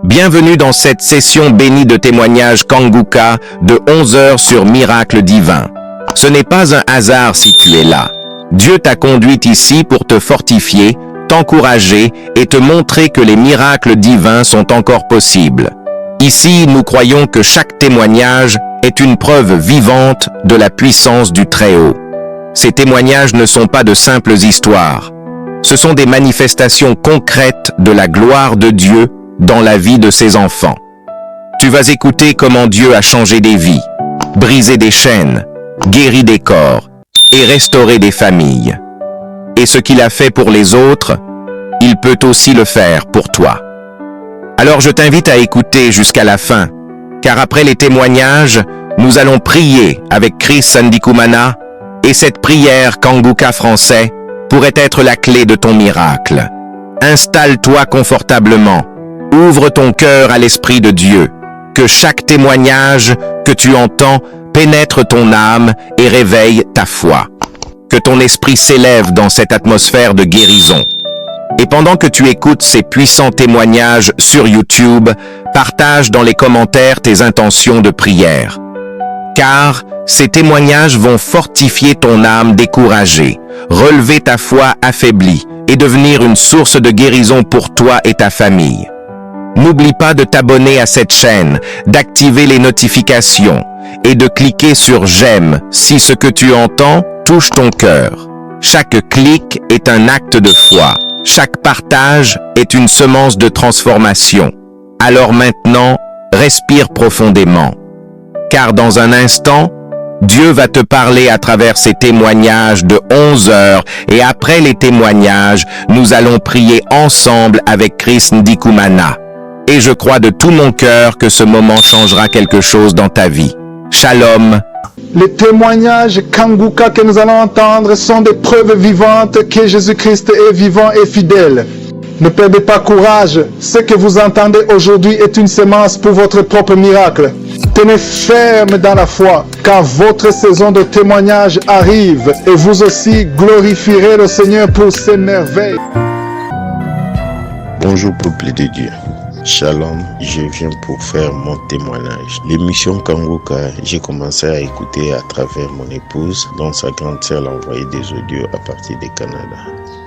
Bienvenue dans cette session bénie de témoignages Kanguka de 11 heures sur Miracle Divin. Ce n'est pas un hasard si tu es là. Dieu t'a conduit ici pour te fortifier, t'encourager et te montrer que les miracles divins sont encore possibles. Ici, nous croyons que chaque témoignage est une preuve vivante de la puissance du Très-Haut. Ces témoignages ne sont pas de simples histoires. Ce sont des manifestations concrètes de la gloire de Dieu dans la vie de ses enfants. Tu vas écouter comment Dieu a changé des vies, brisé des chaînes, guéri des corps et restauré des familles. Et ce qu'il a fait pour les autres, il peut aussi le faire pour toi. Alors je t'invite à écouter jusqu'à la fin, car après les témoignages, nous allons prier avec Chris Sandikumana et cette prière Kanguka français pourrait être la clé de ton miracle. Installe-toi confortablement. Ouvre ton cœur à l'Esprit de Dieu, que chaque témoignage que tu entends pénètre ton âme et réveille ta foi. Que ton esprit s'élève dans cette atmosphère de guérison. Et pendant que tu écoutes ces puissants témoignages sur YouTube, partage dans les commentaires tes intentions de prière. Car ces témoignages vont fortifier ton âme découragée, relever ta foi affaiblie et devenir une source de guérison pour toi et ta famille. N'oublie pas de t'abonner à cette chaîne, d'activer les notifications et de cliquer sur j'aime si ce que tu entends touche ton cœur. Chaque clic est un acte de foi. Chaque partage est une semence de transformation. Alors maintenant, respire profondément. Car dans un instant, Dieu va te parler à travers ces témoignages de 11 heures et après les témoignages, nous allons prier ensemble avec Chris Ndikumana. Et je crois de tout mon cœur que ce moment changera quelque chose dans ta vie. Shalom. Les témoignages Kanguka que nous allons entendre sont des preuves vivantes que Jésus-Christ est vivant et fidèle. Ne perdez pas courage. Ce que vous entendez aujourd'hui est une semence pour votre propre miracle. Tenez ferme dans la foi, car votre saison de témoignage arrive et vous aussi glorifierez le Seigneur pour ses merveilles. Bonjour peuple de Dieu. Shalom, je viens pour faire mon témoignage. L'émission Kanguka, j'ai commencé à écouter à travers mon épouse, dont sa grande sœur l'a envoyé des audios à partir du Canada.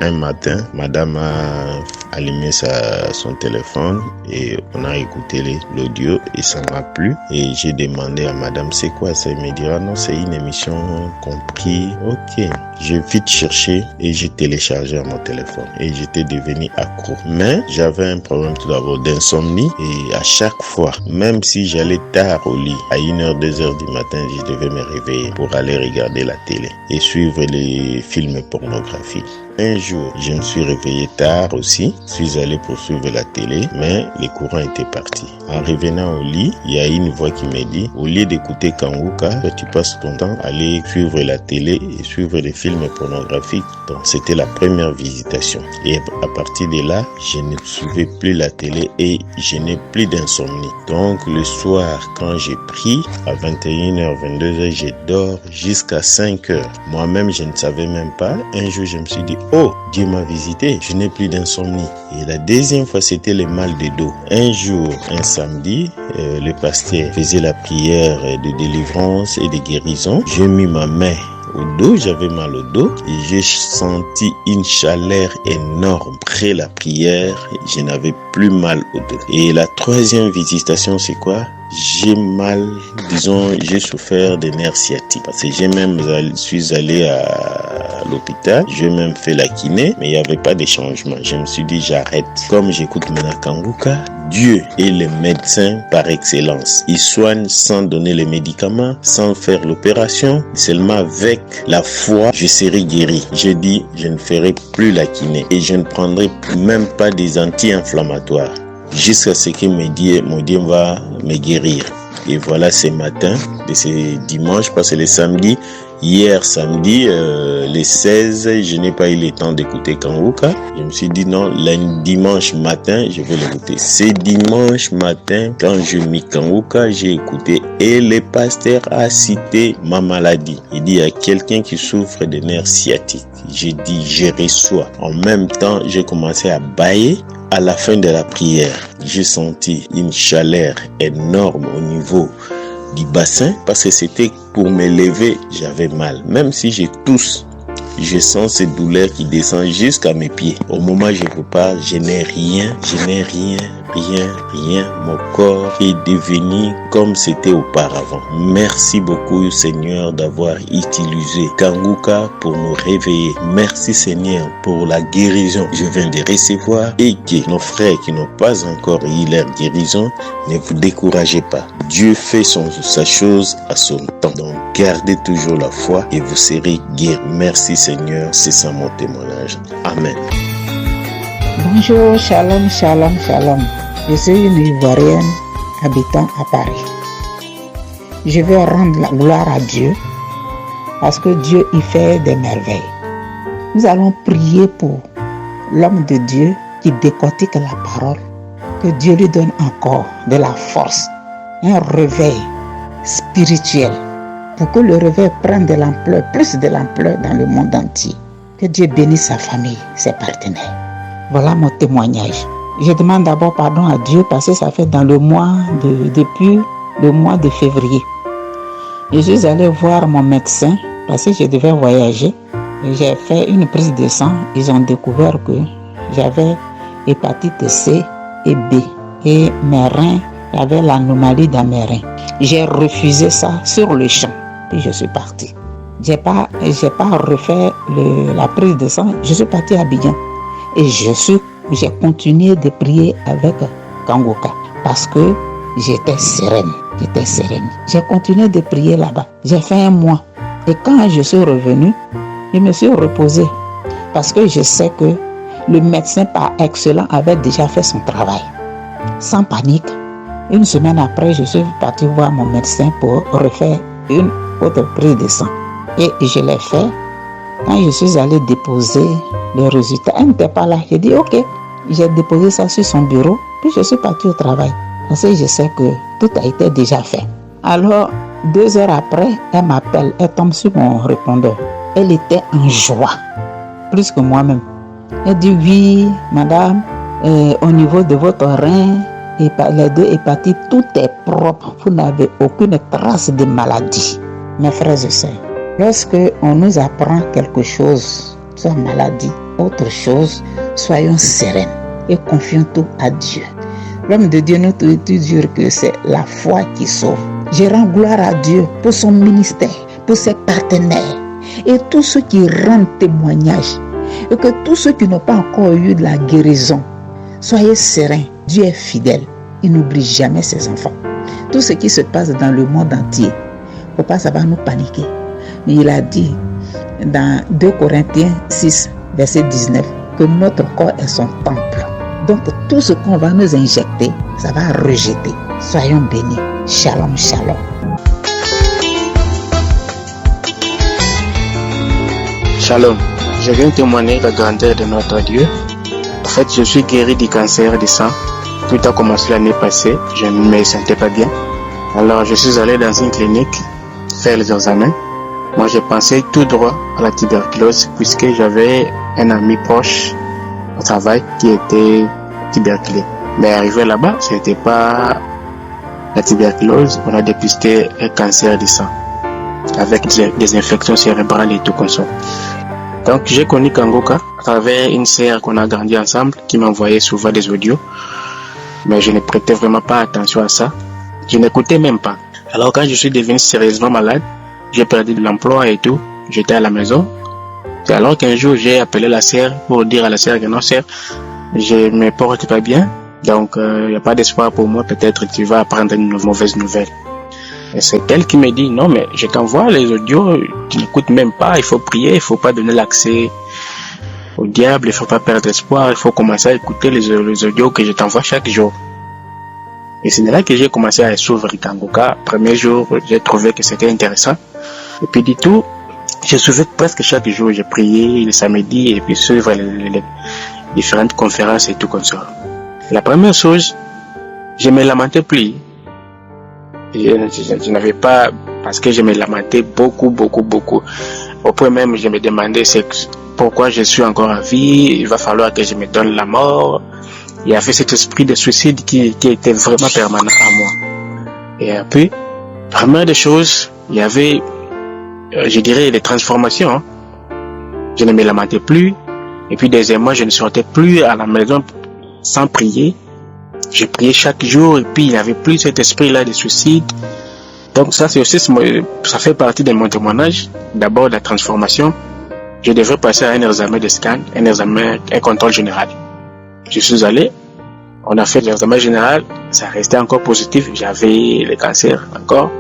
Un matin, madame a allumé son téléphone et on a écouté l'audio et ça m'a plu. Et j'ai demandé à madame c'est quoi ça. Elle me dira non, c'est une émission compris. Ok, j'ai vite cherché et j'ai téléchargé à mon téléphone et j'étais devenu accro. Mais j'avais un problème tout d'abord d'insomnie et à chaque fois, même si j'allais tard au lit, à 1h, 2h du matin, je devais me réveiller pour aller regarder la télé et suivre les films pornographiques. Un jour, je me suis réveillé tard aussi. Je suis allé pour suivre la télé, mais les courants étaient partis. En revenant au lit, il y a une voix qui me dit, au lieu d'écouter Kanguka, tu passes ton temps à aller suivre la télé et suivre les films pornographiques. Donc, c'était la première visitation. Et à partir de là, je ne suivais plus la télé et je n'ai plus d'insomnie. Donc, le soir, quand j'ai pris, à 21h, 22h, je dors jusqu'à 5h. Moi-même, je ne savais même pas. Un jour, je me suis dit, oh, Dieu m'a visité, je n'ai plus d'insomnie. Et la deuxième fois, c'était le mal de dos. Un jour, un samedi, le pasteur faisait la prière de délivrance et de guérison. J'ai mis ma main au dos, j'avais mal au dos et j'ai senti une chaleur énorme. Après la prière, je n'avais plus mal au dos. Et la troisième visitation, c'est quoi? J'ai j'ai souffert des nerfs sciatiques. Parce que suis allé à l'hôpital, j'ai même fait la kiné, mais il n'y avait pas de changement. Je me suis dit, j'arrête. Comme j'écoute maintenant Kanguka, Dieu est le médecin par excellence. Il soigne sans donner les médicaments, sans faire l'opération. Seulement avec la foi, je serai guéri. J'ai dit, je ne ferai plus la kiné et je ne prendrai même pas des anti-inflammatoires. Jusqu'à ce que mon Dieu va me guérir. Et voilà ce matin, de ce dimanche, parce que le samedi, hier samedi, le 16, je n'ai pas eu le temps d'écouter Kanguka. Je me suis dit non, le dimanche matin, je vais l'écouter. C'est dimanche matin, quand je mis Kanguka, j'ai écouté et le pasteur a cité ma maladie. Il dit, il y a quelqu'un qui souffre de nerfs sciatiques. J'ai dit, je reçois. En même temps, j'ai commencé à bâiller À la fin de la prière, j'ai senti une chaleur énorme au niveau du bassin parce que c'était pour me lever, j'avais mal. Même si je tousse, je sens cette douleur qui descend jusqu'à mes pieds. Au moment où je vous parle, je n'ai rien. Mon corps est devenu comme c'était auparavant. Merci beaucoup Seigneur d'avoir utilisé Kanguka pour nous réveiller. Merci Seigneur pour la guérison que je viens de recevoir et que nos frères qui n'ont pas encore eu leur guérison, ne vous découragez pas. Dieu fait sa chose à son temps. Donc gardez toujours la foi et vous serez guéris. Merci Seigneur, c'est ça mon témoignage. Amen. Bonjour, shalom. Je suis une Ivoirienne habitant à Paris. Je veux rendre la gloire à Dieu parce que Dieu y fait des merveilles. Nous allons prier pour l'homme de Dieu qui décortique la parole. Que Dieu lui donne encore de la force, un réveil spirituel pour que le réveil prenne de l'ampleur, plus de l'ampleur dans le monde entier. Que Dieu bénisse sa famille, ses partenaires. Voilà mon témoignage. Je demande d'abord pardon à Dieu parce que ça fait depuis le mois de février. Je suis allé voir mon médecin parce que je devais voyager. J'ai fait une prise de sang. Ils ont découvert que j'avais hépatite C et B. Et mes reins, j'avais l'anomalie dans mes reins. J'ai refusé ça sur le champ. Puis je suis parti. J'ai pas refait la prise de sang. Je suis parti à Abidjan. Et j'ai continué de prier avec Kanguka parce que j'étais sereine. J'ai continué de prier là-bas. J'ai fait 1 mois. Et quand je suis revenue, je me suis reposée parce que je sais que le médecin par excellence avait déjà fait son travail. Sans panique. 1 semaine après, je suis partie voir mon médecin pour refaire une autre prise de sang. Et je l'ai fait. Quand je suis allée déposer le résultat, elle n'était pas là. J'ai dit ok. J'ai déposé ça sur son bureau. Puis je suis partie au travail. Parce que je sais que tout a été déjà fait. Alors, 2 heures après, elle m'appelle. Elle tombe sur mon répondeur. Elle était en joie. Plus que moi-même. Elle dit oui, madame, au niveau de votre rein, et les 2 hépatites, tout est propre. Vous n'avez aucune trace de maladie. Mes frères et sœurs, lorsque on nous apprend quelque chose, soit maladie, autre chose, soyons sereins et confions tout à Dieu. L'homme de Dieu nous dit que c'est la foi qui sauve. Je rends gloire à Dieu pour son ministère, pour ses partenaires et tous ceux qui rendent témoignage. Et que tous ceux qui n'ont pas encore eu de la guérison, soyez sereins. Dieu est fidèle. Il n'oublie jamais ses enfants. Tout ce qui se passe dans le monde entier, il ne faut pas savoir nous paniquer. Mais il a dit dans 2 Corinthiens 6, verset 19, que notre corps est son temple. Donc tout ce qu'on va nous injecter, ça va rejeter. Soyons bénis. Shalom, shalom. Shalom. Je viens témoigner la grandeur de notre Dieu. En fait, je suis guéri du cancer du sang. Tout a commencé l'année passée. Je ne me sentais pas bien. Alors, je suis allé dans une clinique faire les examens. Moi, je pensais tout droit à la tuberculose puisque j'avais un ami proche au travail qui était tuberculé. Mais arrivé là-bas, ce n'était pas la tuberculose. On a dépisté un cancer du sang avec des infections cérébrales et tout comme ça. Donc, j'ai connu Kanguka à travers une sœur qu'on a grandi ensemble qui m'envoyait souvent des audios. Mais je ne prêtais vraiment pas attention à ça. Je n'écoutais même pas. Alors, quand je suis devenu sérieusement malade, j'ai perdu de l'emploi et tout. J'étais à la maison. Et alors qu'un jour, j'ai appelé la sœur pour dire à la sœur que non, sœur, je me porte pas bien. Donc, il n'y a pas d'espoir pour moi. Peut-être tu vas apprendre une mauvaise nouvelle. Et c'est elle qui me dit, non, mais je t'envoie les audios, tu n'écoutes même pas, il faut prier, il ne faut pas donner l'accès au diable, il ne faut pas perdre espoir, il faut commencer à écouter les audios que je t'envoie chaque jour. Et c'est là que j'ai commencé à suivre Kanguka. Premier jour, j'ai trouvé que c'était intéressant. Et puis du tout, je suivais presque chaque jour, j'ai prié le samedi et puis suivre les différentes conférences et tout comme ça. La première chose, je me lamentais plus. Je n'avais pas, parce que je me lamentais beaucoup. Au point même, je me demandais pourquoi je suis encore en vie, il va falloir que je me donne la mort. il y avait cet esprit de suicide qui était vraiment permanent à moi. Et puis, première des choses, il y avait, je dirais, des transformations. Hein. Je ne me lamentais plus. Et puis, deuxièmement, je ne sortais plus à la maison sans prier. Je priais chaque jour et puis il n'y avait plus cet esprit-là de suicide. Donc ça, c'est aussi, ça fait partie de mon témoignage. D'abord, la transformation. Je devrais passer à un examen de scan, un contrôle général. Je suis allé, on a fait l'examen général, ça restait encore positif, j'avais le cancer encore.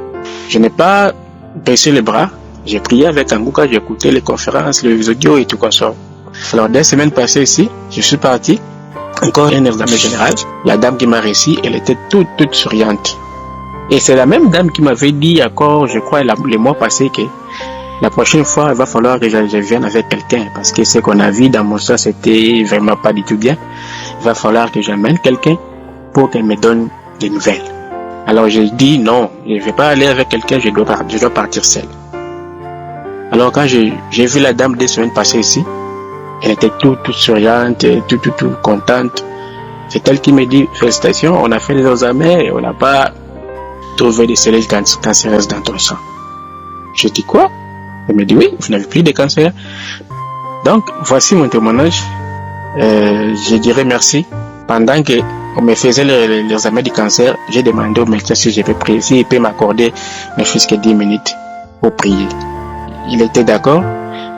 Je n'ai pas baissé les bras, j'ai prié avec Kanguka, j'ai écouté les conférences, les audios et tout comme ça. Alors, 2 semaines passées ici, je suis parti, encore un examen général. La dame qui m'a réussi, elle était toute souriante. Et c'est la même dame qui m'avait dit encore, je crois, les mois passés que la prochaine fois, il va falloir que je vienne avec quelqu'un parce que ce qu'on a vu dans mon sang, c'était vraiment pas du tout bien. Il va falloir que j'amène quelqu'un pour qu'elle me donne des nouvelles. Alors j'ai dit non, je ne vais pas aller avec quelqu'un, je dois partir seul. Alors quand j'ai vu la dame 2 semaines passées ici, elle était toute souriante, tout contente. C'est elle qui me dit félicitations, on a fait les examens et on n'a pas trouvé des cellules cancéreuses dans ton sang. Je dis quoi? Elle me dit oui, vous n'avez plus de cancer. Donc voici mon témoignage. Je dirais merci. Pendant que on me faisait l'examen du cancer, j'ai demandé au médecin si je peux prier, s'il peut m'accorder ne fût-ce que 10 minutes pour prier. Il était d'accord,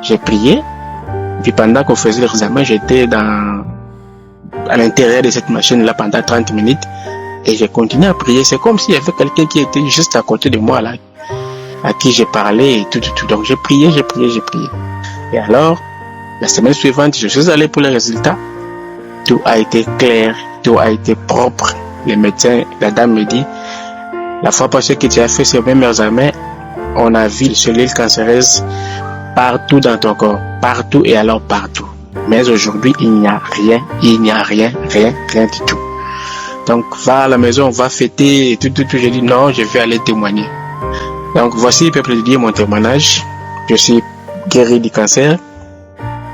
j'ai prié. Puis pendant qu'on faisait l'examen, j'étais à l'intérieur de cette machine-là pendant 30 minutes et j'ai continué à prier. C'est comme s'il y avait quelqu'un qui était juste à côté de moi là, à qui j'ai parlé et tout. Donc j'ai prié. Et alors, la semaine suivante, je suis allé pour les résultats. Tout a été clair, tout a été propre. Les médecins, la dame me dit, la fois passée que tu as fait ces mêmes examens, on a vu les cellules cancéreuses partout dans ton corps, partout et alors partout. Mais aujourd'hui, il n'y a rien du tout. Donc, va à la maison, on va fêter et tout. J'ai dit non, je vais aller témoigner. Donc, voici, peuple de Dieu, mon témoignage. Je suis guéri du cancer.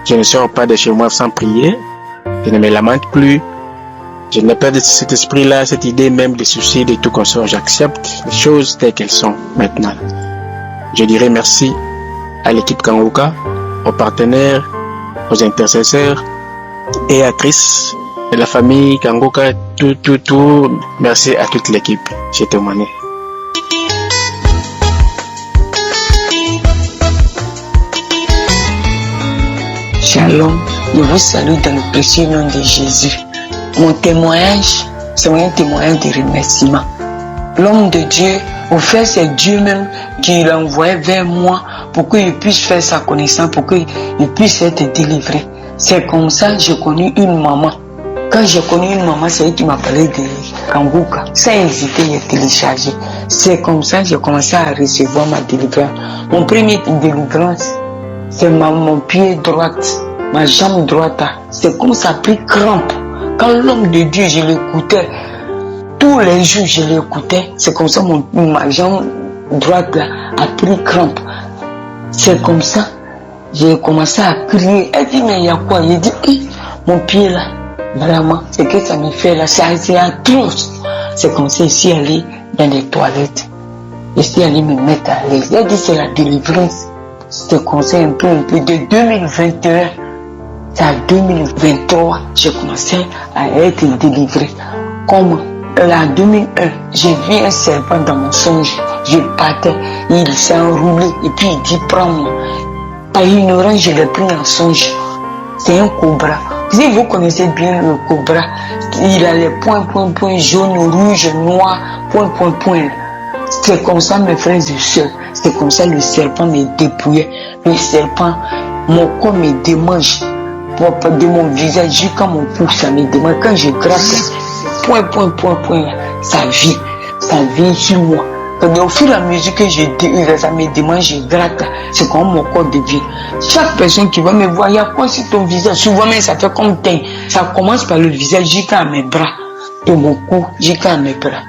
Je ne sors pas de chez moi sans prier. Je ne me lamente plus. Je n'ai pas de cet esprit-là, cette idée même de suicide et tout comme ça. J'accepte les choses telles qu'elles sont maintenant. Je dirais merci à l'équipe Kanguka, aux partenaires, aux intercesseurs et à Chris et la famille Kanguka, tout. Merci à toute l'équipe. J'ai témoigné. Shalom, je vous salue dans le précieux nom de Jésus. Mon témoignage, c'est un témoignage de remerciement. L'homme de Dieu, au fait, c'est Dieu même qui l'a envoyé vers moi pour qu'il puisse faire sa connaissance, pour qu'il puisse être délivré. C'est comme ça que j'ai connu une maman. Quand j'ai connu une maman, c'est elle qui m'a parlé de Kanguka. Sans hésiter, j'ai téléchargé. C'est comme ça que j'ai commencé à recevoir ma délivrance. Mon premier délivrance, c'est mon pied droit, ma jambe droite. C'est comme ça a pris crampe. Quand l'homme de Dieu, je l'écoutais, tous les jours je l'écoutais, c'est comme ça ma jambe droite là, a pris crampe. C'est comme ça, j'ai commencé à crier. Elle dit, mais il y a quoi? Il dit, mon pied là, vraiment, c'est que ça me fait là, c'est atroce. C'est comme ça, je suis allé dans les toilettes. Je suis allé me mettre à l'aise. Elle dit, c'est la délivrance. C'était comme ça un peu. De 2021 à 2023, j'ai commencé à être délivré. Comme en 2001, j'ai vu un serpent dans mon songe. Je partais, il s'est enroulé et puis il dit prends-moi. Par ignorance, je l'ai pris en songe. C'est un cobra. Si vous connaissez bien le cobra, il a les points, jaune, rouge, noir, point. C'est comme ça, mes frères et sœurs. C'est comme ça, le serpent me dépouillait. Le serpent, mon corps me démange. De mon visage jusqu'à mon pouce, ça me démange. Quand je gratte, point, ça vient sur moi. Au fur et à mesure que ça me démange, je gratte, c'est comme mon corps devient. Chaque personne qui va me voir, il y a quoi sur ton visage? Souvent même, ça fait comme teint. Ça commence par le visage jusqu'à mes bras. De mon cou jusqu'à mes bras.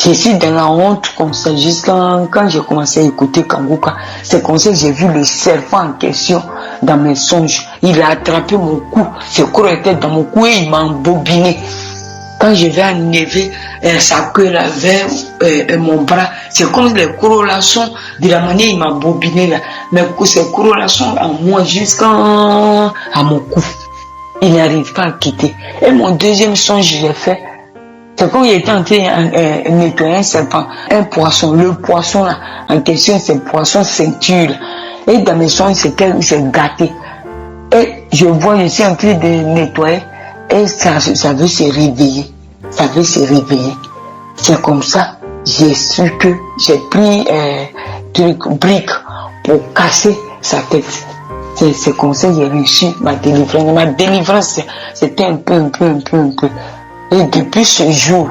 Je suis dans la honte comme ça, jusqu'à quand j'ai commencé à écouter Kanguka. C'est comme ça que j'ai vu le serpent en question dans mes songes. Il a attrapé mon cou, ce corps était dans mon cou et il m'a embobiné. Quand je vais enlever sa queue là vers mon bras, c'est comme les correlations de la manière il m'a bobiné là. Mais ces correlations à moi jusqu'à mon cou. Il n'arrive pas à quitter. Et mon deuxième songe, je l'ai fait. C'est quand il était en train de nettoyer un serpent, un poisson. Le poisson là, en question, c'est le poisson ceinture. Et dans mes songes, c'est gâté. Et je vois, je suis en train de nettoyer. Et ça veut se réveiller. Ça veut se réveiller. C'est comme ça, j'ai su que j'ai pris brique pour casser sa tête. C'est comme ça que j'ai réussi ma délivrance. Ma délivrance, c'était un peu. Et depuis ce jour,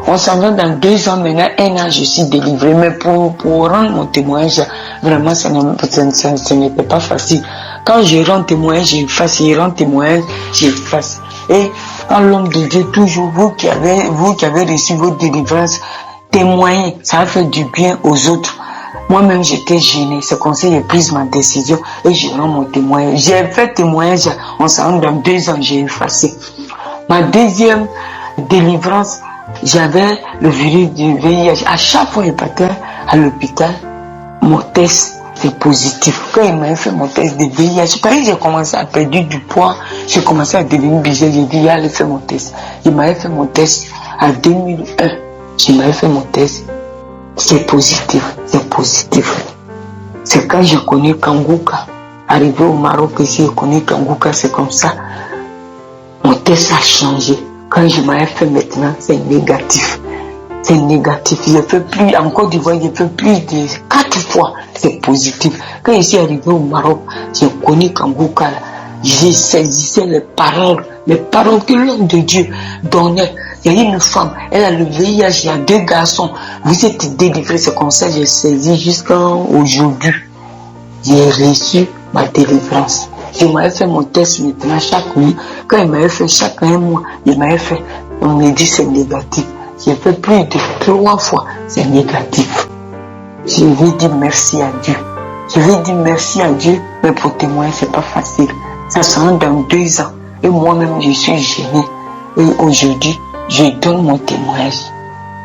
on s'en va dans 2 ans maintenant, 1 an, je suis délivré. Mais pour rendre mon témoignage, vraiment, ce n'était pas facile. Quand je rends témoignage, j'efface. Je rends témoignage, j'efface. Et quand l'homme de Dieu, toujours vous qui avez reçu votre délivrance, témoignez, ça a fait du bien aux autres. Moi-même, j'étais gêné. C'est comme ça que j'ai pris ma décision et je rends mon témoignage. J'ai fait témoignage, on s'en rend dans 2 ans, j'ai effacé. Ma deuxième délivrance, j'avais le virus du VIH. À chaque fois que je partais à l'hôpital, mon test est positif. Quand il m'a fait mon test de VIH, pareil, j'ai commencé à perdre du poids, j'ai commencé à devenir bizarre. J'ai dit, allez faire mon test. Il m'avait fait mon test en 2001. Il m'avait fait mon test. C'est positif. C'est quand je connais Kangouka. Arrivé au Maroc, ici, je connais Kangouka, c'est comme ça. Mon test a changé. Quand je m'avais fait maintenant, c'est négatif. Je fais plus, en Côte d'Ivoire, je fais plus de 4 fois, c'est positif. Quand je suis arrivé au Maroc, je connais Kangouka, j'ai saisissé les paroles que l'homme de Dieu donnait. Il y a une femme, elle a le VIH, il y a 2 garçons. Vous êtes délivrés, c'est comme ça que j'ai saisi jusqu'à aujourd'hui. J'ai reçu ma délivrance. Je m'avais fait mon test maintenant chaque nuit. Quand il m'avait fait chaque 1 mois, il m'avait fait, on me dit c'est négatif. J'ai fait plus de 3 fois, c'est négatif. Je vais dire merci à Dieu. Mais pour témoigner, c'est pas facile. Ça sera dans 2 ans. Et moi-même, je suis gêné. Et aujourd'hui, je donne mon témoignage.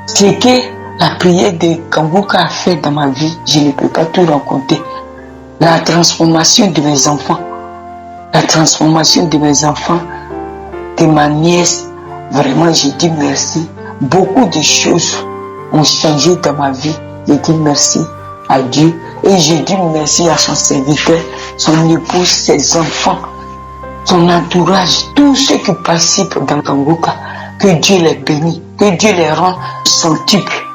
Ce que la prière de Kangouka a fait dans ma vie, je ne peux pas tout raconter. La transformation de mes enfants, de ma nièce, vraiment, je dis merci. Beaucoup de choses ont changé dans ma vie. Je dis merci à Dieu et je dis merci à son serviteur, son épouse, ses enfants, son entourage, tous ceux qui participent dans Kangouka. Que Dieu les bénisse, que Dieu les rend centuple.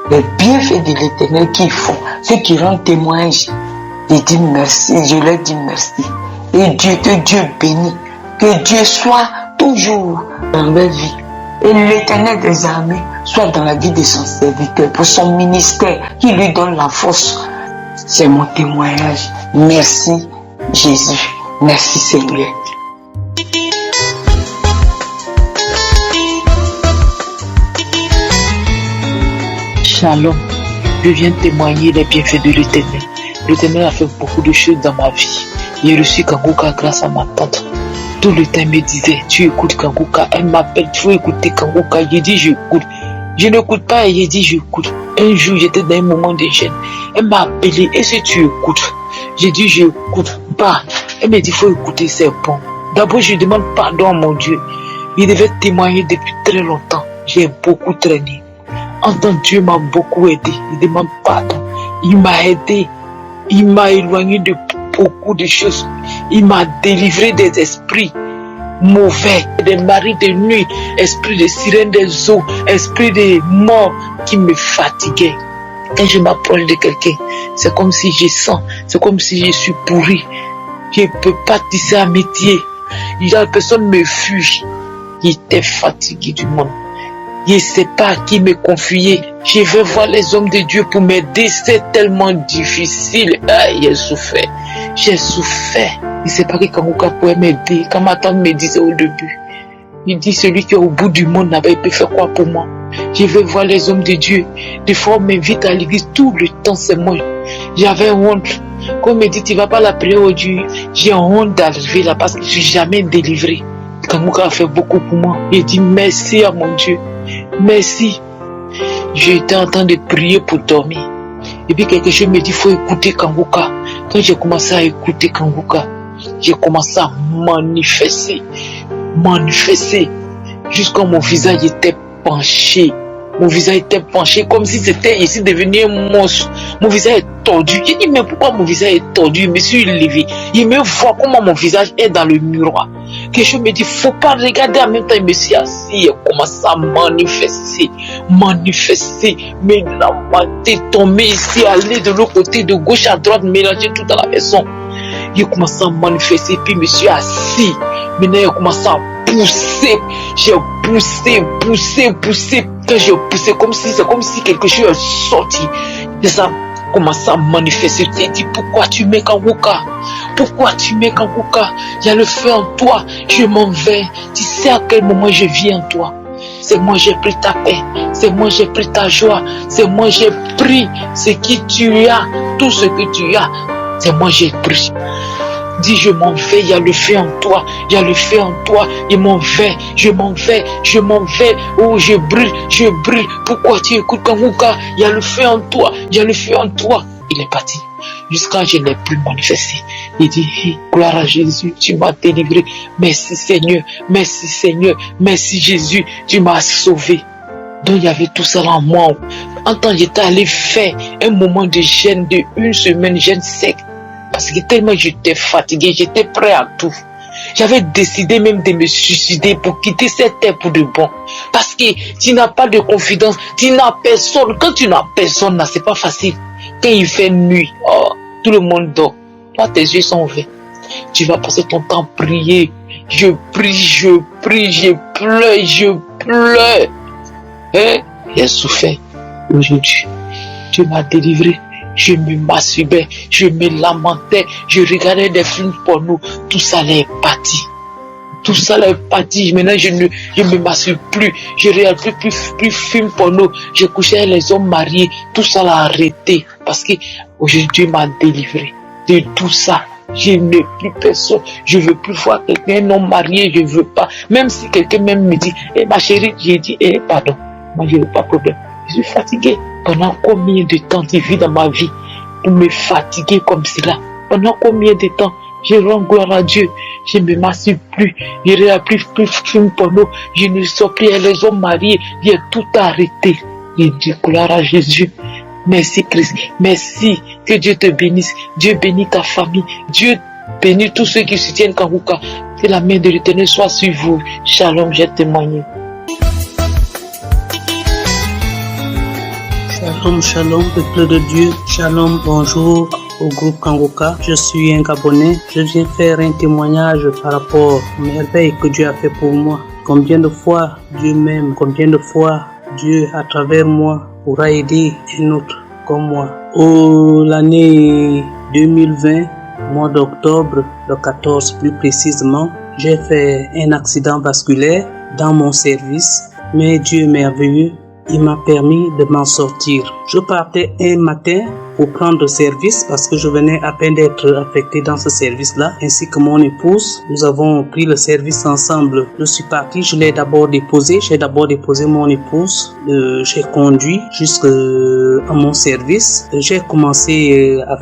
Les bienfaits de l'Éternel qu'ils font, ceux qui rendent témoignage, je leur dis merci. Et que Dieu bénisse, que Dieu soit toujours dans leur vie. Et l'Éternel des armées soit dans la vie de son serviteur, pour son ministère, qui lui donne la force. C'est mon témoignage. Merci Jésus. Merci Seigneur. Shalom, je viens témoigner les bienfaits de l'Éternel. L'Éternel a fait beaucoup de choses dans ma vie. J'ai reçu Kangouka grâce à ma tante. Tout le temps, elle me disait, tu écoutes Kangouka. Elle m'appelle, tu veux écouter Kangouka. J'ai dit, j'écoute. Je n'écoute pas et j'ai dit, j'écoute. Un jour, j'étais dans un moment de gêne. Elle m'a appelé, est-ce que tu écoutes? J'ai dit, j'écoute pas. Elle m'a dit, il faut écouter, c'est bon. D'abord, je demande pardon à mon Dieu. Il devait témoigner depuis très longtemps. J'ai beaucoup traîné. En tant que Dieu m'a beaucoup aidé. Il demande pardon. Il m'a aidé. Il m'a éloigné de beaucoup de choses. Il m'a délivré des esprits mauvais, des maris de nuit, esprits de sirène des eaux, esprits de mort qui me fatiguaient. Quand je m'approche de quelqu'un, c'est comme si je sens, c'est comme si je suis pourri. Je ne peux pas tisser amitié. La personne me fuit. J'étais fatigué du monde. Je ne sais pas à qui me confier. Je veux voir les hommes de Dieu pour m'aider. C'est tellement difficile. J'ai souffert. Je ne sais pas que Kangouka pouvait m'aider. Quand ma tante me disait au début, il dit celui qui est au bout du monde n'avait pas fait quoi pour moi. Je veux voir les hommes de Dieu. Des fois, on m'invite à l'église. Tout le temps, c'est moi. J'avais honte. Quand on me dit tu ne vas pas la prière aujourd'hui, j'ai honte d'arriver là parce que je ne suis jamais délivré. Kanguka a fait beaucoup pour moi. J'ai dit merci à mon Dieu. Merci. J'étais en train de prier pour dormir. Et puis quelque chose me dit, il faut écouter Kanguka. Quand j'ai commencé à écouter Kanguka, j'ai commencé à manifester. Jusqu'à mon visage était penché. Mon visage était penché comme si c'était ici devenu un monstre. Mon visage est tordu. J'ai dit, mais pourquoi mon visage est tordu? Je me suis levé. Il me voit comment mon visage est dans le miroir. Quelque chose me dit, faut pas regarder. En même temps, je me suis assis et commence à manifester. Mais la tête tombée ici, aller de l'autre côté, de gauche à droite, mélanger tout dans la maison. J'ai commencé à manifester, puis je me suis assis. Maintenant, j'ai commencé à pousser. J'ai poussé. Quand j'ai poussé, c'est comme si quelque chose est sorti. Et ça a commencé à manifester. Je t'ai dit, pourquoi tu mets Kanguka? Il y a le feu en toi. Je m'en vais. Tu sais à quel moment je vis en toi. C'est moi j'ai pris ta paix. C'est moi j'ai pris ta joie. C'est moi j'ai pris ce que tu as. Tout ce que tu as. C'est moi j'ai pris. Dis je m'en vais, il y a le feu en toi, je m'en vais, oh je brûle, pourquoi tu écoutes Kanguka, il y a le feu en toi, il est parti, jusqu'à je n'ai plus manifesté, il dit, gloire à Jésus, tu m'as délivré, merci Seigneur, merci Jésus, tu m'as sauvé. Donc il y avait tout ça en moi, en temps j'étais allé faire un moment de jeûne de 1 semaine, jeûne sec. Parce que tellement j'étais fatigué, j'étais prêt à tout. J'avais décidé même de me suicider pour quitter cette terre pour de bon. Parce que tu n'as pas de confidence, tu n'as personne. Quand tu n'as personne, là, c'est pas facile. Quand il fait nuit, oh, tout le monde dort. Toi, tes yeux sont ouverts. Tu vas passer ton temps à prier. Je prie, je pleure. Hein? J'ai souffert. Aujourd'hui, Dieu m'a délivré. Je me masturbais, je me lamentais, je regardais des films porno, tout ça est parti. Maintenant, je ne me masturbe plus, je ne regarde plus film porno, je couchais avec les hommes mariés, tout ça l'a arrêté. Parce que aujourd'hui, Dieu m'a délivré de tout ça. Je n'ai plus personne, je ne veux plus voir quelqu'un non marié, je ne veux pas. Même si quelqu'un même me dit, ma chérie, j'ai dit, pardon, moi je n'ai pas de problème. Je suis fatigué. Pendant combien de temps tu vis dans ma vie pour me fatiguer comme cela? Pendant combien de temps je rends gloire à Dieu? Je ne me masturbe plus. Je ne regarde plus film porno. Je ne sors plus avec les hommes mariés. J'ai tout arrêté. Je dis gloire à Jésus. Merci Christ. Merci. Que Dieu te bénisse. Dieu bénit ta famille. Dieu bénit tous ceux qui soutiennent Kanguka. Que la main de l'Éternel soit sur vous. Shalom, j'ai témoigné. Shalom, peuple de Dieu. Shalom, bonjour au groupe Kanguka. Je suis un Gabonais. Je viens faire un témoignage par rapport aux merveilles que Dieu a fait pour moi. Combien de fois Dieu m'aime, combien de fois Dieu, à travers moi, pourra aider un autre comme moi. L'année 2020, mois d'octobre, le 14 plus précisément, j'ai fait un accident vasculaire dans mon service. Mais Dieu est merveilleux. Il m'a permis de m'en sortir. Je partais un matin pour prendre service parce que je venais à peine d'être affecté dans ce service-là, ainsi que mon épouse. Nous avons pris le service ensemble. Je suis parti, j'ai d'abord déposé mon épouse. J'ai conduit jusqu'à mon service. J'ai commencé à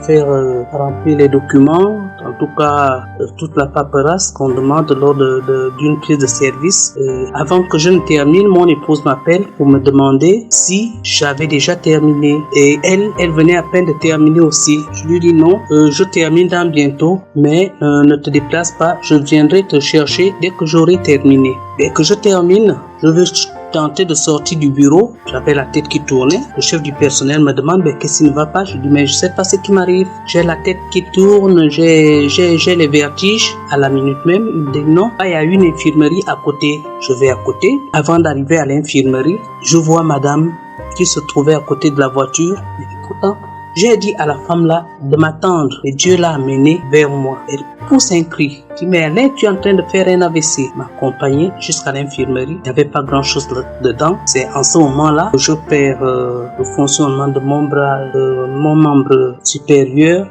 remplir les documents, en tout cas toute la paperasse qu'on demande lors d'une prise de service. Avant que je ne termine, mon épouse m'appelle pour me demander si j'avais déjà terminé. Et elle venait à peine de terminer aussi. Je lui dis non, je termine dans bientôt, mais ne te déplace pas, je viendrai te chercher dès que j'aurai terminé. Dès que je termine, je vais tenter de sortir du bureau. J'avais la tête qui tournait. Le chef du personnel me demande qu'est-ce qui ne va pas. Je dis mais je sais pas ce qui m'arrive. J'ai la tête qui tourne, j'ai les vertiges. À la minute même, il me dit non. Il y a une infirmerie à côté. Je vais à côté. Avant d'arriver à l'infirmerie, je vois madame qui se trouvait à côté de la voiture. Et pourtant, j'ai dit à la femme là de m'attendre et Dieu l'a amenée vers moi. Elle pousse un cri. Je dis mais Alain, tu es en train de faire un AVC. M'accompagner jusqu'à l'infirmerie. Il n'y avait pas grand chose dedans. C'est en ce moment-là que je perds le fonctionnement de mon bras, mon membre supérieur.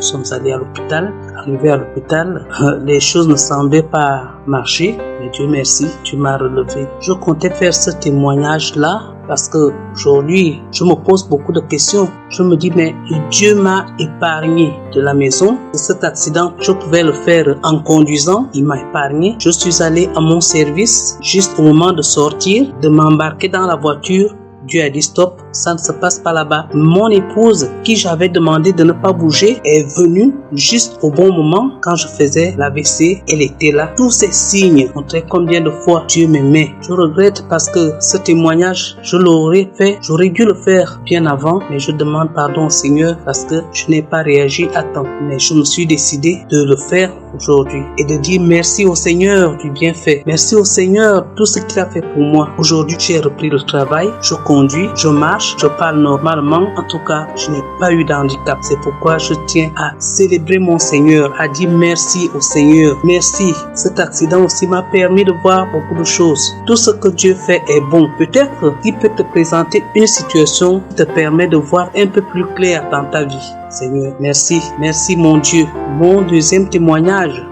Nous sommes allés à l'hôpital. Arrivé à l'hôpital, les choses ne semblaient pas marcher. Mais Dieu merci, tu m'as relevé. Je comptais faire ce témoignage-là parce que aujourd'hui, je me pose beaucoup de questions. Je me dis, mais Dieu m'a épargné de la maison. De cet accident, je pouvais le faire en conduisant. Il m'a épargné. Je suis allé à mon service juste au moment de sortir, de m'embarquer dans la voiture. Dieu a dit stop, ça ne se passe pas là-bas. Mon épouse, qui j'avais demandé de ne pas bouger, est venue juste au bon moment quand je faisais l'AVC. Elle était là. Tous ces signes montraient combien de fois Dieu m'aimait. Je regrette parce que ce témoignage, je l'aurais fait, j'aurais dû le faire bien avant, mais je demande pardon au Seigneur parce que je n'ai pas réagi à temps. Mais je me suis décidé de le faire aujourd'hui et de dire merci au Seigneur du bienfait. Merci au Seigneur tout ce qu'il a fait pour moi. Aujourd'hui, j'ai repris le travail, je conduis, je marche, je parle normalement. En tout cas, je n'ai pas eu d'handicap. C'est pourquoi je tiens à célébrer mon Seigneur, à dire merci au Seigneur. Merci. Cet accident aussi m'a permis de voir beaucoup de choses. Tout ce que Dieu fait est bon. Peut-être qu'il peut te présenter une situation qui te permet de voir un peu plus clair dans ta vie. Seigneur, merci. Merci mon Dieu. Mon deuxième témoignage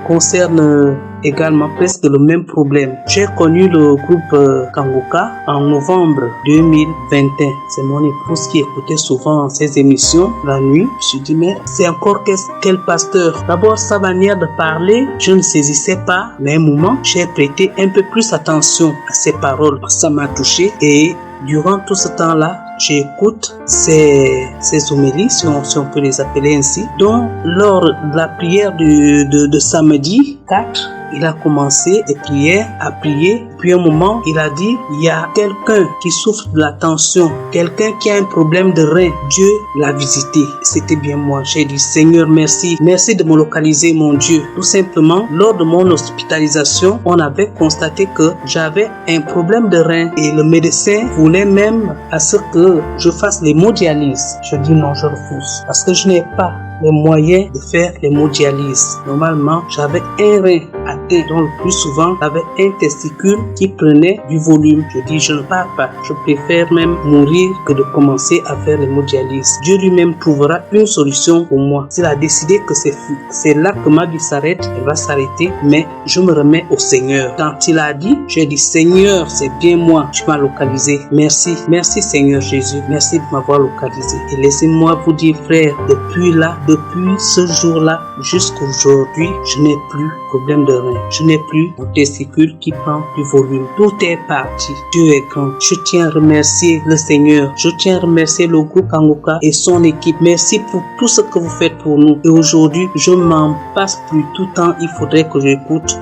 concerne également presque le même problème. J'ai connu le groupe Kanguka en novembre 2021. C'est mon épouse qui écoutait souvent ces émissions la nuit. Je me suis dit, mais c'est encore quel pasteur? D'abord, sa manière de parler, je ne saisissais pas. Mais à un moment, j'ai prêté un peu plus attention à ses paroles. Ça m'a touché et durant tout ce temps-là, j'écoute ces homélies, si on peut les appeler ainsi. Donc, lors de la prière de samedi 4, il a commencé des prières à prier. Puis un moment, il a dit, il y a quelqu'un qui souffre de la tension, quelqu'un qui a un problème de rein. Dieu l'a visité. C'était bien moi. J'ai dit, Seigneur, merci. Merci de me localiser, mon Dieu. Tout simplement, lors de mon hospitalisation, on avait constaté que j'avais un problème de rein et le médecin voulait même à ce que je fasse l'hémodialyse. Je dis non, je refuse parce que je n'ai pas les moyens de faire l'hémodialyse. Normalement, j'avais un rein atteint, donc le plus souvent, j'avais un testicule qui prenait du volume. Je dis, je ne pars pas. Je préfère même mourir que de commencer à faire l'hémodialyse. Dieu lui-même trouvera une solution pour moi. S'il a décidé que c'est là que ma vie s'arrête, elle va s'arrêter, mais je me remets au Seigneur. Quand il a dit, j'ai dit, Seigneur, c'est bien moi, tu m'as localisé. Merci, merci Seigneur Jésus, merci de m'avoir localisé. Et laissez-moi vous dire, frère, depuis ce jour-là jusqu'à aujourd'hui, je n'ai plus de problème de rein. Je n'ai plus mon testicule qui prend du volume. Tout est parti. Dieu est grand. Je tiens à remercier le Seigneur. Je tiens à remercier le groupe Kanguka et son équipe. Merci pour tout ce que vous faites pour nous. Et aujourd'hui, je m'en passe plus. Tout le temps, il faudrait que j'écoute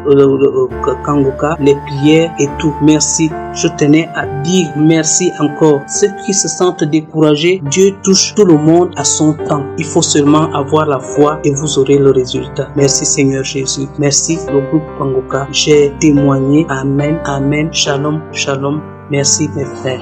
Kanguka, les prières et tout. Merci. Je tenais à dire merci encore. Ceux qui se sentent découragés, Dieu touche tout le monde à son temps. Il faut seulement avoir la foi et vous aurez le résultat. Merci Seigneur Jésus. Merci le groupe Kanguka. J'ai témoigné. Amen. Amen. Shalom. Shalom. Merci mes frères.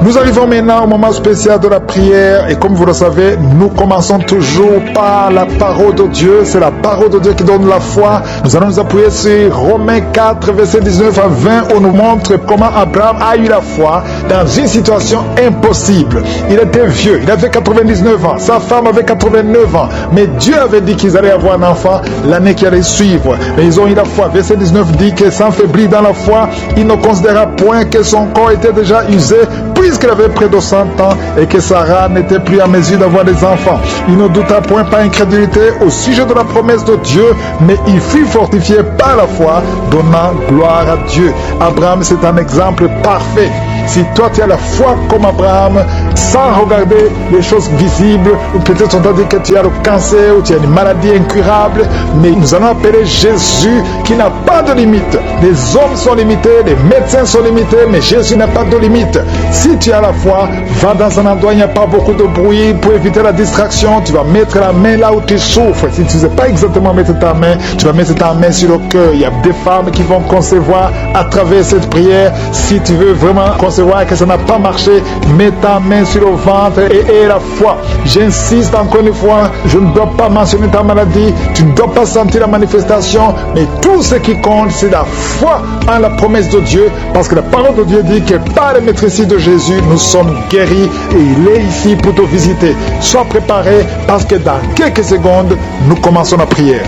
Nous arrivons maintenant au moment spécial de la prière et comme vous le savez, nous commençons toujours par la parole de Dieu. C'est la parole de Dieu qui donne la foi. Nous allons nous appuyer sur Romains 4, versets 19 à 20 où on nous montre comment Abraham a eu la foi dans une situation impossible. Il était vieux, il avait 99 ans, sa femme avait 89 ans, mais Dieu avait dit qu'ils allaient avoir un enfant l'année qui allait suivre. Mais ils ont eu la foi. Verset 19 dit que sans faiblir dans la foi, il ne considéra point que son corps était déjà usé puisqu'il avait près de 100 ans et que Sarah n'était plus en mesure d'avoir des enfants. Il ne douta point par incrédulité au sujet de la promesse de Dieu, mais il fut fortifié par la foi, donnant gloire à Dieu. Abraham, c'est un exemple parfait. Si toi tu as la foi comme Abraham, sans regarder les choses visibles, ou peut-être on t'a dit que tu as le cancer, ou tu as une maladie incurable, mais nous allons appeler Jésus qui n'a pas de limite. Les hommes sont limités, les médecins sont limités, mais Jésus n'a pas de limite. Si Si tu as la foi, va dans un endroit où il n'y a pas beaucoup de bruit pour éviter la distraction. Tu vas mettre la main là où tu souffres. Si tu ne sais pas exactement mettre ta main, tu vas mettre ta main sur le cœur. Il y a des femmes qui vont concevoir à travers cette prière. Si tu veux vraiment concevoir que ça n'a pas marché, mets ta main sur le ventre et la foi. J'insiste encore une fois, je ne dois pas mentionner ta maladie, tu ne dois pas sentir la manifestation, mais tout ce qui compte, c'est la foi en la promesse de Dieu, parce que la parole de Dieu dit que par le maîtrise de Jésus, nous sommes guéris et il est ici pour te visiter. Sois préparé parce que dans quelques secondes, nous commençons la prière.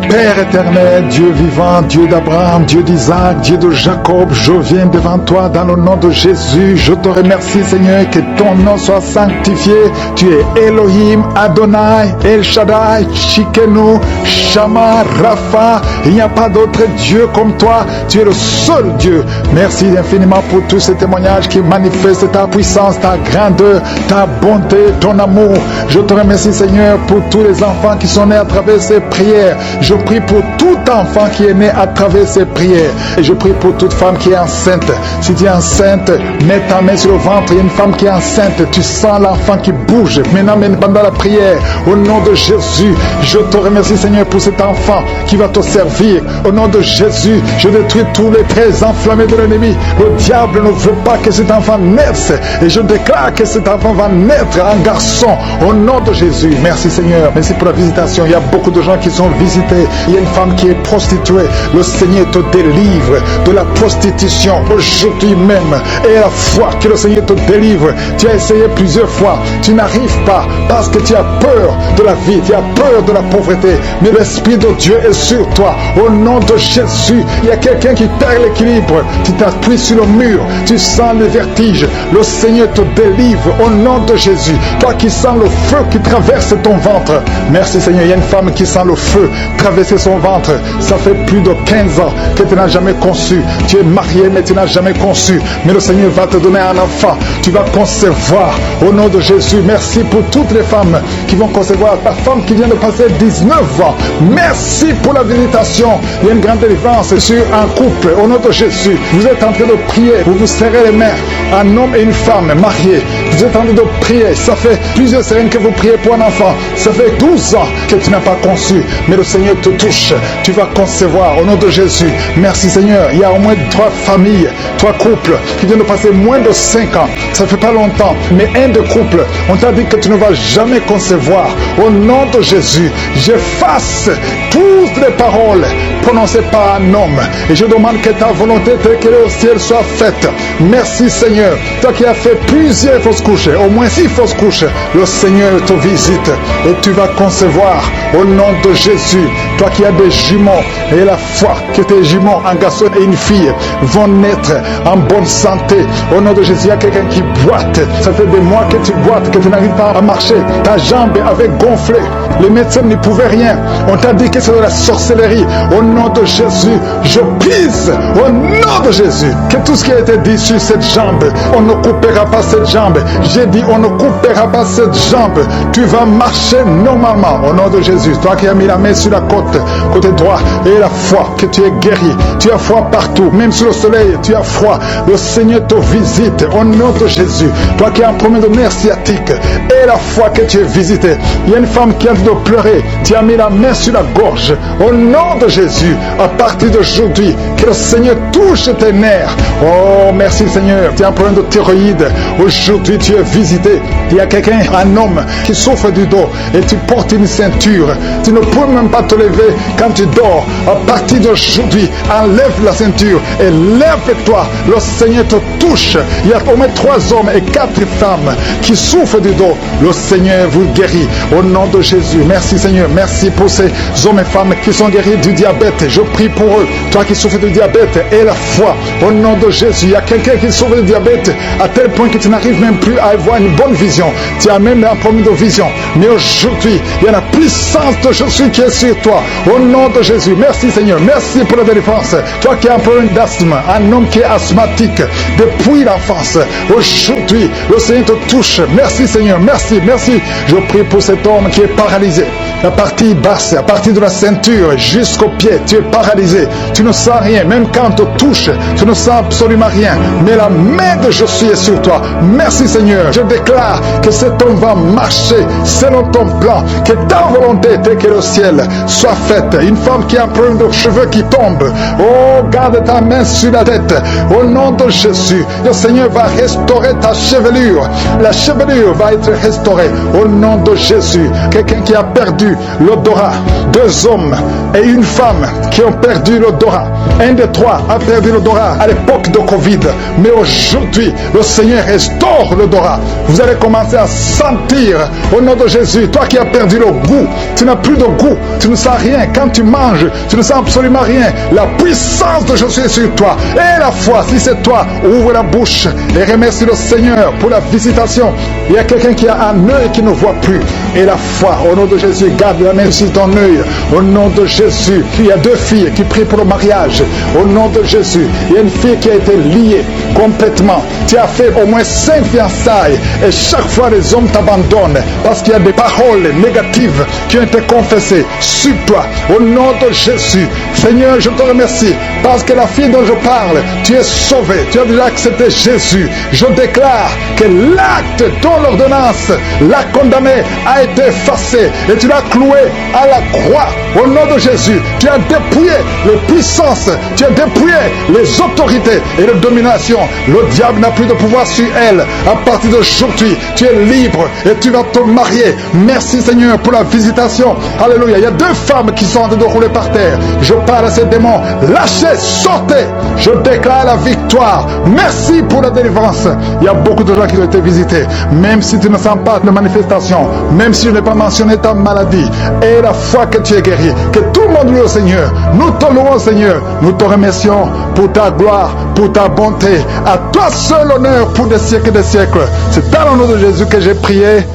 Père éternel, Dieu vivant, Dieu d'Abraham, Dieu d'Isaac, Dieu de Jacob, je viens devant toi dans le nom de Jésus. Je te remercie, Seigneur, que ton nom soit sanctifié. Tu es Elohim, Adonai, El Shaddai, Shikenu, Shama, Rapha. Il n'y a pas d'autre Dieu comme toi. Tu es le seul Dieu. Merci infiniment pour tous ces témoignages qui manifestent ta puissance, ta grandeur, ta bonté, ton amour. Je te remercie, Seigneur, pour tous les enfants qui sont nés à travers ces prières. Je prie pour tout enfant qui est né à travers ces prières. Et je prie pour toute femme qui est enceinte. Si tu es enceinte, mets ta main sur le ventre. Il y a une femme qui est enceinte. Tu sens l'enfant qui bouge. Maintenant, pendant la prière, au nom de Jésus, je te remercie, Seigneur, pour cet enfant qui va te servir. Au nom de Jésus, je détruis tous les traits enflammés de l'ennemi. Le diable ne veut pas que cet enfant naisse. Et je déclare que cet enfant va naître en garçon. Au nom de Jésus. Merci, Seigneur. Merci pour la visitation. Il y a beaucoup de gens qui sont visités. Il y a une femme qui est prostituée. Le Seigneur te délivre de la prostitution aujourd'hui même. Et la foi que le Seigneur te délivre. Tu as essayé plusieurs fois. Tu n'arrives pas parce que tu as peur de la vie. Tu as peur de la pauvreté. Mais l'Esprit de Dieu est sur toi. Au nom de Jésus, il y a quelqu'un qui perd l'équilibre. Tu t'appuies sur le mur. Tu sens le vertige. Le Seigneur te délivre au nom de Jésus. Toi qui sens le feu qui traverse ton ventre. Merci, Seigneur. Il y a une femme qui sent le feu traverser son ventre. Ça fait plus de 15 ans que tu n'as jamais conçu. Tu es marié mais tu n'as jamais conçu. Mais le Seigneur va te donner un enfant. Tu vas concevoir au nom de Jésus. Merci pour toutes les femmes qui vont concevoir. Ta femme qui vient de passer 19 ans. Merci pour la visitation. Il y a une grande délivrance sur un couple. Au nom de Jésus, vous êtes en train de prier. Vous vous serrez les mains. Un homme et une femme mariés. Vous êtes en train de prier. Ça fait plusieurs semaines que vous priez pour un enfant. Ça fait 12 ans que tu n'as pas conçu. Mais le Seigneur te touche, tu vas concevoir au nom de Jésus. Merci, Seigneur. Il y a au moins 3 familles, 3 couples qui viennent de passer moins de 5 ans. Ça fait pas longtemps, mais un de couple, on t'a dit que tu ne vas jamais concevoir. Au nom de Jésus, j'efface toutes les paroles prononcées par un homme et je demande que ta volonté telle qu'elle est au ciel soit faite. Merci, Seigneur. Toi qui as fait plusieurs fausses couches, au moins 6 fausses couches, le Seigneur te visite et tu vas concevoir au nom de Jésus. Toi qui as des jumeaux et la foi que tes jumeaux, un garçon et une fille, vont naître en bonne santé. Au nom de Jésus, il y a quelqu'un qui boite. Ça fait des mois que tu boites, que tu n'arrives pas à marcher. Ta jambe avait gonflé. Les médecins n'y pouvaient rien. On t'a dit que c'est de la sorcellerie. Au nom de Jésus, je pisse au nom de Jésus que tout ce qui a été dit sur cette jambe, on ne coupera pas cette jambe. J'ai dit on ne coupera pas cette jambe. Tu vas marcher normalement au nom de Jésus. Toi qui as mis la main sur la côté droit, et la foi que tu es guéri. Tu as froid partout, même sur le soleil, tu as froid. Le Seigneur te visite au nom de Jésus. Toi qui as un problème de nerf sciatique, et la foi que tu es visité. Il y a une femme qui a envie de pleurer. Tu as mis la main sur la gorge. Au nom de Jésus, à partir d'aujourd'hui, que le Seigneur touche tes nerfs. Oh, merci Seigneur. Tu as un problème de thyroïde. Aujourd'hui, tu es visité. Il y a quelqu'un, un homme, qui souffre du dos et tu portes une ceinture. Tu ne peux même pas te lever quand tu dors. À partir d'aujourd'hui, enlève la ceinture et lève-toi. Le Seigneur te touche. Il y a au moins 3 hommes et 4 femmes qui souffrent du dos. Le Seigneur vous guérit au nom de Jésus. Merci Seigneur. Merci pour ces hommes et femmes qui sont guéris du diabète. Je prie pour eux. Toi qui souffres du diabète et la foi au nom de Jésus. Il y a quelqu'un qui souffre du diabète à tel point que tu n'arrives même plus à avoir une bonne vision. Tu as même un problème de vision. Mais aujourd'hui, il y en a puissance de Jésus qui est sur toi. Au nom de Jésus, merci Seigneur, merci pour la délivrance. Toi qui as un problème d'asthme, un homme qui est asthmatique depuis l'enfance, aujourd'hui, le Seigneur te touche. Merci Seigneur, merci, merci. Je prie pour cet homme qui est paralysé. La partie basse, à partir de la ceinture jusqu'au pied, tu es paralysé. Tu ne sens rien, même quand on te touche, tu ne sens absolument rien. Mais la main de Jésus est sur toi. Merci Seigneur. Je déclare que cet homme va marcher selon ton plan, que ta volonté, telle que le ciel, soit faite. Une femme qui a un problème de cheveux qui tombe, oh, garde ta main sur la tête. Au nom de Jésus, le Seigneur va restaurer ta chevelure. La chevelure va être restaurée. Au nom de Jésus, quelqu'un qui a perdu l'odorat, 2 hommes et une femme qui ont perdu l'odorat. Un des 3 a perdu l'odorat à l'époque de Covid, mais aujourd'hui le Seigneur restaure l'odorat. Vous allez commencer à sentir au nom de Jésus. Toi qui as perdu le goût, tu n'as plus de goût, tu ne sens rien. Quand tu manges, tu ne sens absolument rien. La puissance de Jésus est sur toi. Et la foi, si c'est toi, ouvre la bouche et remercie le Seigneur pour la visitation. Il y a quelqu'un qui a un œil qui ne voit plus. Et la foi, au nom de Jésus, garde la main sur ton œil. Au nom de Jésus, il y a 2 filles qui prient pour le mariage. Au nom de Jésus, il y a une fille qui a été liée complètement. Tu as fait au moins 5 fiançailles et chaque fois les hommes t'abandonnent parce qu'il y a des paroles négatives qui ont été confessées sur toi. Au nom de Jésus, Seigneur, je te remercie parce que la fille dont je parle, tu es sauvée, tu as déjà accepté Jésus. Je déclare que l'acte dont l'ordonnance l'a condamné a été effacé et tu l'as cloué à la croix. Au nom de Jésus, tu as dépouillé les puissances, tu as dépouillé les autorités et les dominations. Le diable n'a plus de pouvoir sur elle. À partir d'aujourd'hui, tu es libre et tu vas te marier. Merci Seigneur pour la visitation. Alléluia. Il y a 2 femmes qui sont en train de rouler par terre. Je parle à ces démons. Lâchez, sortez. Je déclare la victoire. Merci pour la délivrance. Il y a beaucoup de gens qui ont été visités. Même si tu ne sens pas de manifestation, même si je n'ai pas mentionné ta maladie, et la foi que tu es guéri, que tout le monde loue au Seigneur. Nous te louons Seigneur. Nous te remercions pour ta gloire, pour ta bonté. À toi seul honneur pour des siècles et des siècles. C'est dans le nom de Jésus que j'ai prié.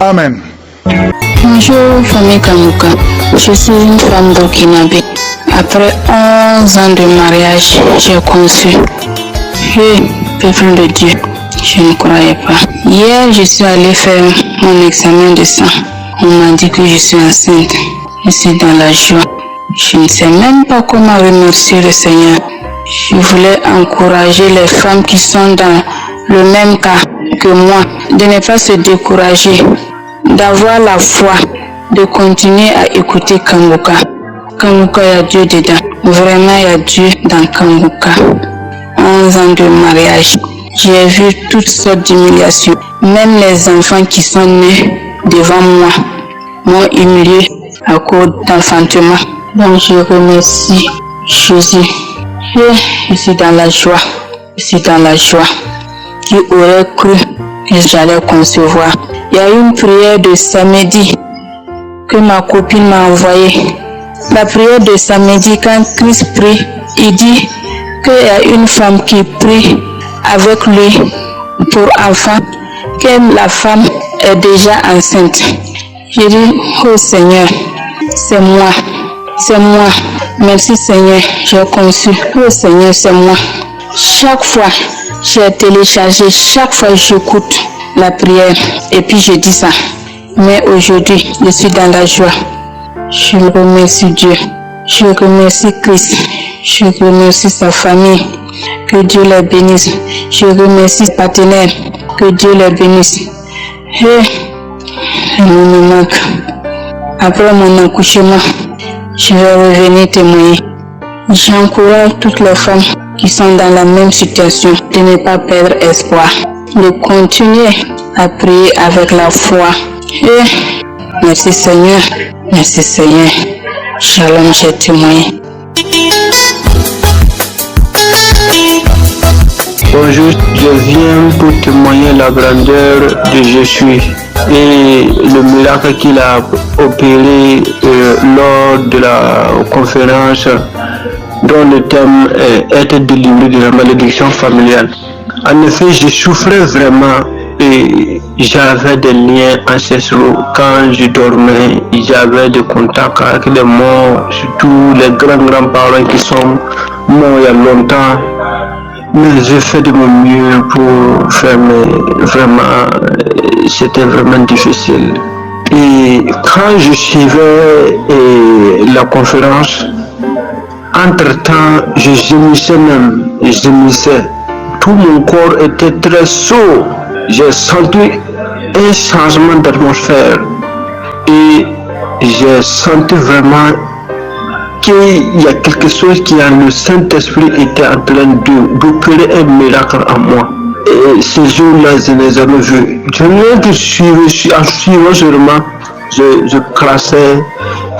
Amen. Bonjour famille Kanguka, je suis une femme burkinabé. Après 11 ans de mariage, j'ai conçu. Peuple de Dieu, je ne croyais pas. Hier, je suis allée faire mon examen de sang. On m'a dit que je suis enceinte. Je suis dans la joie. Je ne sais même pas comment remercier le Seigneur. Je voulais encourager les femmes qui sont dans le même cas que moi, de ne pas se décourager, d'avoir la foi, de continuer à écouter Kanguka. Kanguka, il y a Dieu dedans. Vraiment, il y a Dieu dans Kanguka. 11 ans de mariage. J'ai vu toutes sortes d'humiliations. Même les enfants qui sont nés devant moi m'ont humilié à cause d'enfantement. Donc je remercie Jésus. Je suis dans la joie. Je suis dans la joie. Qui aurait cru que j'allais concevoir? Il y a une prière de samedi que ma copine m'a envoyée. La prière de samedi, quand Christ prie, il dit qu'il y a une femme qui prie avec lui pour enfant, que la femme est déjà enceinte. J'ai dit, oh Seigneur, c'est moi. C'est moi. Merci Seigneur, j'ai conçu. Oh Seigneur, c'est moi. Chaque fois, j'ai téléchargé, chaque fois j'écoute la prière et puis je dis ça. Mais aujourd'hui, je suis dans la joie. Je remercie Dieu. Je remercie Christ. Je remercie sa famille. Que Dieu les bénisse. Je remercie ses partenaires. Que Dieu les bénisse. Il me manque. Après mon accouchement, je vais revenir témoigner. J'encourage toutes les femmes qui sont dans la même situation de ne pas perdre espoir, de continuer à prier avec la foi. Merci Seigneur, merci Seigneur. Shalom, j'ai témoigné. Bonjour, je viens pour témoigner la grandeur de Jésus et le miracle qu'il a opéré lors de la conférence dont le thème est être délivré de la malédiction familiale. En effet, je souffrais vraiment j'avais des liens ancestraux. Quand je dormais, j'avais des contacts avec les morts, surtout les grands-parents qui sont morts il y a longtemps. Mais j'ai fait de mon mieux pour faire, mais vraiment, c'était vraiment difficile. Et quand je suivais la conférence, entre-temps, je gémissais même, Tout mon corps était très chaud. J'ai senti un changement d'atmosphère et j'ai senti vraiment qu'il y a quelque chose qui, en le Saint-Esprit, était en train d'opérer un miracle en moi. Et ces jours-là, je ne les avais vus. Je venais de suivre, en suivant seulement, je classais,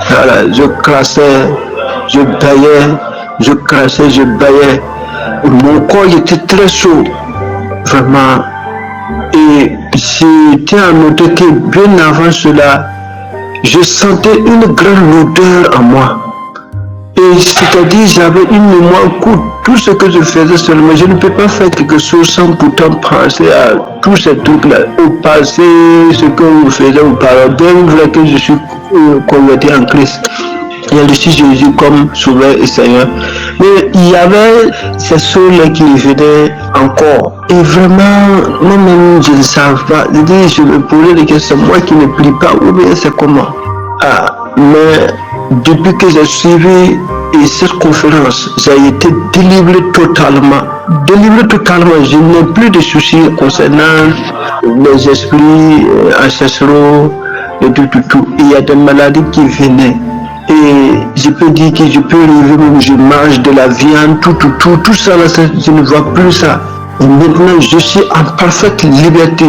voilà, je baillais, je crassais, je baillais. Mon corps était très chaud, vraiment. Et j'étais à noter que bien avant cela, je sentais une grande odeur en moi. Et c'est-à-dire, j'avais une mémoire courte. Tout ce que je faisais seulement, je ne peux pas faire quelque chose sans pourtant penser à tous ces trucs-là. Au passé, ce que vous faisiez auparavant, bien vrai que je suis converti en Christ. Il y a le Jésus comme Sauveur et Seigneur. Mais il y avait ces choses-là qui venaient encore. Et vraiment, moi-même, je ne savais pas. Je me posais des questions, moi qui ne prie pas, ou bien c'est comment. Mais depuis que j'ai suivi cette conférence, j'ai été délivré totalement. Je n'ai plus de soucis concernant les esprits ancestraux et tout. Il y a des maladies qui venaient. Et je peux dire que je peux rêver même, je mange de la viande, tout ça, là, je ne vois plus ça. Et maintenant, je suis en parfaite liberté.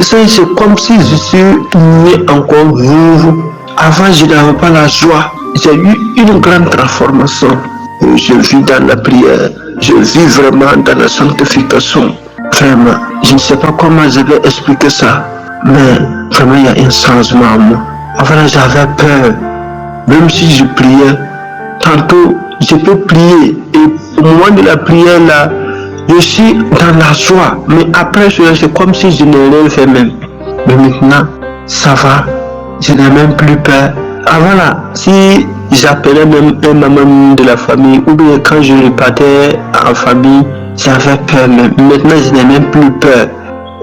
C'est comme si je suis né encore vivant. Avant, je n'avais pas la joie. J'ai eu une grande transformation. Je vis dans la prière. Je vis vraiment dans la sanctification. Vraiment, je ne sais pas comment je vais expliquer ça. Mais vraiment, il y a un changement en moi. Avant, j'avais peur. Même si je priais, tantôt je peux prier et au moment de la prière là, je suis dans la joie. Mais après cela, c'est comme si je n'ai rien fait même. Mais maintenant, ça va, je n'ai même plus peur. Avant là, si j'appelais même un membre de la famille ou bien quand je repartais en famille, j'avais peur même. Maintenant, je n'ai même plus peur.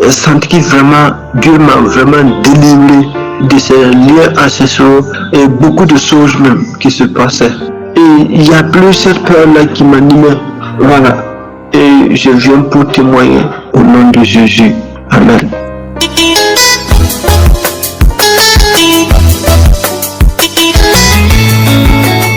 Je sens que vraiment, Dieu m'a vraiment délivré de ces liens ancestraux et beaucoup de choses même qui se passaient. Et il n'y a plus cette peur-là qui m'animait. Voilà. Et je viens pour témoigner au nom de Jésus. Amen.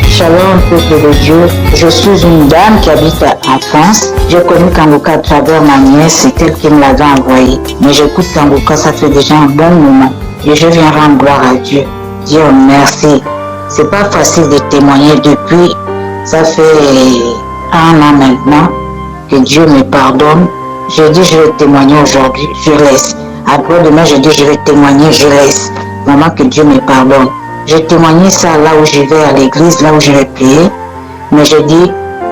Shalom, peuple de Dieu. Je suis une dame qui habite en France. J'ai connu Kanguka à travers ma nièce, c'est elle qui me l'avait envoyé. Mais j'écoute Kanguka, ça fait déjà un bon moment. Et je viens rendre gloire à Dieu. Dieu merci. C'est pas facile de témoigner depuis. Ça fait 1 an maintenant que Dieu me pardonne. Je dis je vais témoigner aujourd'hui, je laisse. Après demain je dis je vais témoigner, je laisse. Maman que Dieu me pardonne. J'ai témoigné ça là où je vais à l'église, là où je vais prier. Mais je dis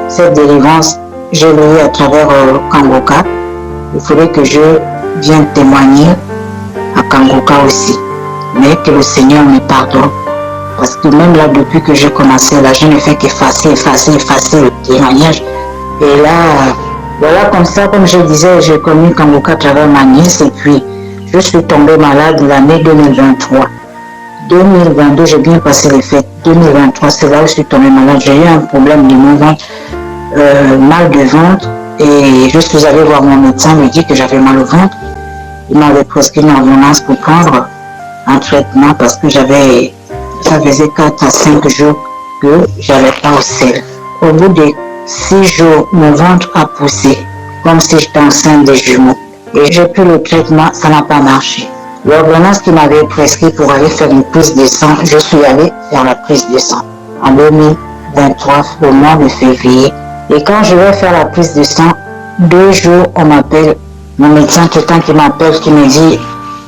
cette délivrance, je l'ai eu à travers Kanguka. Il faudrait que je vienne témoigner à Kanguka aussi, mais que le Seigneur me pardonne, parce que même là depuis que j'ai commencé là, je ne fais qu'effacer le témoignage. Et là, voilà, comme ça, comme je disais, j'ai connu Kanguka à travers ma nièce et puis je suis tombée malade l'année 2023. 2022, j'ai bien passé les fêtes. 2023, c'est là où je suis tombée malade. J'ai eu un problème de mon ventre, mal de ventre, et je suis allée voir mon médecin, il me dit que j'avais mal au ventre. Il m'avait prescrit une ordonnance pour prendre un traitement parce que ça faisait 4 à 5 jours que j'avais pas au sel. Au bout de 6 jours, mon ventre a poussé, comme si j'étais enceinte des jumeaux. Et j'ai pris le traitement, ça n'a pas marché. L'ordonnance qui m'avait prescrit pour aller faire une prise de sang, je suis allée faire la prise de sang en 2023, au mois de février. Et quand je vais faire la prise de sang, 2 jours, on m'appelle, mon médecin traitant qui m'appelle, qui me dit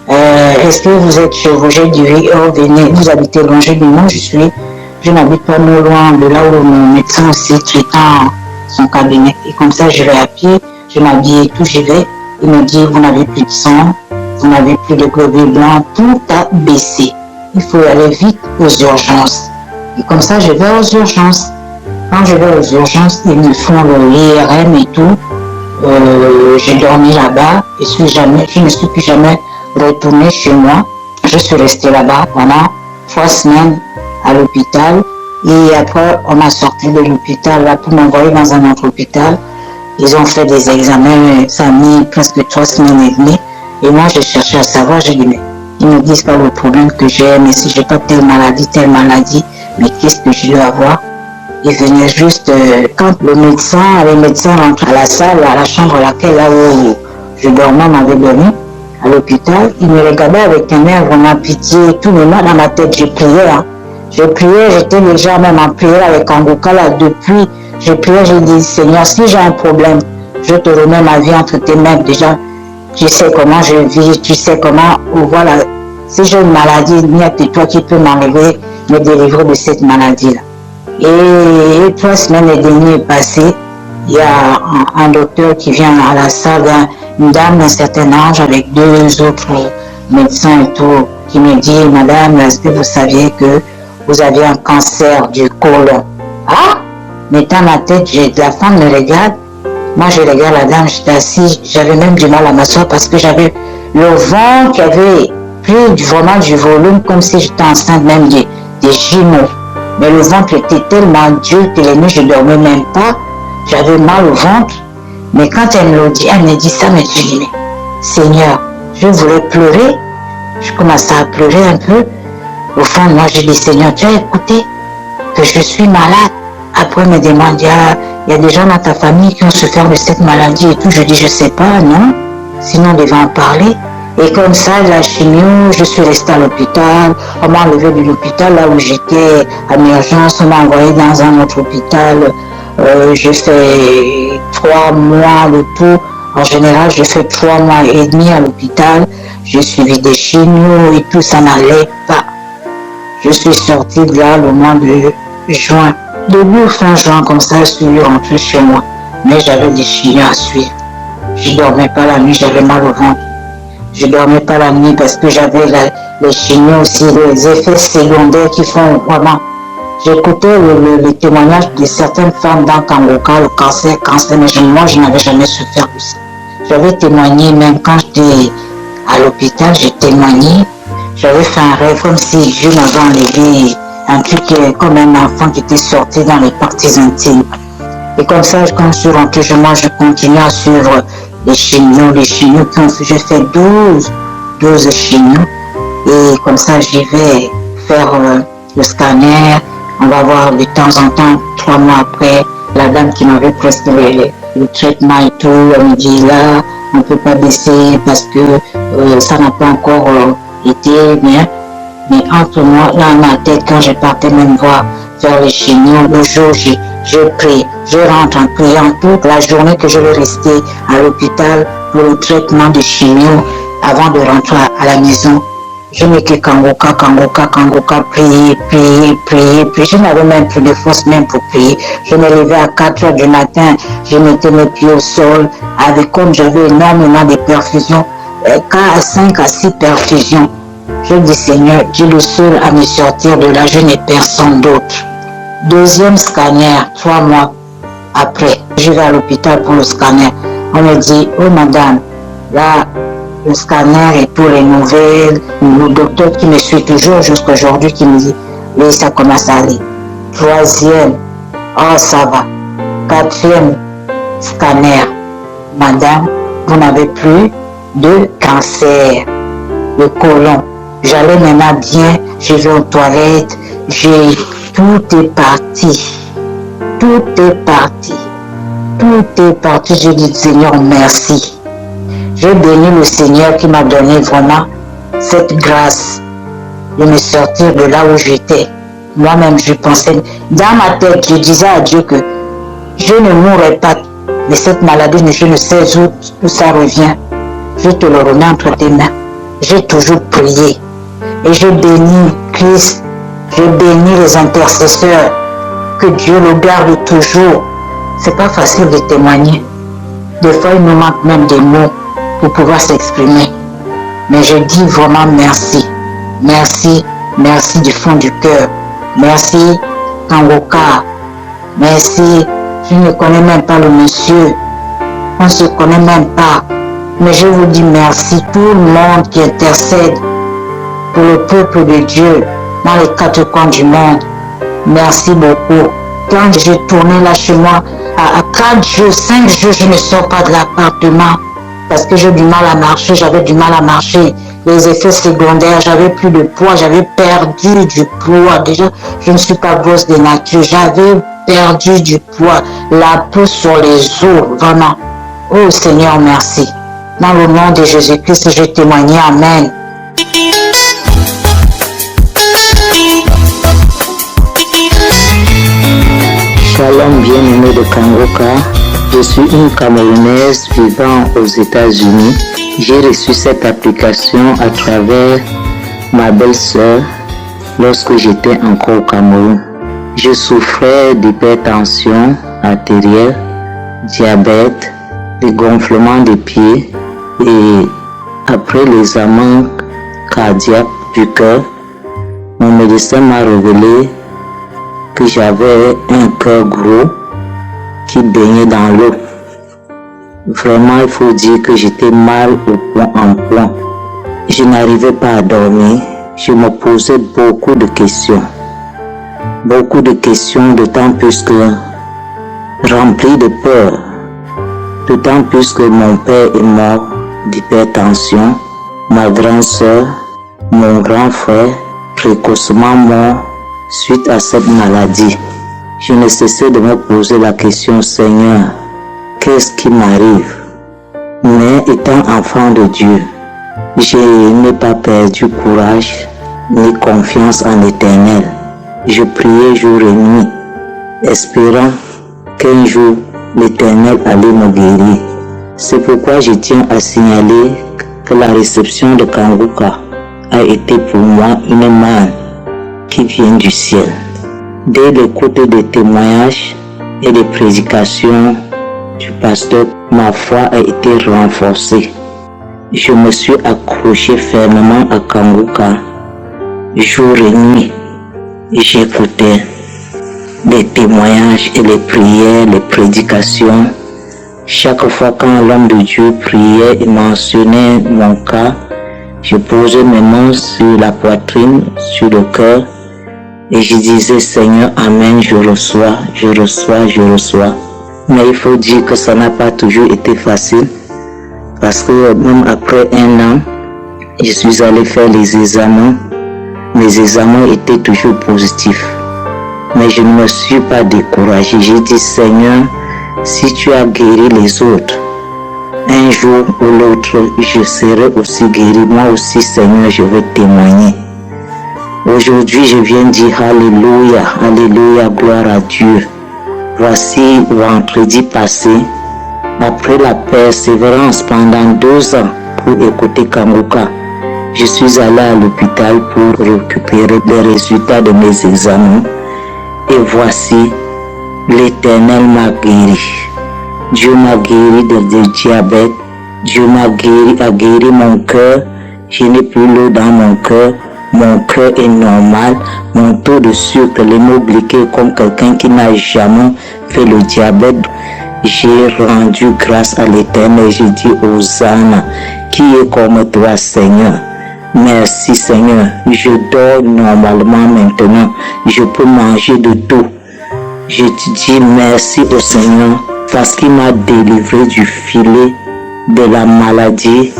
est-ce que vous êtes chez vous? J'ai dit oui, venez, vous habitez loin. J'ai dit non, je n'habite pas non loin de là où mon médecin aussi traitant son cabinet. Et comme ça, je vais à pied, je m'habille et tout, j'y vais. Il me dit vous n'avez plus de sang, vous n'avez plus de globules blancs, tout a baissé. Il faut aller vite aux urgences. Et comme ça, je vais aux urgences. Quand je vais aux urgences, ils me font l'IRM et tout. J'ai dormi là-bas. Je ne suis plus jamais retournée chez moi. Je suis restée là-bas pendant 3 semaines à l'hôpital. Et après, on m'a sorti de l'hôpital là pour m'envoyer dans un autre hôpital. Ils ont fait des examens, ça a mis presque 3 semaines et demie. Et moi, j'ai cherché à savoir, j'ai dit, mais ils ne disent pas le problème que j'ai, mais si j'ai pas telle maladie, mais qu'est-ce que je dois avoir? Ils venaient juste, quand les médecins rentrent à la salle, à la chambre là où je dormais, m'avait donné, à l'hôpital, ils me regardaient avec un air vraiment pitié et tout, mais moi, dans ma tête, j'ai prié, hein. J'ai prié, j'étais déjà même en prière avec Kanguka là, depuis, j'ai prié, j'ai dit, Seigneur, si j'ai un problème, je te remets ma vie entre tes mains déjà. Tu sais comment je vis, tu sais comment, voilà, si j'ai une maladie, il n'y a que toi qui peux m'enlever, me délivrer de cette maladie-là. Et 3 semaines et demie est passées, il y a un docteur qui vient à la salle, une dame d'un certain âge avec 2 autres médecins et tout, qui me dit, madame, est-ce que vous saviez que vous avez un cancer du côlon? Ah! Mais dans ma tête, la femme me regarde. Moi, je regarde la dame, j'étais assise, j'avais même du mal à m'asseoir parce que j'avais le ventre qui avait pris vraiment du volume, comme si j'étais enceinte même des jumeaux. Mais le ventre était tellement dur que les nuits, je ne dormais même pas. J'avais mal au ventre. Mais quand elle me dit ça, mais je dis, mais Seigneur, je voulais pleurer. Je commençais à pleurer un peu. Au fond, moi, je dis, Seigneur, tu as écouté que je suis malade. Après, elle me demande, il y a des gens dans ta famille qui ont souffert de cette maladie et tout. Je dis, je ne sais pas, non. Sinon, on devait en parler. Et comme ça, la chimio, je suis restée à l'hôpital. On m'a enlevé de l'hôpital là où j'étais à l'urgence. On m'a envoyé dans un autre hôpital. J'ai fait 3 mois le tout. En général, j'ai fait 3 mois et demi à l'hôpital. J'ai suivi des chimios et tout, ça n'allait pas. Je suis sortie de là le mois de juin. Début fin juin, comme ça, je suis rentrée chez moi. Mais j'avais des chimios à suivre. Je ne dormais pas la nuit, j'avais mal au ventre. Je ne dormais pas la nuit parce que j'avais les chimios aussi, les effets secondaires qui font vraiment. J'écoutais le témoignage de certaines femmes dans Kanguka, le cancer, mais moi, je n'avais jamais souffert de ça. J'avais témoigné, même quand j'étais à l'hôpital, j'ai témoigné. J'avais fait un rêve comme si je m'avais enlevé un truc comme un enfant qui était sorti dans les parties intimes. Et comme ça, quand je suis rentrée chez moi, je continue à suivre les chimios qui ont fait, j'ai fait 12 chimios. Et comme ça, j'y vais faire le scanner. On va voir de temps en temps, 3 mois après, la dame qui m'avait prescrit le traitement et tout, elle me dit là, on ne peut pas baisser parce que ça n'a pas encore été bien. Mais entre moi, là, ma tête, quand je partais même voir faire les chimios, le jour, je prie, je rentre en priant toute la journée que je vais rester à l'hôpital pour le traitement de chimio avant de rentrer à la maison. Je n'ai que Kanguka, prier. Je n'avais même plus de force même pour prier. Je me levais à 4 heures du matin, je mettais mes pieds au sol, comme j'avais énormément de perfusions, 5 à 6 perfusions. Je dis, Seigneur, tu es le seul à me sortir de là, je n'ai personne d'autre. Deuxième scanner, 3 mois après, je vais à l'hôpital pour le scanner. On me dit, oh madame, là, le scanner et tous les nouvelles, le docteur qui me suit toujours jusqu'à aujourd'hui qui me dit, oui, ça commence à aller. 3e, oh ça va. 4e scanner, madame, vous n'avez plus de cancer, le côlon. J'allais maintenant bien, je vais aux toilettes, tout est parti. Je dis, Seigneur, merci. Je bénis le Seigneur qui m'a donné vraiment cette grâce de me sortir de là où j'étais. Moi-même, je pensais, dans ma tête, je disais à Dieu que je ne mourrai pas de cette maladie, mais je ne sais où ça revient. Je te le remets entre tes mains. J'ai toujours prié. Et je bénis Christ, je bénis les intercesseurs, que Dieu le garde toujours. C'est pas facile de témoigner. Des fois, il nous manque même des mots pour pouvoir s'exprimer. Mais je dis vraiment merci. Merci, merci du fond du cœur. Merci, Kangoka. Merci, je ne connais même pas le monsieur. On ne se connaît même pas. Mais je vous dis merci, tout le monde qui intercède pour le peuple de Dieu dans les quatre coins du monde. Merci beaucoup. Quand je tournais là chez moi, à 4 jours, 5 jours, je ne sors pas de l'appartement parce que j'ai du mal à marcher, j'avais du mal à marcher. Les effets secondaires, j'avais plus de poids, j'avais perdu du poids. Déjà, je ne suis pas grosse de nature, j'avais perdu du poids, la peau sur les os, vraiment. Oh Seigneur, merci. Dans le nom de Jésus-Christ, je témoigne. Amen. Shalom, bien-aimé de Kangoka. Je suis une Camerounaise vivant aux États-Unis. J'ai reçu cette application à travers ma belle-sœur lorsque j'étais encore au Cameroun. Je souffrais d'hypertension artérielle, diabète, de gonflement des pieds et après l'examen cardiaque du cœur, mon médecin m'a révélé que j'avais un cœur gros qui baignait dans l'eau. Vraiment, il faut dire que j'étais mal au point en point. Je n'arrivais pas à dormir. Je me posais beaucoup de questions. Beaucoup de questions, d'autant plus que rempli de peur. D'autant plus que mon père est mort d'hypertension, ma grande sœur, mon grand frère, précocement mort suite à cette maladie. Je ne cessais de me poser la question, Seigneur, qu'est-ce qui m'arrive? Mais étant enfant de Dieu, je n'ai pas perdu courage ni confiance en l'Éternel. Je priais jour et nuit, espérant qu'un jour l'Éternel allait me guérir. C'est pourquoi je tiens à signaler que la réception de Kangoka a été pour moi une manne qui vient du ciel. Dès l'écoute des témoignages et des prédications du pasteur, ma foi a été renforcée. Je me suis accroché fermement à Kangoka jour et nuit. J'écoutais les témoignages et les prières, les prédications. Chaque fois quand l'homme de Dieu priait et mentionnait mon cas, je posais mes mains sur la poitrine, sur le cœur, et je disais, Seigneur, Amen, je reçois, je reçois, je reçois. Mais il faut dire que ça n'a pas toujours été facile, parce que même après 1 an, je suis allé faire les examens. Mes examens étaient toujours positifs. Mais je ne me suis pas découragé. J'ai dit, Seigneur, si tu as guéri les autres, un jour ou l'autre, je serai aussi guéri. Moi aussi, Seigneur, je vais témoigner. Aujourd'hui, je viens dire Alléluia, Alléluia, gloire à Dieu. Voici vendredi passé, après la persévérance pendant 2 ans pour écouter Kangoka, je suis allé à l'hôpital pour récupérer les résultats de mes examens. Et voici, l'Éternel m'a guéri. Dieu m'a guéri de diabète. Dieu m'a guéri mon cœur. Je n'ai plus l'eau dans mon cœur. Mon cœur est normal. Mon taux de sucre, l'hémoglycée comme quelqu'un qui n'a jamais fait le diabète. J'ai rendu grâce à l'Éternel. J'ai dit Hosanna, qui est comme toi, Seigneur. Merci Seigneur, je dors normalement maintenant, je peux manger de tout. Je te dis merci au Seigneur parce qu'il m'a délivré du filet de la maladie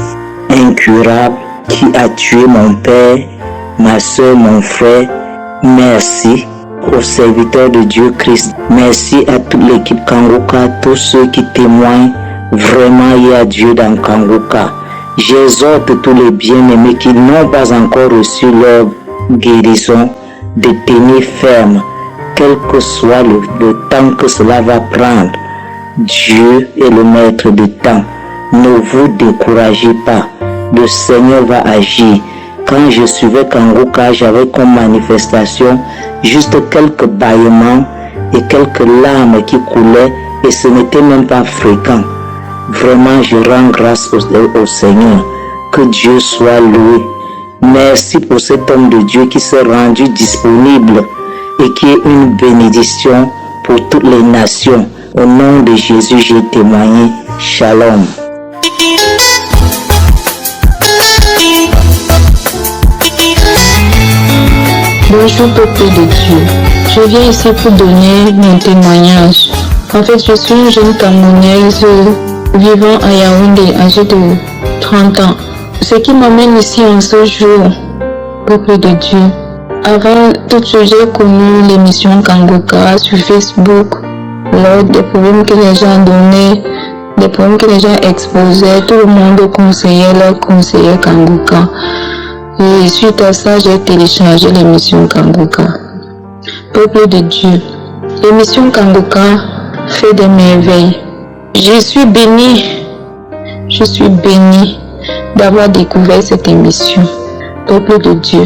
incurable qui a tué mon père, ma soeur, mon frère. Merci aux serviteurs de Dieu Christ. Merci à toute l'équipe Kangoka, tous ceux qui témoignent. Vraiment, il y a Dieu dans Kangoka. J'exhorte tous les bien-aimés qui n'ont pas encore reçu leur guérison de tenir ferme, quel que soit le temps que cela va prendre. Dieu est le maître du temps. Ne vous découragez pas. Le Seigneur va agir. Quand je suivais Kangoka, j'avais comme manifestation juste quelques bâillements et quelques larmes qui coulaient et ce n'était même pas fréquent. Vraiment, je rends grâce au Seigneur. Que Dieu soit loué. Merci pour cet homme de Dieu qui s'est rendu disponible et qui est une bénédiction pour toutes les nations. Au nom de Jésus, j'ai témoigné. Shalom. Bonjour peuple de Dieu, je viens ici pour donner mon témoignage. En fait, je suis une jeune Camerounaise vivant à Yaoundé, âgée de 30 ans. Ce qui m'amène ici en ce jour, peuple de Dieu. Avant tout ce, j'ai connu l'émission Kangoka sur Facebook. Lors des problèmes que les gens donnaient, des problèmes que les gens exposaient, tout le monde conseillait leur conseiller Kangoka. Et suite à ça, j'ai téléchargé l'émission Kangoka. Peuple de Dieu, l'émission Kangoka fait des merveilles. Je suis bénie d'avoir découvert cette émission. Peuple de Dieu,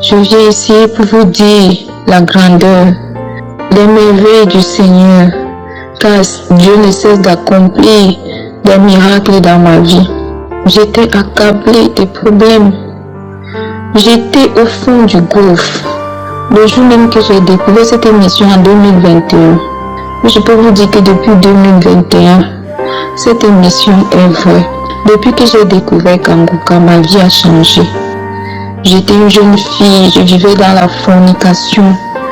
je viens ici pour vous dire la grandeur, les merveilles du Seigneur, car Dieu ne cesse d'accomplir des miracles dans ma vie. J'étais accablée de problèmes. J'étais au fond du gouffre. Le jour même que j'ai découvert cette émission en 2021, je peux vous dire que depuis 2021, cette émission est vraie. Depuis que j'ai découvert Kangoka, ma vie a changé. J'étais une jeune fille, je vivais dans la fornication.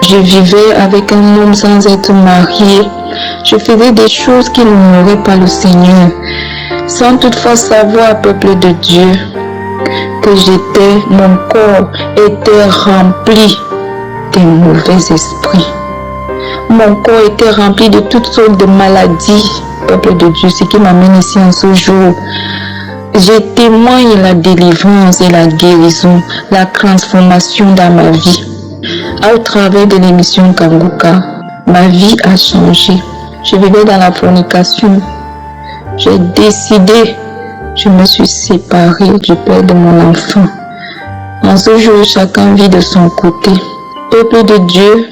Je vivais avec un homme sans être mariée. Je faisais des choses qui n'honoraient pas le Seigneur, sans toutefois savoir, peuple de Dieu, que mon corps était rempli de mauvais esprits. Mon corps était rempli de toutes sortes de maladies, peuple de Dieu, ce qui m'amène ici en ce jour. Je témoigne la délivrance et la guérison, la transformation dans ma vie. Au travers de l'émission Kangoka, ma vie a changé. Je vivais dans la fornication. J'ai décidé, je me suis séparée du père de mon enfant. En ce jour, chacun vit de son côté. Peuple de Dieu,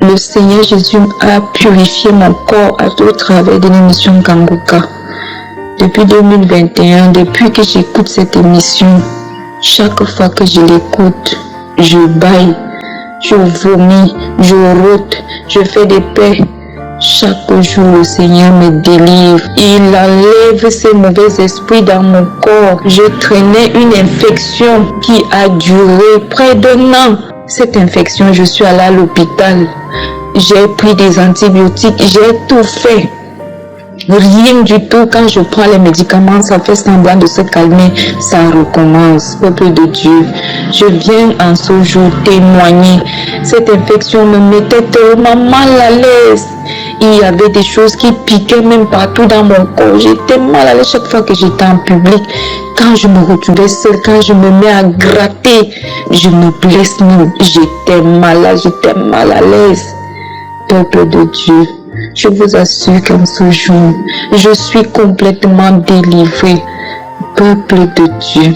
le Seigneur Jésus a purifié mon corps au travers de l'émission Kangoka. Depuis 2021, depuis que j'écoute cette émission, chaque fois que je l'écoute, je baille, je vomis, je rote, je fais des paix. Chaque jour, le Seigneur me délivre. Il enlève ces mauvais esprits dans mon corps. Je traînais une infection qui a duré près d'un an. Cette infection, je suis allée à l'hôpital. J'ai pris des antibiotiques, j'ai tout fait. Rien du tout. Quand je prends les médicaments, ça fait semblant de se calmer. Ça recommence. Peuple de Dieu, je viens en ce jour témoigner. Cette infection me mettait tellement mal à l'aise. Il y avait des choses qui piquaient même partout dans mon corps. J'étais mal à l'aise chaque fois que j'étais en public. Quand je me retrouvais seule, quand je me mets à gratter, je me blesse même. J'étais malade, j'étais mal à l'aise. Peuple de Dieu, je vous assure qu'en ce jour, je suis complètement délivrée. Peuple de Dieu,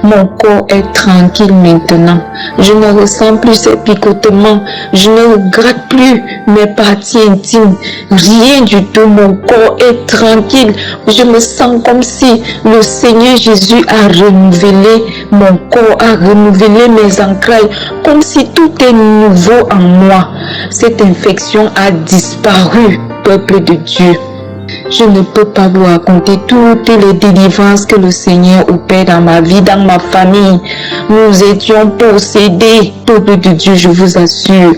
mon corps est tranquille maintenant. Je ne ressens plus ces picotements. Je ne regrette plus mes parties intimes. Rien du tout. Mon corps est tranquille. Je me sens comme si le Seigneur Jésus a renouvelé mon corps, a renouvelé mes entrailles, comme si tout est nouveau en moi. Cette infection a disparu, peuple de Dieu. Je ne peux pas vous raconter toutes les délivrances que le Seigneur opère dans ma vie, dans ma famille. Nous étions possédés, peuple de Dieu, je vous assure.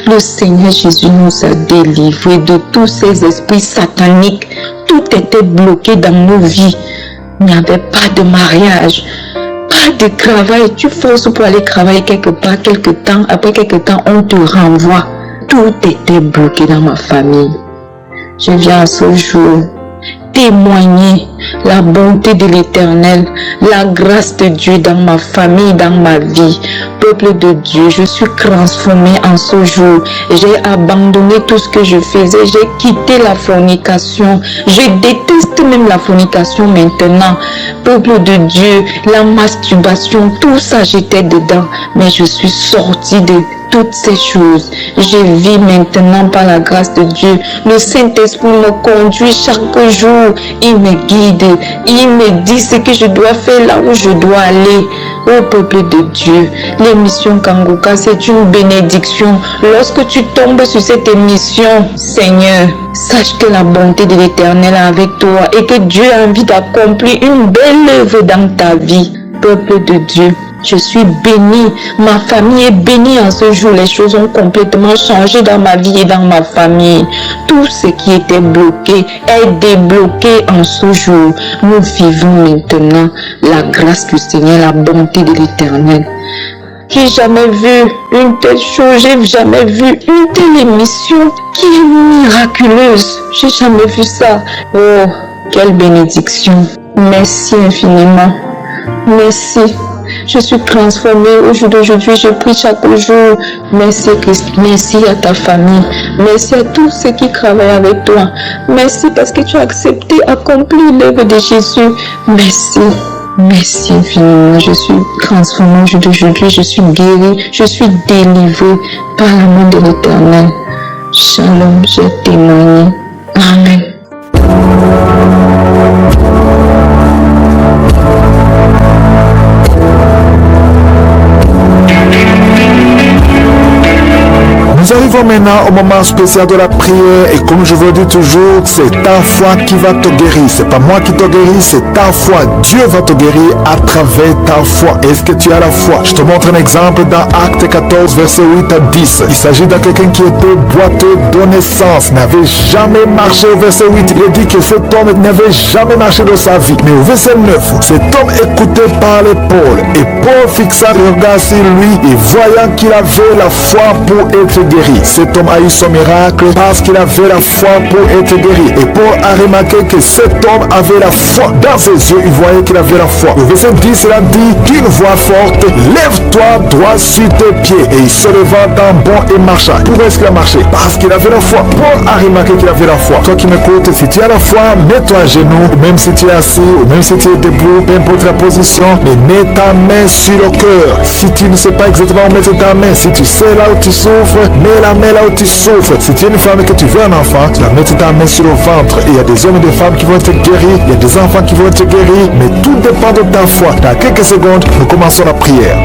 Le Seigneur Jésus nous a délivrés de tous ces esprits sataniques. Tout était bloqué dans nos vies. Il n'y avait pas de mariage, pas de travail. Tu forces pour aller travailler quelque part, quelque temps. Après quelque temps, on te renvoie. Tout était bloqué dans ma famille. Je viens à ce jour témoigner la bonté de l'Éternel, la grâce de Dieu dans ma famille, dans ma vie. Peuple de Dieu, je suis transformée en ce jour. J'ai abandonné tout ce que je faisais. J'ai quitté la fornication. Je déteste même la fornication maintenant. Peuple de Dieu, la masturbation, tout ça j'étais dedans. Mais je suis sortie de toutes ces choses. Je vis maintenant par la grâce de Dieu. Le Saint-Esprit me conduit chaque jour. Il me guide. guide. Il me dit ce que je dois faire, là où je dois aller. Ô peuple de Dieu, l'émission Kanguka, c'est une bénédiction. Lorsque tu tombes sur cette émission, Seigneur, sache que la bonté de l'Éternel est avec toi et que Dieu a envie d'accomplir une belle œuvre dans ta vie. Peuple de Dieu, je suis bénie, ma famille est bénie en ce jour. Les choses ont complètement changé dans ma vie et dans ma famille. Tout ce qui était bloqué est débloqué en ce jour. Nous vivons maintenant la grâce du Seigneur, la bonté de l'Éternel. J'ai jamais vu une telle chose, j'ai jamais vu une telle émission qui est miraculeuse. J'ai jamais vu ça. Oh, quelle bénédiction. Merci infiniment. Merci. Je suis transformée au jour d'aujourd'hui. Je prie chaque jour. Merci Christ. Merci à ta famille. Merci à tous ceux qui travaillent avec toi. Merci parce que tu as accepté d'accomplir l'œuvre de Jésus. Merci. Merci infiniment. Je suis transformée au jour d'aujourd'hui. Je suis guérie. Je suis délivrée par l'amour de l'Éternel. Shalom. J'ai témoigné. Amen. Nous arrivons maintenant au moment spécial de la prière et comme je vous dis toujours, c'est ta foi qui va te guérir. C'est pas moi qui te guéris, c'est ta foi. Dieu va te guérir à travers ta foi. Est-ce que tu as la foi? Je te montre un exemple dans Acte 14, verset 8 à 10. Il s'agit de quelqu'un qui était boiteux de naissance, n'avait jamais marché au verset 8. Il dit que cet homme n'avait jamais marché dans sa vie. Mais au verset 9, cet homme écouté parlait Paul. Et Paul fixa le regard sur lui et voyant qu'il avait la foi pour être guéri. Cet homme a eu son miracle parce qu'il avait la foi pour être guéri. Et Paul a remarqué que cet homme avait la foi. Dans ses yeux, il voyait qu'il avait la foi. Au verset 10, il a dit d'une voix forte, lève-toi droit sur tes pieds. Et il se leva d'un bond et marcha. Pourquoi est-ce qu'il a marché? Parce qu'il avait la foi. Paul a remarqué qu'il avait la foi. Toi qui m'écoutes, si tu as la foi, mets-toi à genoux, ou même si tu es assis, ou même si tu es debout, peu importe la position, mais mets ta main sur le cœur. Si tu ne sais pas exactement où mettre ta main, si tu sais là où tu souffres, mets la main là où tu souffres. Si tu es une femme et que tu veux un enfant, tu vas mettre ta main sur le ventre. Et il y a des hommes et des femmes qui vont être guéris, il y a des enfants qui vont être guéris, mais tout dépend de ta foi. Dans quelques secondes, nous commençons la prière.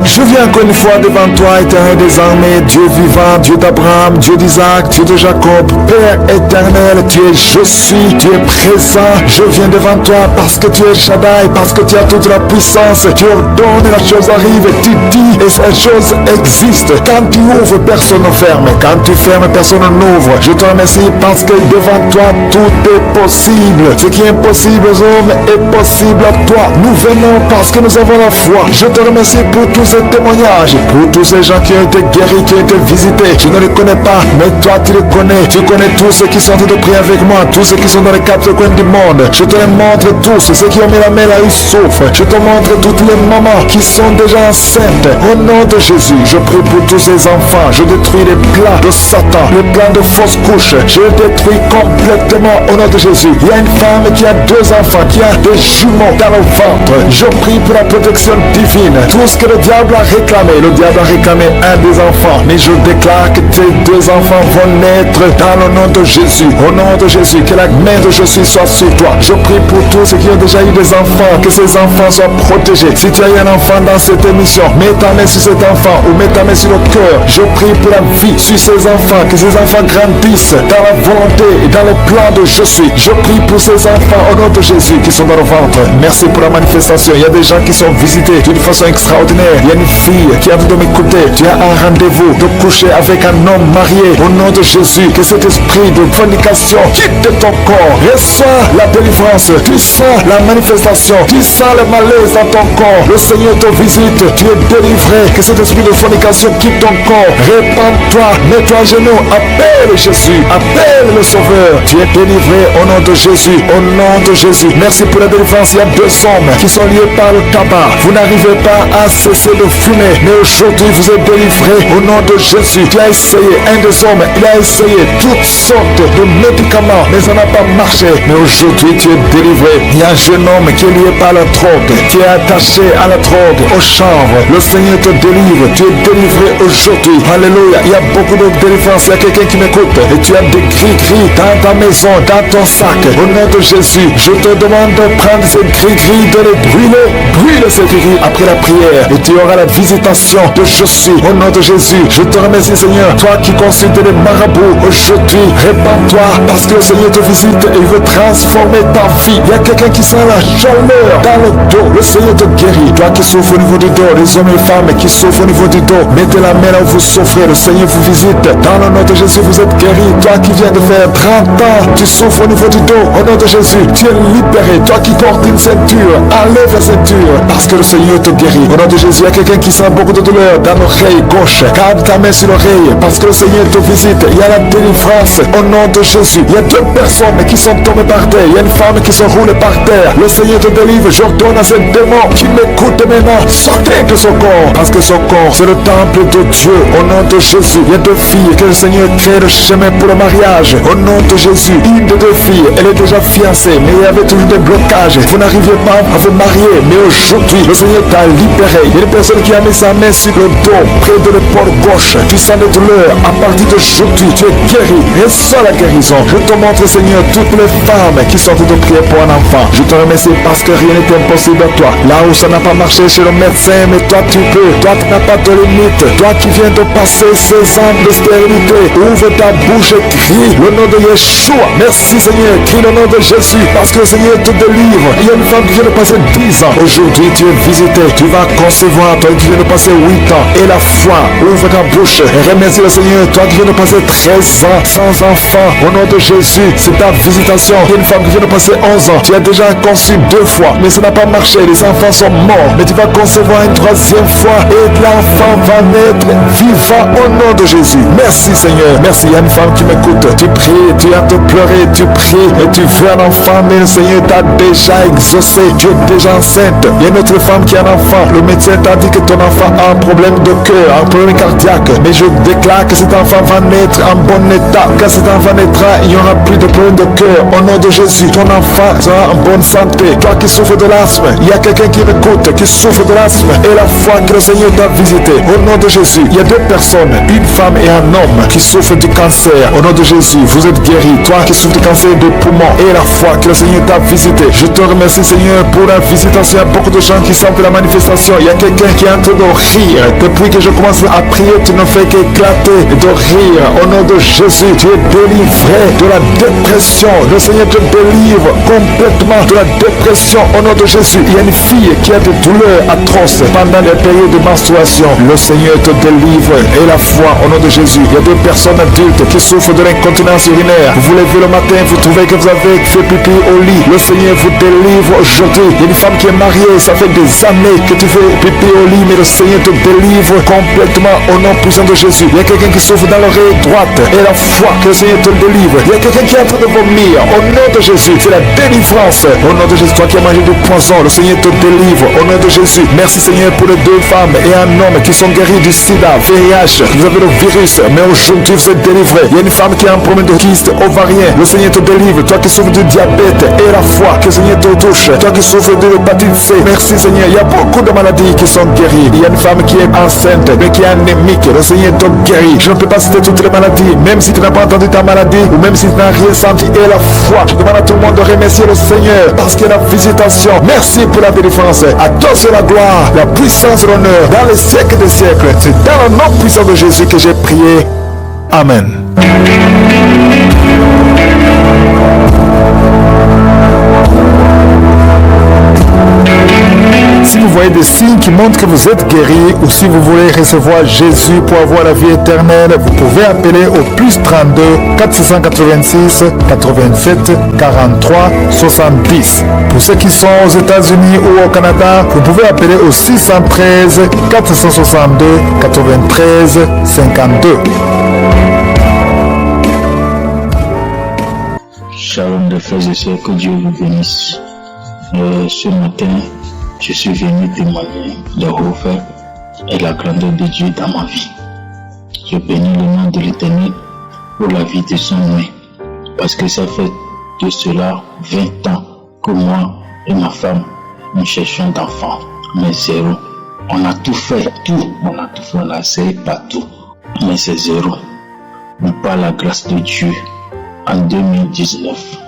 Je viens encore une fois devant toi, éternel des armées, Dieu vivant, Dieu d'Abraham, Dieu d'Isaac, Dieu de Jacob, Père éternel, tu es je suis, tu es présent. Je viens devant toi parce que tu es Shaddai, parce que tu as toute la puissance. Tu ordonnes, la chose arrive, tu dis et cette chose existe. Quand tu ouvres, personne ne ferme. Quand tu fermes, personne n'ouvre. Je te remercie parce que devant toi, tout est possible. Ce qui est impossible aux hommes est possible à toi. Nous venons parce que nous avons la foi. Je te remercie pour tous ces témoignages, pour tous ces gens qui ont été guéris, qui ont été visités. Je ne les connais pas, mais toi tu les connais. Tu connais tous ceux qui sont en train de prier avec moi, tous ceux qui sont dans les quatre coins du monde. Je te les montre tous, ceux qui ont mis la main là, ils souffrent. Je te montre toutes les mamans qui sont déjà enceintes. Au nom de Jésus, je prie pour tous ces enfants. Je détruis les plans de Satan, les plans de fausses couches. Je détruis complètement au nom de Jésus. Il y a une femme qui a 2 enfants, qui a des jumeaux dans le ventre. Je prie pour la protection divine. Tout ce que le diable a réclamé, le diable a réclamé un des enfants, mais je déclare que tes 2 enfants vont naître dans le nom de Jésus. Au nom de Jésus, que la main de Jésus soit sur toi. Je prie pour tous ceux qui ont déjà eu des enfants, que ces enfants soient protégés. Si tu as eu un enfant dans cette émission, mets ta main sur cet enfant ou mets ta main sur le cœur. Je prie pour la vie sur ces enfants, que ces enfants grandissent dans la volonté et dans le plan de je suis. Je prie pour ces enfants au nom de Jésus qui sont dans le ventre. Merci pour la manifestation. Il y a des gens qui sont visités d'une façon extraordinaire. Il y a une fille qui a envie de m'écouter. Tu as un rendez-vous de coucher avec un homme marié. Au nom de Jésus, que cet esprit de fornication quitte ton corps. Reçois la délivrance. Tu sens la manifestation. Tu sens le malaise dans ton corps. Le Seigneur te visite. Tu es délivré. Que cet esprit de fornication quitte ton corps. Répands-toi. Mets-toi à genoux. Appelle Jésus. Appelle le Sauveur. Tu es délivré au nom de Jésus. Au nom de Jésus. Merci pour la délivrance. Il y a 2 hommes qui sont liés par le tabac. Vous n'arrivez pas à cesser de fumée. Mais aujourd'hui, vous êtes délivré au nom de Jésus. Tu as essayé, un des hommes, il a essayé toutes sortes de médicaments, mais ça n'a pas marché. Mais aujourd'hui, tu es délivré. Il y a un jeune homme qui est lié par la drogue, qui est attaché à la drogue, au chanvre. Le Seigneur te délivre. Tu es délivré aujourd'hui. Alléluia. Il y a beaucoup de délivrance. Il y a quelqu'un qui m'écoute et tu as des gris-gris dans ta maison, dans ton sac. Au nom de Jésus, je te demande de prendre ces gris-gris, de les brûler. Brûle ces gris-gris après la prière et tu auras la visitation de Jésus. Au nom de Jésus, je te remercie Seigneur. Toi qui consultes les marabouts, aujourd'hui, répands-toi parce que le Seigneur te visite et il veut transformer ta vie. Il y a quelqu'un qui sent la chaleur dans le dos. Le Seigneur te guérit. Toi qui souffres au niveau du dos, les hommes et les femmes qui souffrent au niveau du dos, mettez la main là où vous souffrez. Le Seigneur vous visite. Dans le nom de Jésus, vous êtes guéri. Toi qui viens de faire 30 ans, tu souffres au niveau du dos. Au nom de Jésus, tu es libéré. Toi qui portes une ceinture, enlève la ceinture parce que le Seigneur te guérit. Au nom de Jésus, il y a quelqu'un qui sent beaucoup de douleur dans l'oreille gauche. Garde ta main sur l'oreille parce que le Seigneur te visite. Il y a la délivrance au nom de Jésus. Il y a 2 personnes qui sont tombées par terre. Il y a une femme qui se roule par terre. Le Seigneur te délivre. J'ordonne à ce démon qui m'écoute maintenant, sortez de son corps parce que son corps, c'est le temple de Dieu. Au nom de Jésus, il y a 2 filles que le Seigneur crée le chemin pour le mariage. Au nom de Jésus, une des 2 filles, elle est déjà fiancée, mais il y avait toujours des blocages. Vous n'arriviez pas à vous marier, mais aujourd'hui, le Seigneur t'a libéré. Il y a une personne qui a mis sa main sur le dos, près de l'épaule gauche. Tu sens des douleurs. À partir d'aujourd'hui, tu es guéri. Reçois la guérison. Je te montre, Seigneur, toutes les femmes qui sont de prier pour un enfant. Je te remercie parce que rien n'est impossible à toi. Là où ça n'a pas marché chez le médecin, mais toi tu peux. Toi tu n'as pas de limite. Toi qui viens de passer 16 ans de stérilité, ouvre ta bouche et crie le nom de Yeshua. Merci Seigneur, crie le nom de Jésus parce que le Seigneur te délivre. Il y a une femme qui vient de passer 10 ans. Aujourd'hui tu es visité. Tu vas concevoir. Toi qui viens de passer 8 ans. Et la foi, ouvre ta bouche et remercie le Seigneur. Toi qui viens de passer 13 ans sans enfant. Au nom de Jésus, c'est ta visitation. Il y a une femme qui vient de passer 11 ans. Tu as déjà conçu 2 fois, mais ça n'a pas marché. Les enfants sont morts. Mais tu vas concevoir une 3e fois et l'enfant va naître vivant au nom de Jésus. Merci Seigneur. Merci. Il y a une femme qui m'écoute. Tu pries, tu as de pleurer, tu pries et tu veux un enfant, mais le Seigneur t'a déjà exaucé. Tu es déjà enceinte. Il y a une autre femme qui a un enfant. Le médecin t'a dit que ton enfant a un problème de cœur, un problème cardiaque. Mais je déclare que cet enfant va naître en bon état. Quand cet enfant naîtra, il n'y aura plus de problème de cœur. Au nom de Jésus, ton enfant sera en bonne santé. Toi qui souffres de l'asthme, il y a quelqu'un qui m'écoute, qui souffre de l'asthme. Et la foi que le Seigneur t'a visité. Au nom de Jésus, il y a 2 personnes, une femme et un homme, qui souffrent du cancer. Au nom de Jésus, vous êtes guéris. Toi qui souffres du cancer des poumons et la foi que le Seigneur t'a visité. Je te remercie Seigneur pour la visitation. Il y a beaucoup de gens qui sentent la manifestation. Il y a quelqu'un qui est en train de rire. Depuis que je commence à prier, tu ne fais qu'éclater de rire. Au nom de Jésus, tu es délivré de la dépression. Le Seigneur te délivre complètement de la dépression. Au nom de Jésus, il y a une fille qui a des douleurs atroces pendant les périodes de menstruation. Le Seigneur te délivre et la foi au nom de Jésus. Il y a 2 personnes adultes qui souffrent de l'incontinence urinaire. Vous vous levez le matin, vous trouvez que vous avez fait pipi au lit. Le Seigneur vous délivre aujourd'hui. Il y a une femme qui est mariée, ça fait des années que tu fais pipi au lit, mais le Seigneur te délivre complètement au nom puissant de Jésus. Il y a quelqu'un qui souffre dans l'oreille droite et la foi que le Seigneur te délivre. Il y a quelqu'un qui est en train de vomir au nom de Jésus. C'est la délivrance au nom de Jésus. Toi qui as mangé du poison, le Seigneur te délivre au nom de Jésus. Merci Seigneur pour les 2 femmes et un homme qui sont guéris du sida, VIH. Vous avez le virus, mais aujourd'hui vous êtes délivrés. Il y a une femme qui a un problème de kyste ovarien. Le Seigneur te délivre. Toi qui souffres du diabète et la foi que le Seigneur te touche. Toi qui souffres de l'hépatite C. Merci Seigneur. Il y a beaucoup de maladies qui sont guéries. Il y a une femme qui est enceinte mais qui est anémique. Le Seigneur te guérit. Je ne peux pas citer toutes les maladies. Même si tu n'as pas entendu ta maladie ou même si tu n'as rien senti. Et la foi. Je demande à tout le monde de remercier le Seigneur parce qu'il y a la visitation. Merci pour la délivrance. À toi c'est la gloire, la puissance et l'honneur dans les siècles des siècles. C'est dans le nom puissant de Jésus que j'ai prié. Amen. Si vous voyez des signes qui montrent que vous êtes guéri ou si vous voulez recevoir Jésus pour avoir la vie éternelle, vous pouvez appeler au plus 32 486 87 43 70. Pour ceux qui sont aux États-Unis ou au Canada, vous pouvez appeler au 613 462 93 52. Shalom de frères et sœurs, que Dieu vous bénisse. Ce matin, je suis venu témoigner de Hofer et la grandeur de Dieu dans ma vie. Je bénis le nom de l'Éternel pour la vie de son nom, parce que ça fait de cela 20 ans que moi et ma femme, nous cherchons d'enfants, mais zéro. On a tout fait, on a essayé partout, mais c'est zéro. Mais par la grâce de Dieu, en 2019,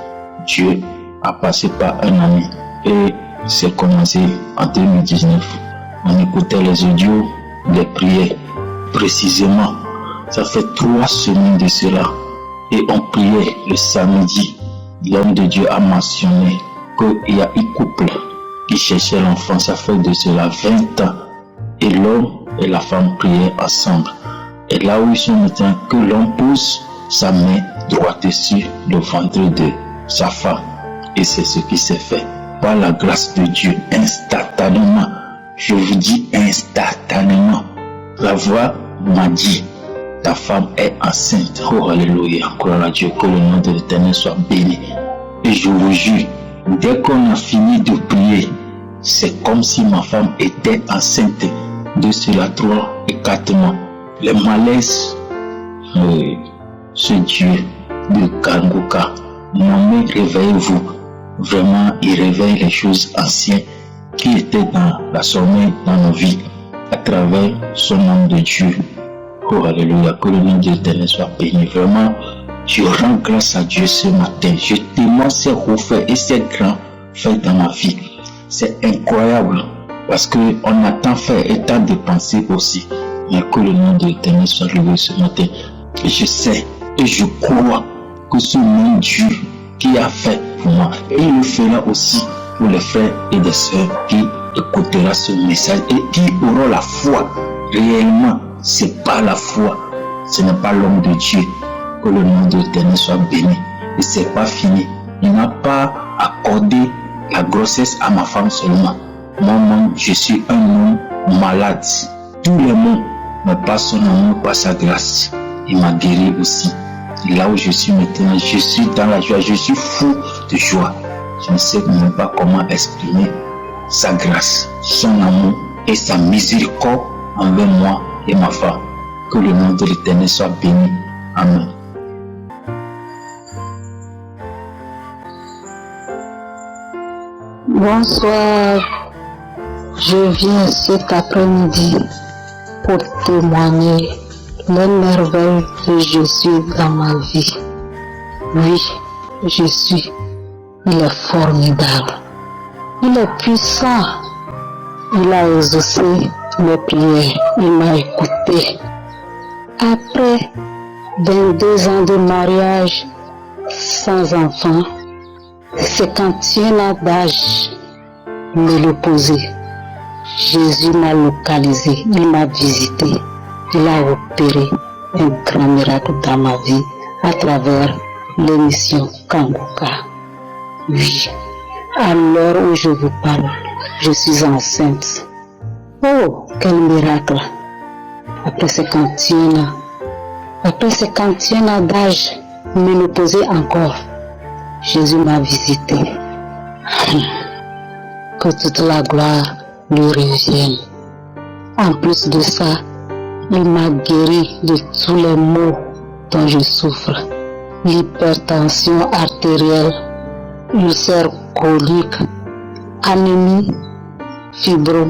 Dieu a passé par un ami et c'est commencé en 2019. On écoutait les audios, les prières, précisément. Ça fait 3 semaines de cela et on priait le samedi. L'homme de Dieu a mentionné qu'il y a un couple qui cherchait l'enfant. Ça fait de cela 20 ans et l'homme et la femme priaient ensemble. Et là où ils sont maintenant, que l'homme pose sa main droite sur le ventre de sa femme. Et c'est ce qui s'est fait. Par la grâce de Dieu, instantanément, je vous dis instantanément, la voix m'a dit, ta femme est enceinte. Oh alléluia, gloire à Dieu, que le nom de l'Éternel soit béni. Et je vous jure, dès qu'on a fini de prier, c'est comme si ma femme était enceinte de cela 3 et 4 mois. Les malaises, ce Dieu de Kanguka, nommé réveillez-vous. Vraiment, il réveille les choses anciennes qui étaient dans la sommeil dans nos vies à travers son nom de Dieu. Oh alléluia, que le nom de l'Éternel soit béni. Vraiment, je rends grâce à Dieu ce matin. Je témoigne ces hauts faits et ces grands faits dans ma vie. C'est incroyable parce qu'on a tant fait et tant dépensé aussi. Mais que le nom de l'Éternel soit loué ce matin. Et je sais et je crois que ce même Dieu qui a fait pour moi, et il le fera aussi pour les frères et les sœurs qui écouteront ce message et qui auront la foi. Réellement, c'est pas la foi, ce n'est pas l'homme de Dieu. Que le nom de l'Éternel soit béni. Et c'est pas fini. Il n'a pas accordé la grossesse à ma femme seulement. Moi-même, je suis un homme malade. Tous les mots, mais pas son amour, pas sa grâce. Il m'a guéri aussi. Et là où je suis maintenant, je suis dans la joie, je suis fou de joie. Je ne sais même pas comment exprimer sa grâce, son amour et sa miséricorde envers moi et ma femme. Que le nom de l'Éternel soit béni. Amen. Bonsoir, je viens cet après-midi pour témoigner les merveilles de Jésus dans ma vie. Oui, Jésus, il est formidable, il est puissant, il a exaucé mes prières, il m'a écouté. Après 22 ans de mariage sans enfant, 51 ans d'âge, me le poser. Jésus m'a localisé, il m'a visité, il a opéré un grand miracle dans ma vie à travers l'émission Kanguka. Oui, à l'heure où je vous parle, je suis enceinte. Oh, quel miracle! Après 51 ans d'âge, me le poser encore. Jésus m'a visité. Que toute la gloire lui revienne. En plus de ça, il m'a guéri de tous les maux dont je souffre. L'hypertension artérielle, ulcère colique, anémie, fibro,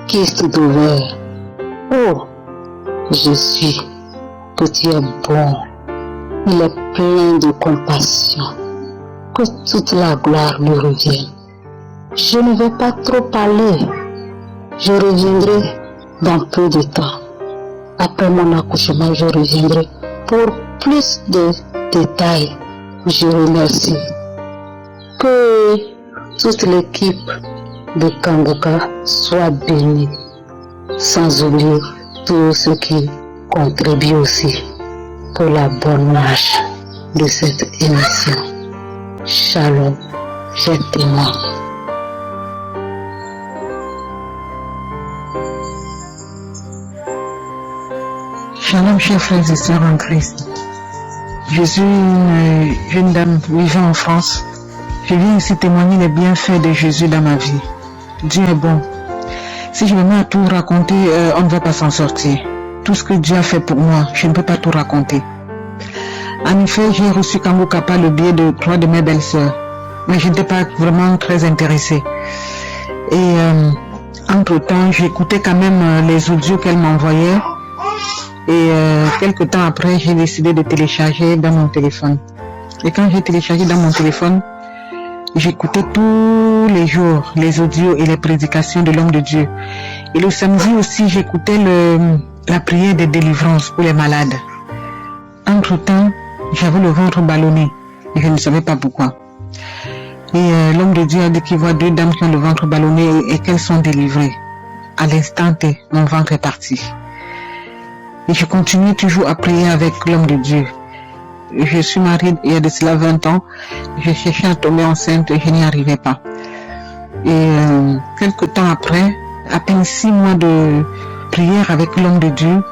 kyste d'ovaire. Oh, Jésus, que tu es bon. Il est plein de compassion. Que toute la gloire lui revienne. Je ne vais pas trop parler. Je reviendrai dans peu de temps. Après mon accouchement, je reviendrai pour plus de détails. Je remercie. Que toute l'équipe de Kanguka soit bénie. Sans oublier tous ceux qui contribuent aussi pour la bonne marche de cette émission. Shalom, j'ai témoin. Shalom, chers frères et sœurs en Christ. Je suis une jeune dame vivant en France. Je viens ici témoigner les bienfaits de Jésus dans ma vie. Dieu est bon. Si je me mets à tout raconter, on ne va pas s'en sortir. Tout ce que Dieu a fait pour moi, je ne peux pas tout raconter. En effet, j'ai reçu Kanguka par le biais de 3 de mes belles-sœurs, mais je n'étais pas vraiment très intéressée. Et entre-temps, j'écoutais quand même les audios qu'elle m'envoyait. Et quelques temps après, j'ai décidé de télécharger dans mon téléphone. Et quand j'ai téléchargé dans mon téléphone, j'écoutais tous les jours les audios et les prédications de l'homme de Dieu. Et le samedi aussi, j'écoutais la prière de délivrance pour les malades. Entre-temps, j'avais le ventre ballonné et je ne savais pas pourquoi. Et l'homme de Dieu a dit qu'il voit 2 dames qui ont le ventre ballonné et qu'elles sont délivrées. À l'instant T, mon ventre est parti. Et je continue toujours à prier avec l'homme de Dieu. Je suis mariée il y a de cela 20 ans. Je cherchais à tomber enceinte et je n'y arrivais pas. Et quelques temps après, à peine 6 mois de prière avec l'homme de Dieu,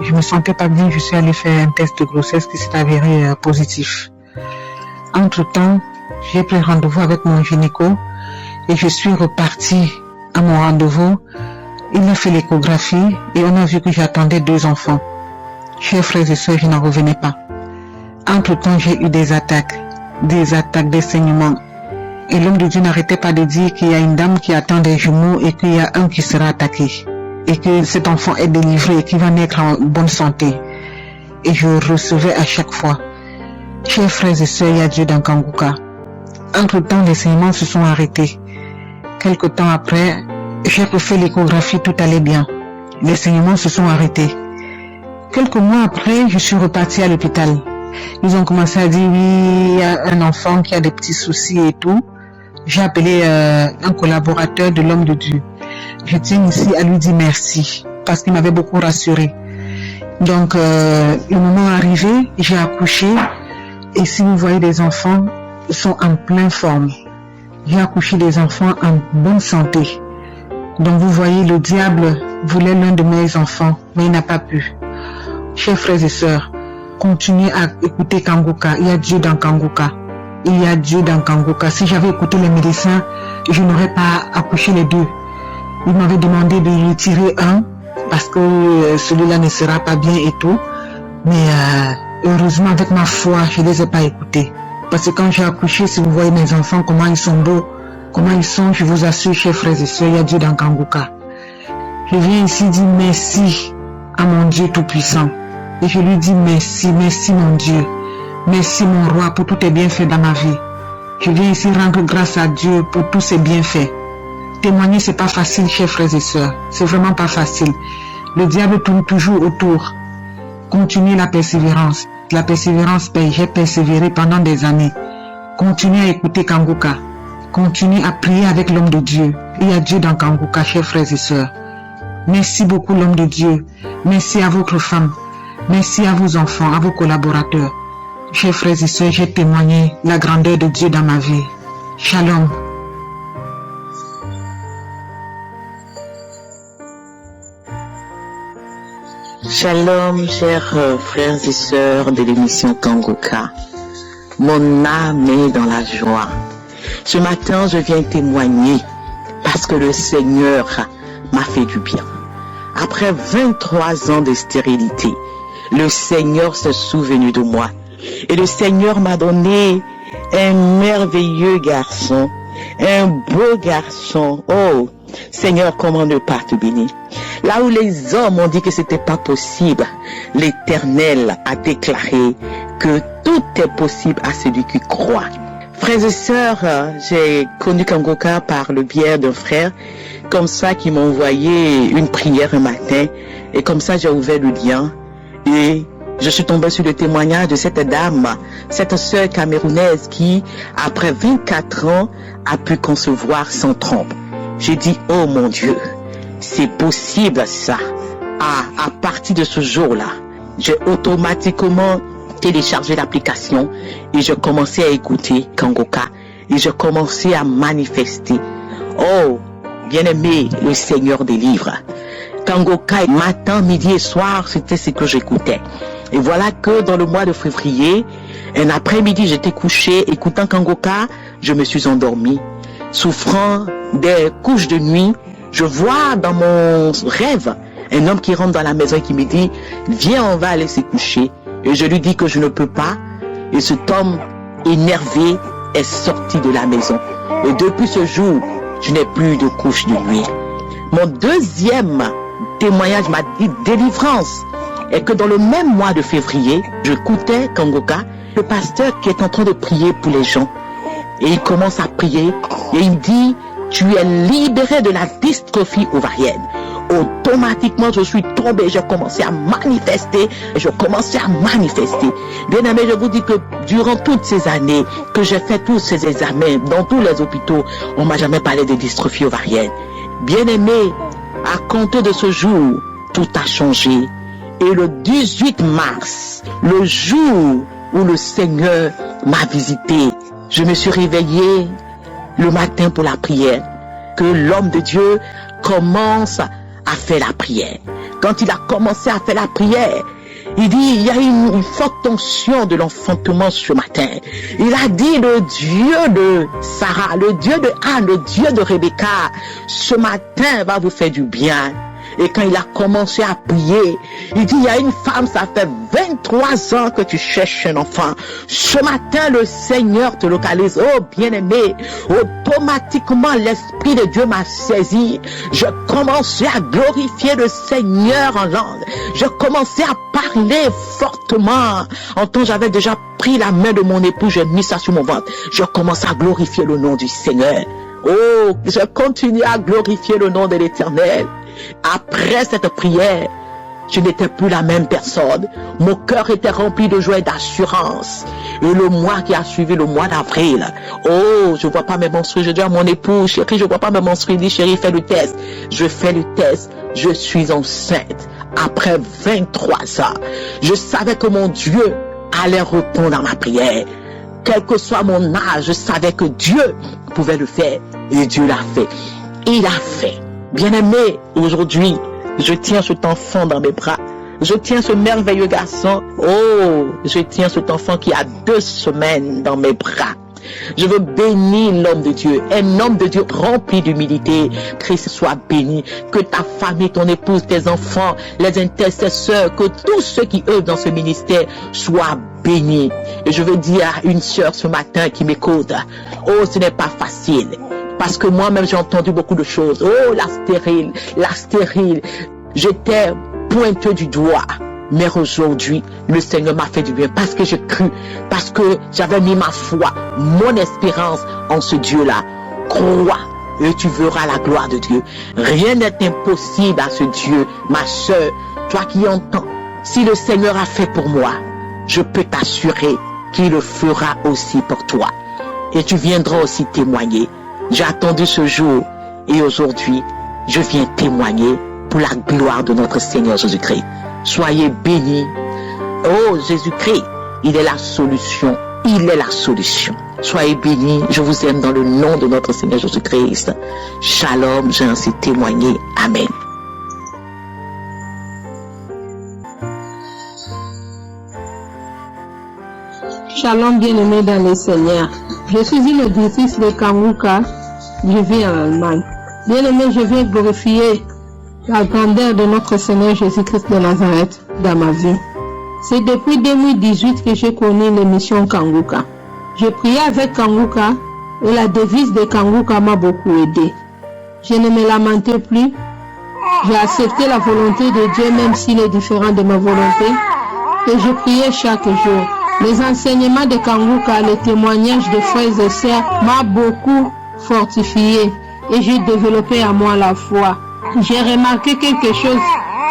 je me sentais pas bien. Je suis allée faire un test de grossesse qui s'est avéré positif. Entre-temps, j'ai pris rendez-vous avec mon gynéco et je suis repartie à mon rendez-vous. Il a fait l'échographie et on a vu que j'attendais 2 enfants. Chers frères et sœurs, je n'en revenais pas. Entre-temps, j'ai eu des attaques, des saignements. Et l'homme de Dieu n'arrêtait pas de dire qu'il y a une dame qui attend des jumeaux et qu'il y a un qui sera attaqué. Et que cet enfant est délivré et qu'il va naître en bonne santé. Et je recevais à chaque fois. Chers frères et sœurs, il y a Dieu dans Kanguka. Entre-temps, les saignements se sont arrêtés. Quelque temps après, j'ai refait l'échographie, tout allait bien. Les saignements se sont arrêtés. Quelques mois après, je suis repartie à l'hôpital. Ils ont commencé à dire, oui, il y a un enfant qui a des petits soucis et tout. J'ai appelé un collaborateur de l'homme de Dieu. Je tiens ici à lui dire merci, parce qu'il m'avait beaucoup rassuré. Donc, le moment arrivé, j'ai accouché. Et si vous voyez des enfants, ils sont en pleine forme. J'ai accouché des enfants en bonne santé. Donc vous voyez, le diable voulait l'un de mes enfants, mais il n'a pas pu. Chers frères et sœurs, continuez à écouter Kanguka. Il y a Dieu dans Kanguka. Il y a Dieu dans Kanguka. Si j'avais écouté les médecins, je n'aurais pas accouché les 2. Ils m'avaient demandé de retirer un, parce que celui-là ne sera pas bien et tout. Mais heureusement, avec ma foi, je ne les ai pas écoutés. Parce que quand j'ai accouché, si vous voyez mes enfants, comment ils sont beaux, comment ils sont, je vous assure, chers frères et sœurs, il y a Dieu dans Kanguka. Je viens ici dire merci à mon Dieu Tout-Puissant. Et je lui dis merci, merci mon Dieu. Merci mon roi pour tous tes bienfaits dans ma vie. Je viens ici rendre grâce à Dieu pour tous ses bienfaits. Témoigner, c'est pas facile, chers frères et sœurs. C'est vraiment pas facile. Le diable tourne toujours autour. Continuez la persévérance. La persévérance paye. J'ai persévéré pendant des années. Continuez à écouter Kanguka. Continuez à prier avec l'homme de Dieu. Il y a Dieu dans Kanguka, chers frères et sœurs. Merci beaucoup l'homme de Dieu. Merci à votre femme. Merci à vos enfants, à vos collaborateurs. Chers frères et sœurs, j'ai témoigné la grandeur de Dieu dans ma vie. Shalom. Shalom, chers frères et sœurs de l'émission Kanguka. Mon âme est dans la joie. Ce matin, je viens témoigner parce que le Seigneur m'a fait du bien. Après 23 ans de stérilité, le Seigneur s'est souvenu de moi. Et le Seigneur m'a donné un merveilleux garçon, un beau garçon. Oh, Seigneur, comment ne pas te bénir? Là où les hommes ont dit que c'était pas possible, l'Éternel a déclaré que tout est possible à celui qui croit. Frères et sœurs, j'ai connu Kanguka par le biais d'un frère, comme ça, qui m'a envoyé une prière un matin, et comme ça j'ai ouvert le lien, et je suis tombé sur le témoignage de cette dame, cette sœur camerounaise qui, après 24 ans, a pu concevoir sans trompe. J'ai dit, oh mon Dieu, c'est possible ça. À partir de ce jour-là, j'ai automatiquement téléchargé l'application et je commençais à écouter Kanguka et je commençais à manifester. Oh, bien-aimé, le Seigneur délivre. Kanguka, matin, midi et soir, c'était ce que j'écoutais. Et voilà que dans le mois de février, un après-midi, j'étais couché, écoutant Kanguka, je me suis endormi. Souffrant des couches de nuit, Je vois dans mon rêve un homme qui rentre dans la maison et qui me dit « Viens, on va aller se coucher ». Et je lui dis que je ne peux pas. Et cet homme énervé est sorti de la maison. Et depuis ce jour, je n'ai plus de couche de nuit. Mon deuxième témoignage m'a dit délivrance. Et que dans le même mois de février, j'écoutais Kangoka, le pasteur qui est en train de prier pour les gens. Et il commence à prier et il dit « Tu es libéré de la dystrophie ovarienne ». Automatiquement, je suis tombé, j'ai commencé à manifester, Bien aimé, je vous dis que durant toutes ces années que j'ai fait tous ces examens dans tous les hôpitaux, on m'a jamais parlé de dystrophie ovarienne. Bien aimé, à compter de ce jour, tout a changé. Et le 18 mars, le jour où le Seigneur m'a visité, je me suis réveillé le matin pour la prière, que l'homme de Dieu commence à faire la prière. Quand il a commencé à faire la prière, il dit, il y a une forte tension de l'enfantement ce matin. Il a dit, le Dieu de Sarah, le Dieu de Anne, le Dieu de Rebecca, ce matin va vous faire du bien. Et quand il a commencé à prier, il dit, il y a une femme, ça fait 23 ans que tu cherches un enfant. Ce matin, le Seigneur te localise. Oh, bien-aimé, automatiquement, l'Esprit de Dieu m'a saisi. Je commençais à glorifier le Seigneur en langue. Je commençais à parler fortement. En temps, j'avais déjà pris la main de mon époux, j'ai mis ça sur mon ventre. Je commençais à glorifier le nom du Seigneur. Oh, je continue à glorifier le nom de l'Éternel. Après cette prière, je n'étais plus la même personne. Mon cœur était rempli de joie et d'assurance. Et le mois qui a suivi, le mois d'avril, oh, je vois pas mes menstrues. Je dis à mon époux, chérie, je vois pas mes menstrues. Il dit, chérie, fais le test. Je fais le test. Je suis enceinte. Après 23 ans, je savais que mon Dieu allait répondre à ma prière. Quel que soit mon âge, je savais que Dieu pouvait le faire. Et Dieu l'a fait. Il a fait. Bien-aimé, aujourd'hui, je tiens cet enfant dans mes bras. Je tiens ce merveilleux garçon. Oh, je tiens cet enfant qui a 2 semaines dans mes bras. Je veux bénir l'homme de Dieu, un homme de Dieu rempli d'humilité. Christ soit béni, que ta famille, ton épouse, tes enfants, les intercesseurs, que tous ceux qui œuvrent dans ce ministère soient bénis. Et je veux dire à une sœur ce matin qui m'écoute, oh, ce n'est pas facile. Parce que moi-même, j'ai entendu beaucoup de choses. Oh, la stérile. J'étais pointeux du doigt. Mais aujourd'hui, le Seigneur m'a fait du bien parce que j'ai cru, parce que j'avais mis ma foi, mon espérance en ce Dieu-là. Crois et tu verras la gloire de Dieu. Rien n'est impossible à ce Dieu. Ma sœur, toi qui entends, si le Seigneur a fait pour moi, je peux t'assurer qu'il le fera aussi pour toi. Et tu viendras aussi témoigner. J'ai attendu ce jour et aujourd'hui, je viens témoigner pour la gloire de notre Seigneur Jésus-Christ. Soyez bénis. Oh, Jésus-Christ, il est la solution. Il est la solution. Soyez bénis. Je vous aime dans le nom de notre Seigneur Jésus-Christ. Shalom, j'ai ainsi témoigné. Amen. Shalom, bien-aimé dans le Seigneur. Je suis une auditrice de Kanguka. Je vis en Allemagne. Bien-aimé, je viens glorifier la grandeur de notre Seigneur Jésus-Christ de Nazareth dans ma vie. C'est depuis 2018 que j'ai connu l'émission Kanguka. Je priais avec Kanguka et la devise de Kanguka m'a beaucoup aidé. Je ne me lamentais plus. J'ai accepté la volonté de Dieu même s'il est différent de ma volonté et je priais chaque jour. Les enseignements de Kanguka, les témoignages de frères et sœurs m'a beaucoup fortifié et j'ai développé à moi la foi. J'ai remarqué quelque chose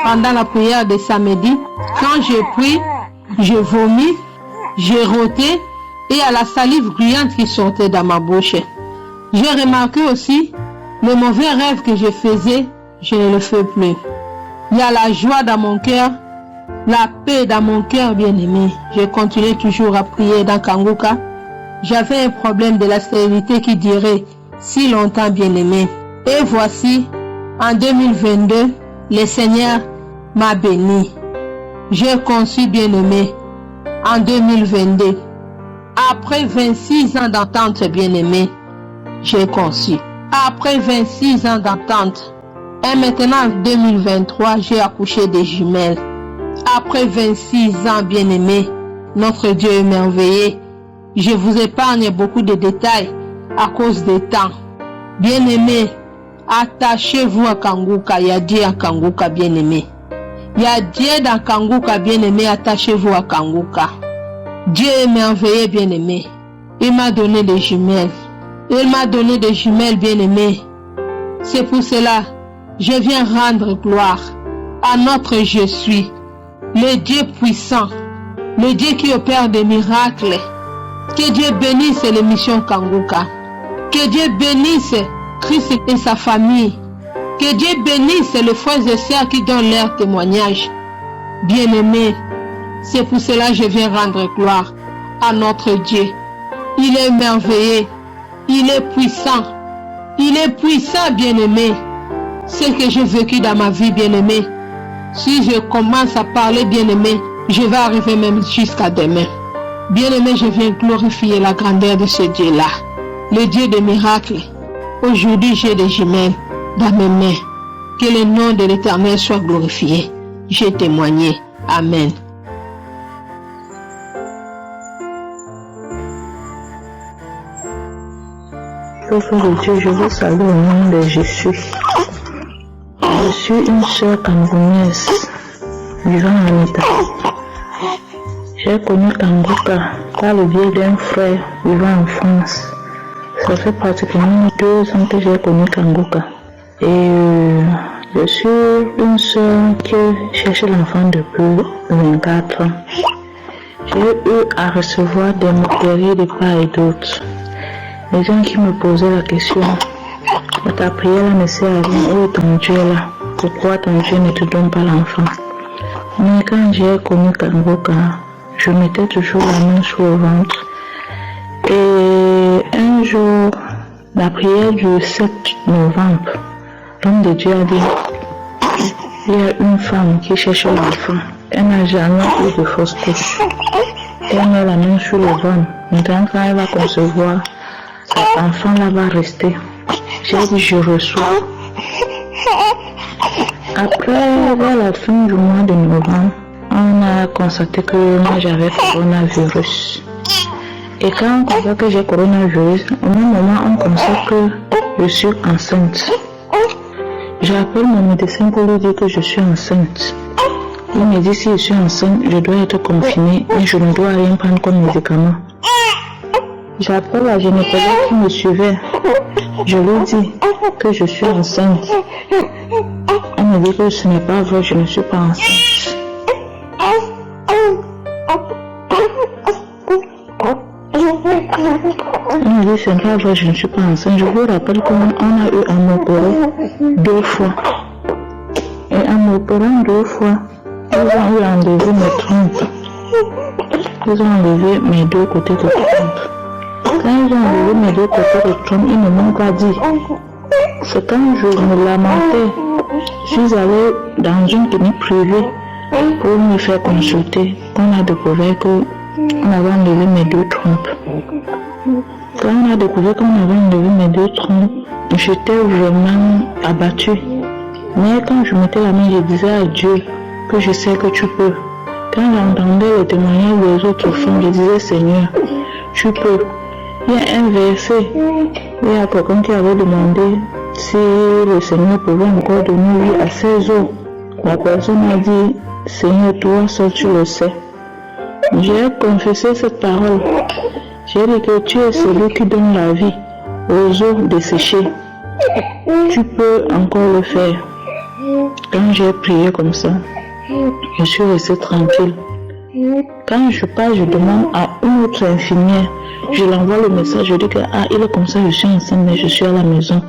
pendant la prière de samedi. Quand je prie, je vomis, j'ai roté et à la salive gluante qui sortait dans ma bouche. J'ai remarqué aussi le mauvais rêve que je faisais, je ne le fais plus. Il y a la joie dans mon cœur, la paix dans mon cœur, bien-aimé. Je continuais toujours à prier dans Kanguka. J'avais un problème de la stérilité qui durait si longtemps, bien-aimé. Et voici, en 2022, le Seigneur m'a béni. J'ai conçu, bien-aimé, en 2022. Après 26 ans d'attente, bien-aimé, j'ai conçu. Après 26 ans d'attente, Et maintenant, en 2023, j'ai accouché des jumelles. Après 26 ans, bien-aimés, notre Dieu est merveilleux. Je vous épargne beaucoup de détails à cause du temps. Bien-aimés, attachez-vous à Kanguka. Il y a Dieu à Kanguka, bien-aimés. Il y a Dieu dans Kanguka, bien-aimés. Attachez-vous à Kanguka. Dieu est merveilleux, bien-aimé. Il m'a donné des jumelles. Il m'a donné des jumelles, bien-aimées. C'est pour cela, je viens rendre gloire à notre Je suis, le Dieu puissant, le Dieu qui opère des miracles. Que Dieu bénisse l'émission Kanguka. Que Dieu bénisse Christ et sa famille. Que Dieu bénisse les frères et sœurs qui donnent leur témoignage. Bien-aimés, c'est pour cela que je viens rendre gloire à notre Dieu. Il est merveilleux. Il est puissant. Il est puissant, bien-aimé. Ce que j'ai vécu dans ma vie, bien-aimé. Si je commence à parler, bien-aimé, je vais arriver même jusqu'à demain. Bien-aimé, je viens glorifier la grandeur de ce Dieu-là. Le Dieu des miracles. Aujourd'hui, j'ai des jumelles dans mes mains. Que le nom de l'Éternel soit glorifié. J'ai témoigné. Amen. Peuple de Dieu, je vous salue au nom de Jésus. Je suis une sœur camerounaise vivant en Italie. J'ai connu Kanguka par le biais d'un frère vivant en France. Ça fait pratiquement 2 ans que j'ai connu Kanguka. Et je suis une sœur qui cherche l'enfant depuis 24 ans. J'ai eu à recevoir des moqueries de part et d'autre. Les gens qui me posaient la question, ta prière ne sert à rien, où est ton Dieu là? Pourquoi ton Dieu ne te donne pas l'enfant? Mais quand j'ai connu Kanguka, je mettais toujours la main sur le ventre. Et un jour, la prière du 7 novembre, l'homme de Dieu a dit, il y a une femme qui cherche l'enfant. Elle n'a jamais eu de fausse couche. Elle met la main sur le ventre. Maintenant, quand elle va concevoir, cet enfant-là va rester. J'ai dit, je reçois. Après, vers la fin du mois de novembre, on a constaté que moi j'avais coronavirus. Et quand on constate que j'ai coronavirus, au même moment on constate que je suis enceinte. J'appelle mon médecin pour lui dire que je suis enceinte. Il me dit si je suis enceinte, je dois être confinée et je ne dois rien prendre comme médicament. J'appelle la gynécologue qui me suivait. Je lui dis que je suis enceinte. Elle me dit que ce n'est pas vrai, je ne suis pas enceinte. Elle me dit c'est pas vrai, je ne suis pas enceinte. Je vous rappelle qu'on a eu à m'opérer 2 fois. Et en m'opérant 2 fois, ils ont eu à enlever mes trompes. Ils ont enlevé mes 2 côtés de trompe. Quand ils ont enlevé mes 2 côtés de trompe, ils ne m'ont pas dit. C'est quand je me lamentais, je suis allée dans une clinique privée pour me faire consulter, qu'on a découvert qu'on avait enlevé mes 2 trompes. Quand on a découvert qu'on avait enlevé mes 2 trompes, j'étais vraiment abattue. Mais quand je mettais la main, je disais à Dieu que je sais que tu peux. Quand j'entendais les témoignages des autres femmes, je disais Seigneur, tu peux. Il y a un verset, il y a quelqu'un qui avait demandé si le Seigneur pouvait encore donner vie à ses os. La personne a dit, Seigneur, toi seul tu le sais. J'ai confessé cette parole. J'ai dit que tu es celui qui donne la vie aux os desséchés. Tu peux encore le faire. Quand j'ai prié comme ça, je suis restée tranquille. Quand je parle, je demande à une autre infirmière, je l'envoie le message, je dis que il est comme ça, je suis enceinte, mais je suis à la maison,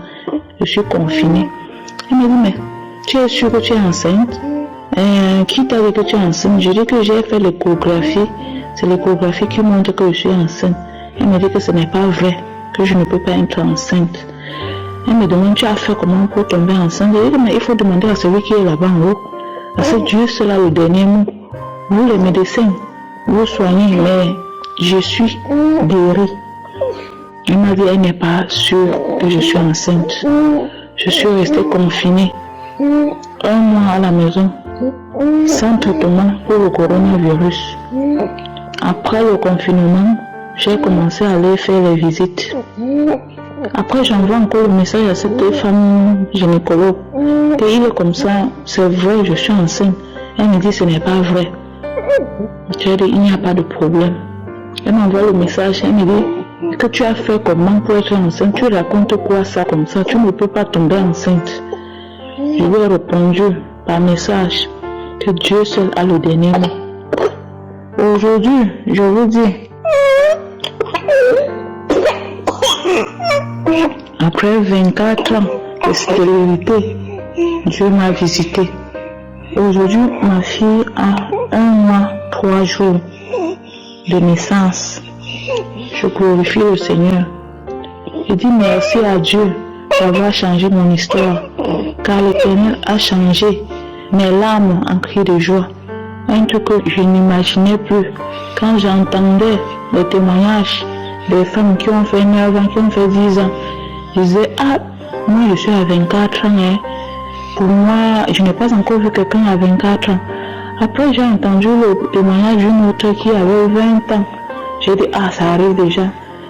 je suis confinée. Elle me dit, mais tu es sûre que tu es enceinte? Qui t'a dit que tu es enceinte? Je dis que j'ai fait l'échographie, c'est l'échographie qui montre que je suis enceinte. Elle me dit que ce n'est pas vrai, que je ne peux pas être enceinte. Elle me demande, tu as fait comment pour tomber enceinte? Je dis, mais il faut demander à celui qui est là-bas en haut, parce que Dieu c'est là le dernier mot. Vous les médecins, vous soignez, mais je suis guérie. Elle m'a dit, elle n'est pas sûre que je suis enceinte. Je suis restée confinée. 1 mois à la maison, sans traitement pour le coronavirus. Après le confinement, j'ai commencé à aller faire les visites. Après, j'envoie encore le message à cette femme gynécologue qu'il est comme ça, c'est vrai, je suis enceinte. Elle me dit ce n'est pas vrai. J'ai dit il n'y a pas de problème. Elle m'envoie le message, elle me dit que tu as fait comment pour être enceinte, tu racontes quoi ça comme ça, tu ne peux pas tomber enceinte. Je lui ai répondu par message que Dieu seul a le dernier mot. Aujourd'hui, je vous dis, après 24 ans de stérilité, Dieu m'a visité. Aujourd'hui, ma fille a 1 mois, 3 jours de naissance. Je glorifie le Seigneur. Je dis merci à Dieu d'avoir changé mon histoire, car l'Éternel a changé mes larmes en cris de joie. Un truc que je n'imaginais plus. Quand j'entendais les témoignages des femmes qui ont fait 9 ans, qui ont fait 10 ans, je disais, ah, moi je suis à 24 ans, hein. Pour moi, je n'ai pas encore vu quelqu'un à 24 ans. Après, j'ai entendu le témoignage d'une autre qui avait 20 ans. J'ai dit, ah, ça arrive déjà.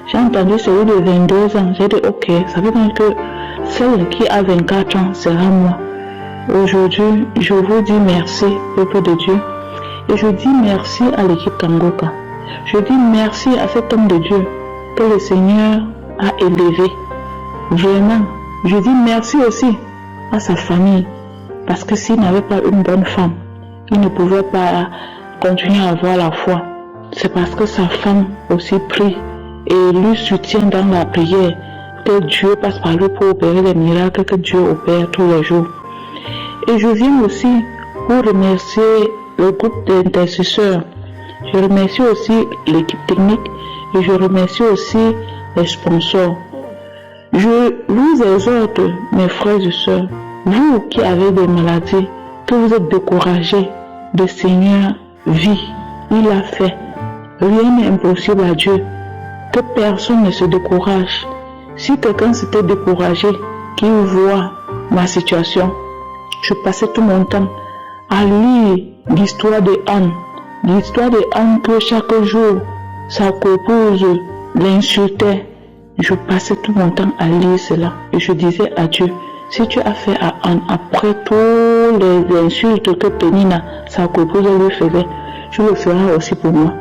J'ai entendu celui de 22 ans. J'ai dit, ok, ça veut dire que celle qui a 24 ans sera moi. Aujourd'hui, je vous dis merci, peuple de Dieu. Et je dis merci à l'équipe Kangoka. Je dis merci à cet homme de Dieu que le Seigneur a élevé. Vraiment, je dis merci aussi à sa famille. Parce que s'il n'avait pas une bonne femme, il ne pouvait pas continuer à avoir la foi. C'est parce que sa femme aussi prie et lui soutient dans la prière que Dieu passe par lui pour opérer les miracles que Dieu opère tous les jours. Et je viens aussi pour remercier le groupe d'intercesseurs. Je remercie aussi l'équipe technique et je remercie aussi les sponsors. Je vous exhorte, mes frères et sœurs, vous qui avez des maladies, que vous êtes découragés, le Seigneur vit, il a fait. Rien n'est impossible à Dieu. Que personne ne se décourage. Si quelqu'un s'était découragé, qu'il voit ma situation, je passais tout mon temps à lire l'histoire de Anne. L'histoire de Anne que chaque jour, sa coépouse l'insultait. Je passais tout mon temps à lire cela. Et je disais à Dieu, si tu as fait à Anne, après toutes les insultes que Pénina, sa coépouse, lui faisait, je le ferai aussi pour moi.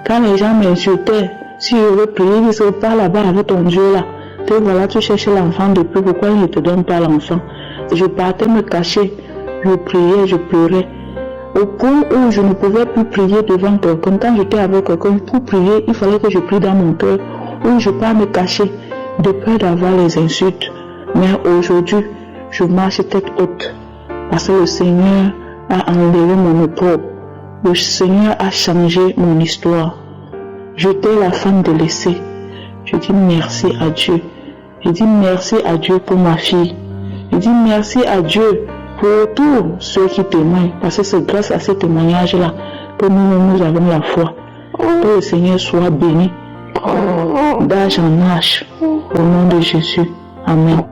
Quand les gens m'insultaient, si je veux prier, ils disent, pas là-bas avec ton Dieu là. Te voilà, tu cherches l'enfant depuis, pourquoi il ne te donne pas l'enfant? Je partais me cacher, je priais, je pleurais. Au point où je ne pouvais plus prier devant quelqu'un. Quand j'étais avec quelqu'un, pour prier, il fallait que je prie dans mon cœur, où je ne peux pas me cacher, de peur d'avoir les insultes. Mais aujourd'hui, je marche tête haute, parce que le Seigneur a enlevé mon opprobre. Le Seigneur a changé mon histoire. J'étais la femme délaissée. Je dis merci à Dieu. Je dis merci à Dieu pour ma fille. Je dis merci à Dieu pour tous ceux qui témoignent. Parce que c'est grâce à ces témoignages-là que nous avons la foi. Que le Seigneur soit béni d'âge en âge. Au nom de Jésus. Amen.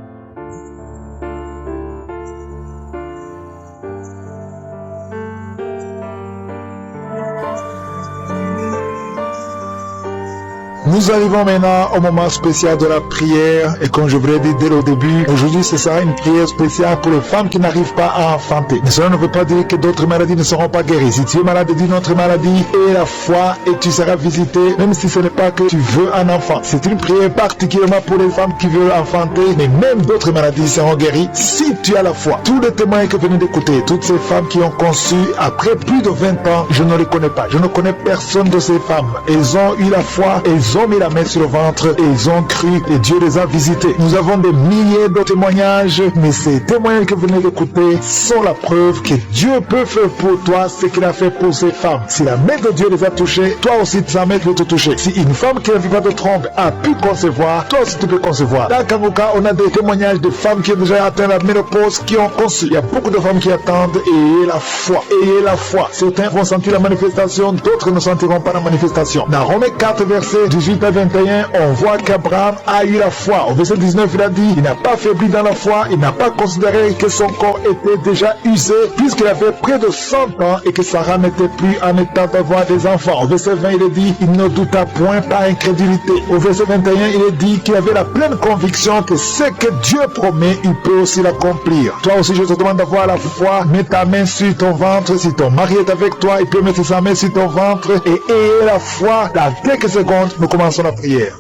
Nous arrivons maintenant au moment spécial de la prière et comme je vous l'ai dit dès le début, aujourd'hui ce sera une prière spéciale pour les femmes qui n'arrivent pas à enfanter. Mais cela ne veut pas dire que d'autres maladies ne seront pas guéries. Si tu es malade d'une autre maladie, aie la foi et tu seras visité, même si ce n'est pas que tu veux un enfant. C'est une prière particulièrement pour les femmes qui veulent enfanter, mais même d'autres maladies seront guéries si tu as la foi. Tous les témoins que vous venez d'écouter, toutes ces femmes qui ont conçu après plus de 20 ans, je ne les connais pas. Je ne connais personne de ces femmes. Elles ont eu la foi, elles ont mis la main sur le ventre et ils ont cru et Dieu les a visités. Nous avons des milliers de témoignages, mais ces témoignages que vous venez d'écouter sont la preuve que Dieu peut faire pour toi ce qu'il a fait pour ces femmes. Si la main de Dieu les a touchées, toi aussi sa main peut te toucher. Si une femme qui n'avait pas de trompe a pu concevoir, toi aussi tu peux concevoir. Dans Kangoka, on a des témoignages de femmes qui ont déjà atteint la ménopause, qui ont conçu. Il y a beaucoup de femmes qui attendent et ayez la foi. Ayez la foi. Certains vont sentir la manifestation, d'autres ne sentiront pas la manifestation. Dans Romains 4, verset 18 18 à 21, on voit qu'Abraham a eu la foi. Au verset 19, il a dit, il n'a pas faibli dans la foi, il n'a pas considéré que son corps était déjà usé, puisqu'il avait près de 100 ans et que Sarah n'était plus en état d'avoir des enfants. Au verset 20, il est dit, il ne douta point par incrédulité. Au verset 21, il est dit qu'il avait la pleine conviction que ce que Dieu promet, il peut aussi l'accomplir. Toi aussi, je te demande d'avoir la foi. Mets ta main sur ton ventre. Si ton mari est avec toi, il peut mettre sa main sur ton ventre et ayez la foi. Dans quelques secondes, nous commençons la prière.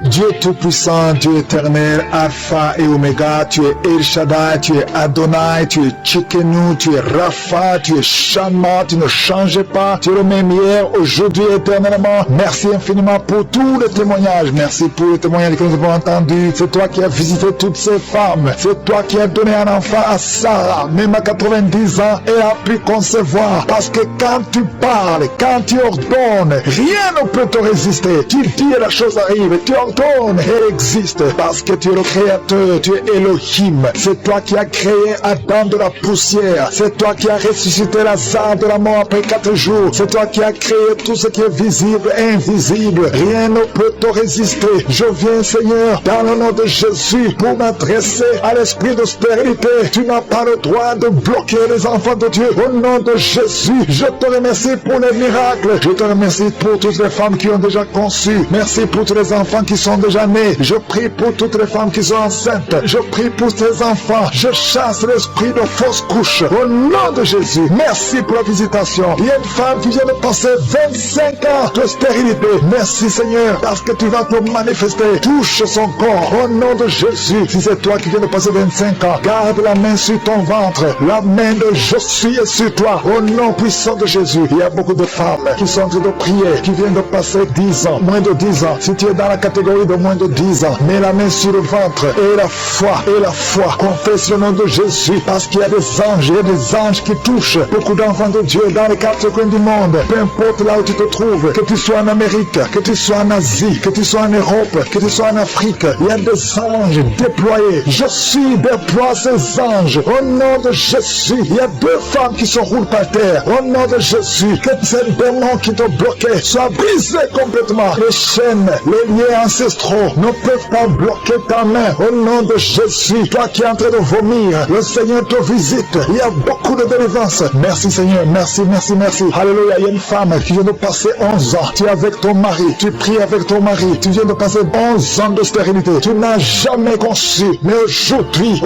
Dieu Tout-Puissant, Dieu éternel, Alpha et Oméga, tu es El Shaddai, tu es Adonai, tu es Tchikenu, tu es Rapha, tu es Shammah, tu ne changes pas, tu es le même hier, aujourd'hui, éternellement. Merci infiniment pour tous les témoignages, merci pour les témoignages que nous avons entendus. C'est toi qui as visité toutes ces femmes, c'est toi qui as donné un enfant à Sarah, même à 90 ans, elle a pu concevoir, parce que quand tu parles, quand tu ordonnes, rien ne peut te résister. Tu dis et la chose arrive, tu ordonnes, elle existe parce que tu es le créateur, tu es Elohim. C'est toi qui as créé Adam de la poussière. C'est toi qui as ressuscité Lazare de la mort après 4 jours. C'est toi qui as créé tout ce qui est visible et invisible. Rien ne peut te résister. Je viens, Seigneur, dans le nom de Jésus, pour m'adresser à l'esprit de stérilité. Tu n'as pas le droit de bloquer les enfants de Dieu. Au nom de Jésus, je te remercie pour les miracles. Je te remercie pour toutes les femmes qui ont déjà conçu. Merci pour tous les enfants qui sont déjà nés. Je prie pour toutes les femmes qui sont enceintes. Je prie pour ces enfants. Je chasse l'esprit de fausse couche. Au nom de Jésus, merci pour la visitation. Il y a une femme qui vient de passer 25 ans de stérilité. Merci Seigneur, parce que tu vas te manifester. Touche son corps. Au nom de Jésus, si c'est toi qui viens de passer 25 ans, garde la main sur ton ventre. La main de je suis sur toi. Au nom puissant de Jésus, il y a beaucoup de femmes qui sont en train de prier, qui viennent de passer 10 ans, moins de 10 ans. Si tu es dans la catégorie de moins de 10 ans, mets la main sur le ventre et la foi, confesse le nom de Jésus, parce qu'il y a des anges, il y a des anges qui touchent beaucoup d'enfants de Dieu dans les 4 coins du monde, peu importe là où tu te trouves, que tu sois en Amérique, que tu sois en Asie, que tu sois en Europe, que tu sois en Afrique, il y a des anges déployés. Je suis déploie ces anges au nom de Jésus. Il y a 2 femmes qui se roulent par terre au nom de Jésus, que ces démons qui te bloquaient soient brisés complètement. Les chaînes, les liens ancestraux ne peuvent pas bloquer ta main au nom de Jésus. Toi qui es en train de vomir, le Seigneur te visite. Il y a beaucoup de délivrance. Merci Seigneur, merci, merci, merci. Alléluia. Il y a une femme qui vient de passer 11 ans. Tu es avec ton mari, tu pries avec ton mari. Tu viens de passer 11 ans de stérilité. Tu n'as jamais conçu. Mais aujourd'hui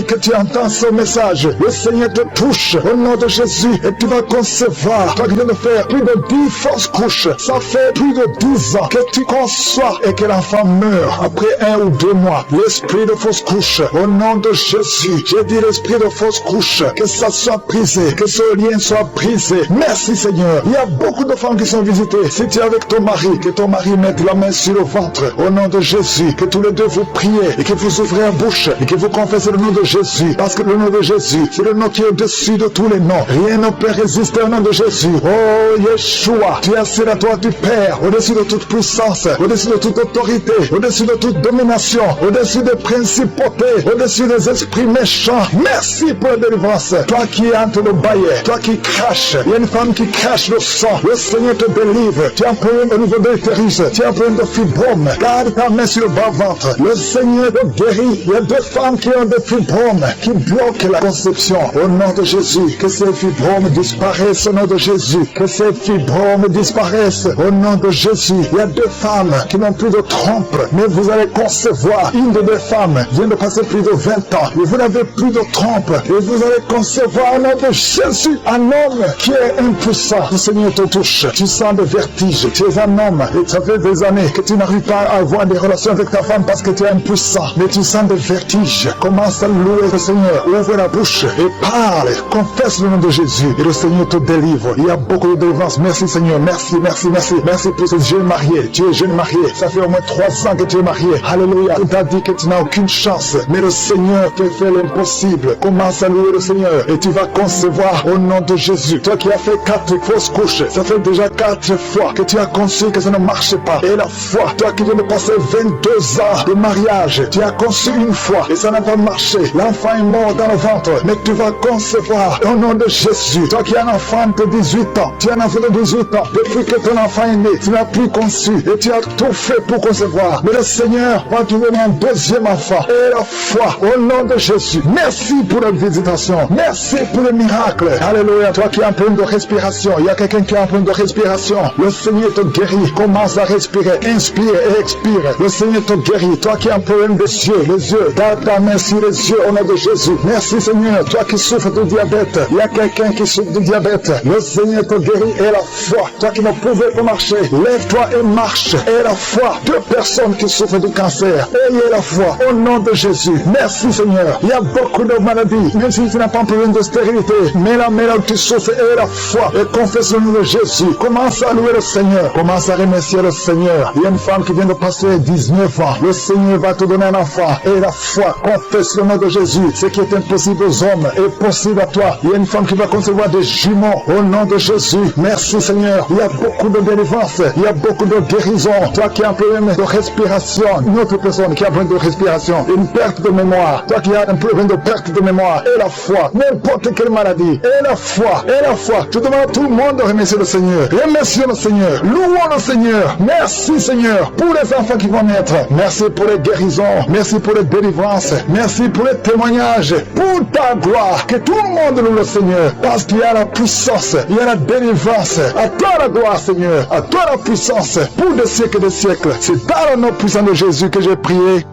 que tu entends ce message, le Seigneur te touche au nom de Jésus et tu vas concevoir. Toi qui viens de faire plus de 10 fausses couches, ça fait plus de 10 ans que tu conçois et que l'enfant meurt après 1 ou 2 mois. L'esprit de fausse couche, au nom de Jésus, j'ai dit l'esprit de fausse couche, que ça soit brisé, que ce lien soit brisé. Merci Seigneur. Il y a beaucoup de femmes qui sont visitées. Si tu es avec ton mari, que ton mari mette la main sur le ventre, au nom de Jésus, que tous les deux vous priez et que vous ouvrez la bouche et que vous confessez le nom de Jésus, parce que le nom de Jésus, c'est le nom qui est au-dessus de tous les noms. Rien ne peut résister au nom de Jésus. Oh Yeshua, tu es assis à toi du Père, au-dessus de toute puissance, au-dessus de toute autorité, au-dessus de toute domination, au-dessus des principautés, au-dessus des esprits méchants. Merci pour la délivrance. Toi qui es entre le baillet, toi qui craches, il y a une femme qui crache le sang. Le Seigneur te délivre. Tu as un problème au niveau de l'utérus, tu as un problème de fibrome. Garde ta main sur le bas-ventre. Le Seigneur te guérit. Il y a 2 femmes qui ont des fibromes, qui bloquent la conception. Au nom de Jésus, que ces fibromes disparaissent au nom de Jésus. Que ces fibromes disparaissent au nom de Jésus. Il y a 2 femmes qui n'ont plus de trompe, mais vous allez concevoir. Une de 2 femmes vient de passer plus de 20 ans et vous n'avez plus de trompe et vous allez concevoir au nom de Jésus un homme qui est impuissant. Le Seigneur te touche. Tu sens des vertiges. Tu es un homme et ça fait des années que tu n'arrives pas à avoir des relations avec ta femme parce que tu es impuissant, mais tu sens des vertiges. Commence à louer le Seigneur. Ouvre la bouche et parle. Confesse le nom de Jésus et le Seigneur te délivre. Il y a beaucoup de délivrance. Merci Seigneur. Merci, merci, merci. Merci pour ces jeunes mariés. Tu es jeune marié. Ça fait au moins 3 ans que tu es marié. Alléluia. On t'a dit que tu n'as aucune chance. Mais le Seigneur te fait l'impossible. Commence à louer le Seigneur et tu vas concevoir au nom de Jésus. Toi qui as fait 4 fausses couches, ça fait déjà 4 fois que tu as conçu que ça ne marchait pas. Et la foi, toi qui viens de passer 22 ans de mariage, tu as conçu une fois et ça n'a pas marché. L'enfant est mort dans le ventre, mais tu vas concevoir au nom de Jésus. Toi qui as un enfant de 18 ans, tu as un enfant de 18 ans, depuis que ton enfant est né, tu n'as plus conçu et tu as tout fait pour concevoir. Mais le Seigneur va te donner un deuxième enfant. Et la foi au nom de Jésus. Merci pour la visitation. Merci pour le miracle. Alléluia. Toi qui as un problème de respiration, il y a quelqu'un qui a un problème de respiration. Le Seigneur te guérit. Commence à respirer. Inspire et expire. Le Seigneur te guérit. Toi qui as un problème des yeux, les yeux, garde ta main sur les yeux au nom de Jésus. Merci Seigneur. Toi qui souffres de diabète, il y a quelqu'un qui souffre de diabète. Le Seigneur te guérit et la foi. Toi qui ne pouvais pas marcher, lève-toi et marche. Et la foi. 2 personnes qui souffrent du cancer. Ayez la foi au nom de Jésus. Merci Seigneur. Il y a beaucoup de maladies, même si tu n'as pas un problème de stérilité, mais la maladie tu souffres et la foi. Et confesse le nom de Jésus. Commence à louer le Seigneur. Commence à remercier le Seigneur. Il y a une femme qui vient de passer 19 ans. Le Seigneur va te donner un enfant. Et la foi, confesse le nom de Jésus. Ce qui est impossible aux hommes est possible à toi. Il y a une femme qui va concevoir des jumeaux au nom de Jésus. Merci Seigneur. Il y a beaucoup de délivrance. Il y a beaucoup de guérison. Toi qui as un problème de respiration, une autre personne qui a un problème de respiration, une perte de mémoire. Toi qui as un problème de perte de mémoire. Et la foi. N'importe quelle maladie. Et la foi. Et la foi. Je demande à tout le monde de remercier le Seigneur. Remerciez le Seigneur. Louons le Seigneur. Merci Seigneur pour les enfants qui vont naître. Merci pour les guérisons. Merci pour les délivrances. Merci pour les témoignages. Pour ta gloire. Que tout le monde loue le Seigneur. Parce qu'il y a la puissance. Il y a la délivrance. À toi la gloire Seigneur. À toi la puissance. Pour des siècles et des siècles. C'est dans le nom puissant de Jésus que j'ai prié.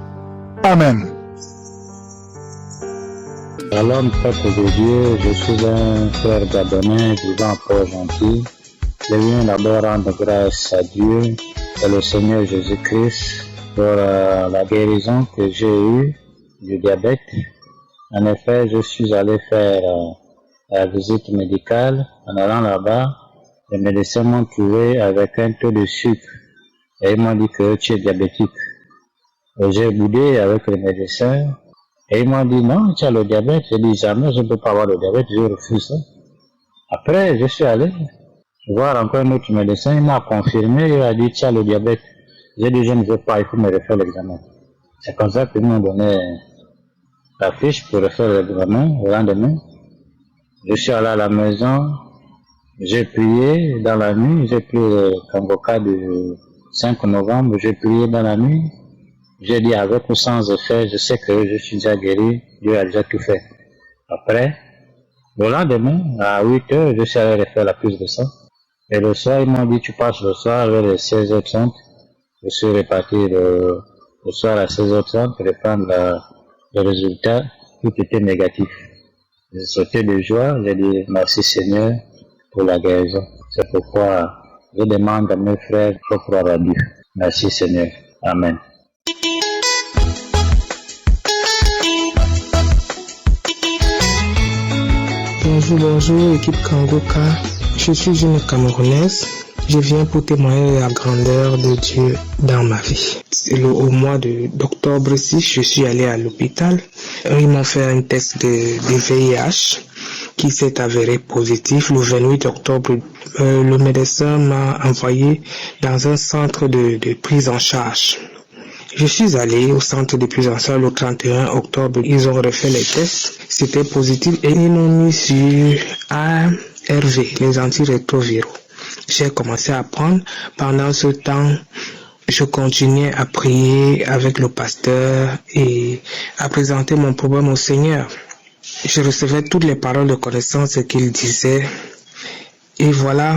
Amen. Shalom, peuple de Dieu, je suis un frère gabonais vivant à Port-Gentil. Je viens d'abord rendre grâce à Dieu et le Seigneur Jésus-Christ pour la guérison que j'ai eue du diabète. En effet, je suis allé faire la visite médicale. En allant là-bas, les médecins m'ont trouvé avec un taux de sucre et ils m'ont dit que tu es diabétique. Et j'ai boudé avec les médecins. Et ils m'ont dit, non, tu as le diabète. J'ai dit, jamais je ne peux pas avoir le diabète, je refuse ça. Après, je suis allé voir encore un autre médecin, il m'a confirmé, il a dit, tu as le diabète. J'ai dit, je ne veux pas, il faut me refaire l'examen. C'est comme ça qu'ils m'ont donné la fiche pour refaire l'examen le lendemain. Je suis allé à la maison, j'ai prié dans la nuit, j'ai pris le Kangoka du 5 novembre, j'ai prié dans la nuit. J'ai dit avec ou sans effet, je sais que je suis déjà guéri, Dieu a déjà tout fait. Après, le lendemain, à 8 heures, je suis allé refaire la prise de sang. Et le soir, ils m'ont dit, tu passes le soir vers les 16h30. Je suis reparti le soir à 16h30 pour prendre le résultat. Tout était négatif. J'ai sauté de joie, j'ai dit merci Seigneur pour la guérison. C'est pourquoi je demande à mes frères de croire à Dieu. Merci Seigneur. Amen. Bonjour équipe Kangoka, je suis une Camerounaise, je viens pour témoigner de la grandeur de Dieu dans ma vie. Au mois d'octobre ici, je suis allé à l'hôpital, ils m'ont fait un test de VIH qui s'est avéré positif. Le 28 octobre, le médecin m'a envoyé dans un centre de prise en charge. Je suis allé au centre de prise en charge le 31 octobre. Ils ont refait les tests. C'était positif et ils m'ont mis sur ARV, les antirétroviraux. J'ai commencé à prendre. Pendant ce temps, je continuais à prier avec le pasteur et à présenter mon problème au Seigneur. Je recevais toutes les paroles de connaissance qu'il disait. Et voilà,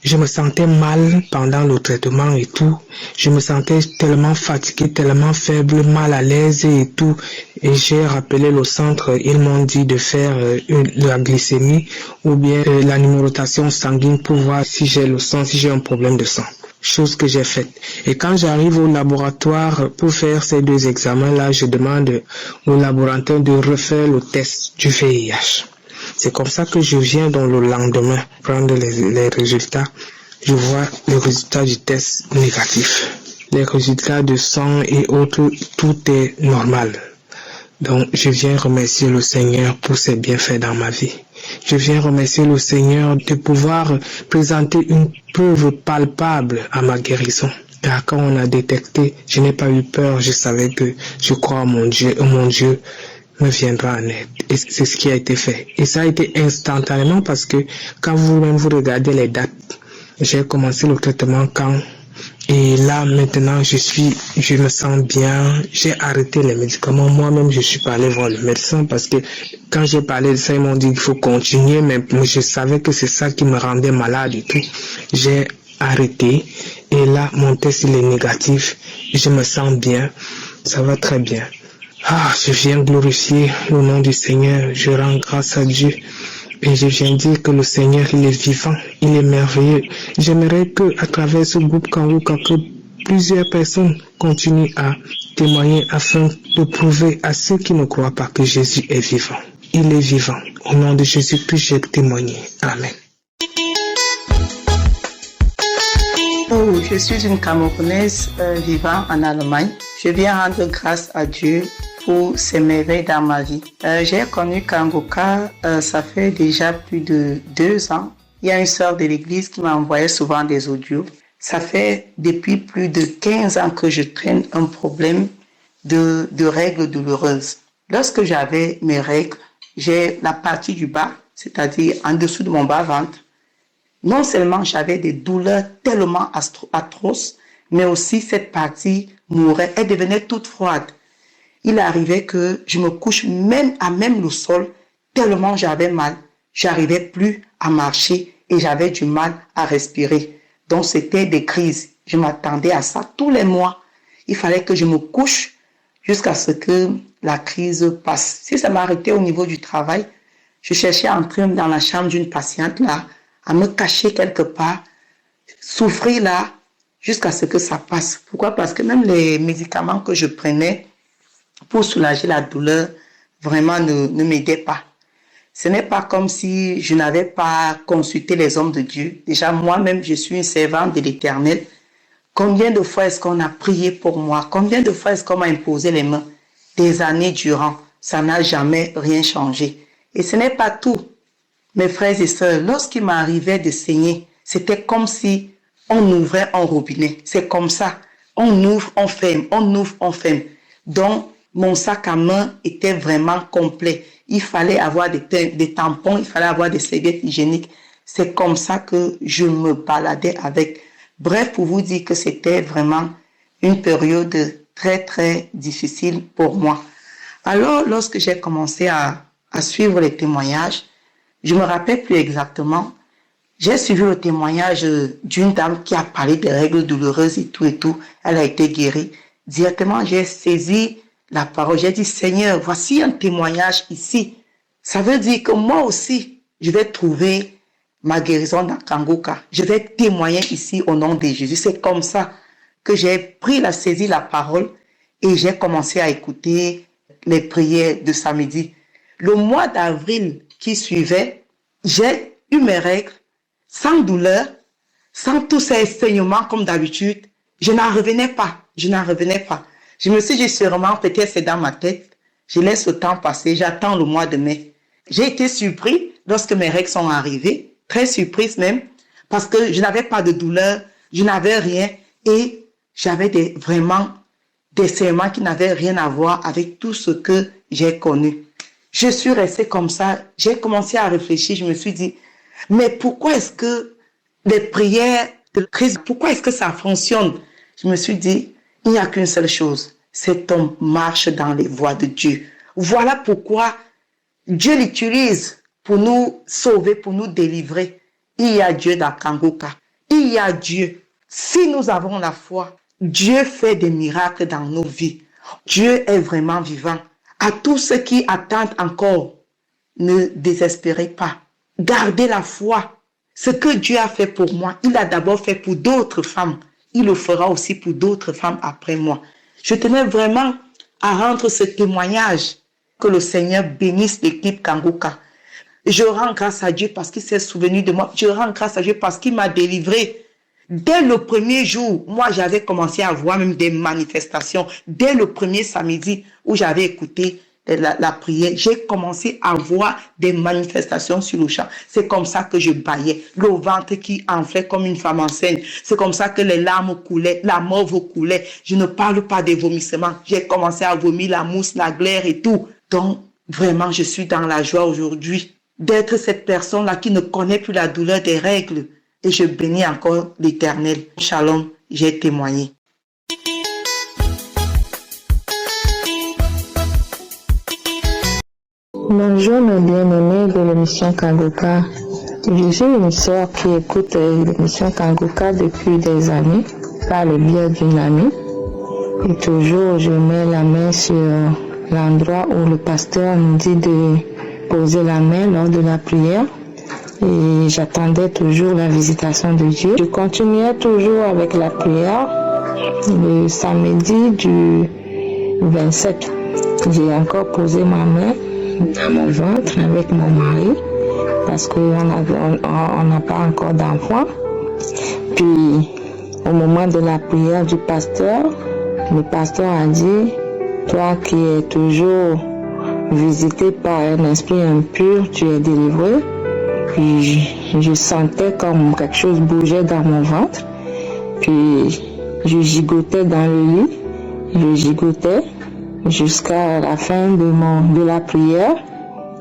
je me sentais mal pendant le traitement et tout. Je me sentais tellement fatigué, tellement faible, mal à l'aise et tout. Et j'ai rappelé le centre, ils m'ont dit de faire la glycémie ou bien la numérotation sanguine pour voir si j'ai le sang, si j'ai un problème de sang. Chose que j'ai faite. Et quand j'arrive au laboratoire pour faire ces 2 examens-là, je demande au laboratoire de refaire le test du VIH. C'est comme ça que je viens dans le lendemain prendre les résultats. Je vois le résultat du test négatif. les résultats de sang et autres, tout est normal. Donc, je viens remercier le Seigneur pour ses bienfaits dans ma vie. Je viens remercier le Seigneur de pouvoir présenter une preuve palpable à ma guérison. Car quand on a détecté, je n'ai pas eu peur, je savais que je crois en mon Dieu me viendra en aide. Et c'est ce qui a été fait. Et ça a été instantanément parce que quand vous-même vous regardez les dates, j'ai commencé le traitement quand, et là maintenant je me sens bien, j'ai arrêté les médicaments, moi-même je suis pas allé voir le médecin parce que quand j'ai parlé de ça, ils m'ont dit qu'il faut continuer, mais je savais que c'est ça qui me rendait malade et tout. J'ai arrêté et là mon test il est négatif, je me sens bien, ça va très bien. Je viens glorifier le nom du Seigneur, je rends grâce à Dieu. Et je viens dire que le Seigneur, il est vivant, il est merveilleux. J'aimerais que, à travers ce groupe Kanguka, que plusieurs personnes continuent à témoigner afin de prouver à ceux qui ne croient pas que Jésus est vivant. Il est vivant. Au nom de Jésus-Christ, j'ai témoigné. Amen. Je suis une Camerounaise vivant en Allemagne. Je viens rendre grâce à Dieu pour ses merveilles dans ma vie. J'ai connu Kanguka, ça fait déjà plus de 2 ans. Il y a une sœur de l'église qui m'a envoyé souvent des audios. Ça fait depuis plus de 15 ans que je traîne un problème de règles douloureuses. Lorsque j'avais mes règles, j'ai la partie du bas, c'est-à-dire en dessous de mon bas-ventre. Non seulement j'avais des douleurs tellement atroces, mais aussi cette partie mourait, elle devenait toute froide. Il arrivait que je me couche même à même le sol, tellement j'avais mal. J'arrivais plus à marcher et j'avais du mal à respirer. Donc c'était des crises. Je m'attendais à ça tous les mois. Il fallait que je me couche jusqu'à ce que la crise passe. Si ça m'arrêtait au niveau du travail, je cherchais à entrer dans la chambre d'une patiente là, à me cacher quelque part, souffrir là, jusqu'à ce que ça passe. Pourquoi? Parce que même les médicaments que je prenais pour soulager la douleur, vraiment ne m'aidait pas. Ce n'est pas comme si je n'avais pas consulté les hommes de Dieu. Déjà, moi-même, je suis une servante de l'Éternel. Combien de fois est-ce qu'on a prié pour moi? Combien de fois est-ce qu'on m'a imposé les mains? Des années durant. Ça n'a jamais rien changé. Et ce n'est pas tout. Mes frères et sœurs, lorsqu'il m'arrivait de saigner, c'était comme si on ouvrait un robinet. C'est comme ça. On ouvre, on ferme, on ouvre, on ferme. Donc, mon sac à main était vraiment complet. Il fallait avoir des tampons, il fallait avoir des serviettes hygiéniques. C'est comme ça que je me baladais avec. Bref, pour vous dire que c'était vraiment une période très, très difficile pour moi. Alors, lorsque j'ai commencé à suivre les témoignages, je me rappelle plus exactement, j'ai suivi le témoignage d'une dame qui a parlé des règles douloureuses et tout. Elle a été guérie. Directement, j'ai saisi la parole. J'ai dit, Seigneur, voici un témoignage ici. Ça veut dire que moi aussi, je vais trouver ma guérison dans Kanguka. Je vais témoigner ici au nom de Jésus. C'est comme ça que j'ai saisi la parole et j'ai commencé à écouter les prières de samedi. Le mois d'avril qui suivait, j'ai eu mes règles sans douleur, sans tous ces saignements comme d'habitude. Je n'en revenais pas. Je me suis dit sûrement, peut-être c'est dans ma tête. Je laisse le temps passer, j'attends le mois de mai. J'ai été surpris lorsque mes règles sont arrivées, très surprise même, parce que je n'avais pas de douleur, je n'avais rien et j'avais vraiment des saignements qui n'avaient rien à voir avec tout ce que j'ai connu. Je suis restée comme ça, j'ai commencé à réfléchir, je me suis dit, mais pourquoi est-ce que les prières de Christ, pourquoi est-ce que ça fonctionne? Je me suis dit, il n'y a qu'une seule chose, c'est qu'on marche dans les voies de Dieu. Voilà pourquoi Dieu l'utilise pour nous sauver, pour nous délivrer. Il y a Dieu dans Kanguka. Il y a Dieu. Si nous avons la foi, Dieu fait des miracles dans nos vies. Dieu est vraiment vivant. À tous ceux qui attendent encore, ne désespérez pas. Gardez la foi. Ce que Dieu a fait pour moi, il a d'abord fait pour d'autres femmes. Il le fera aussi pour d'autres femmes après moi. Je tenais vraiment à rendre ce témoignage, que le Seigneur bénisse l'équipe Kanguka. Je rends grâce à Dieu parce qu'il s'est souvenu de moi. Je rends grâce à Dieu parce qu'il m'a délivré. Dès le premier jour, moi j'avais commencé à voir même des manifestations. Dès le premier samedi où j'avais écouté la prière, j'ai commencé à voir des manifestations sur le champ. C'est comme ça que je bâillais, le ventre qui enflait comme une femme enceinte. C'est comme ça que les larmes coulaient, la morve coulait. Je ne parle pas des vomissements. J'ai commencé à vomir la mousse, la glaire et tout. Donc, vraiment, je suis dans la joie aujourd'hui d'être cette personne-là qui ne connaît plus la douleur des règles. Et je bénis encore l'Éternel. Shalom, j'ai témoigné. Bonjour mes bien-aimés de l'émission Kangoka. Je suis une sœur qui écoute l'émission Kangoka depuis des années par le biais d'une amie. Et toujours je mets la main sur l'endroit où le pasteur nous dit de poser la main lors de la prière. Et j'attendais toujours la visitation de Dieu. Je continuais toujours avec la prière. Le samedi du 27, j'ai encore posé ma main dans mon ventre avec mon mari parce qu'on n'a pas encore d'enfant. Puis au moment de la prière du pasteur, le pasteur a dit: toi qui es toujours visité par un esprit impur, tu es délivré. Puis je sentais comme quelque chose bougeait dans mon ventre. Puis je gigotais dans le lit, je gigotais jusqu'à la fin de la prière.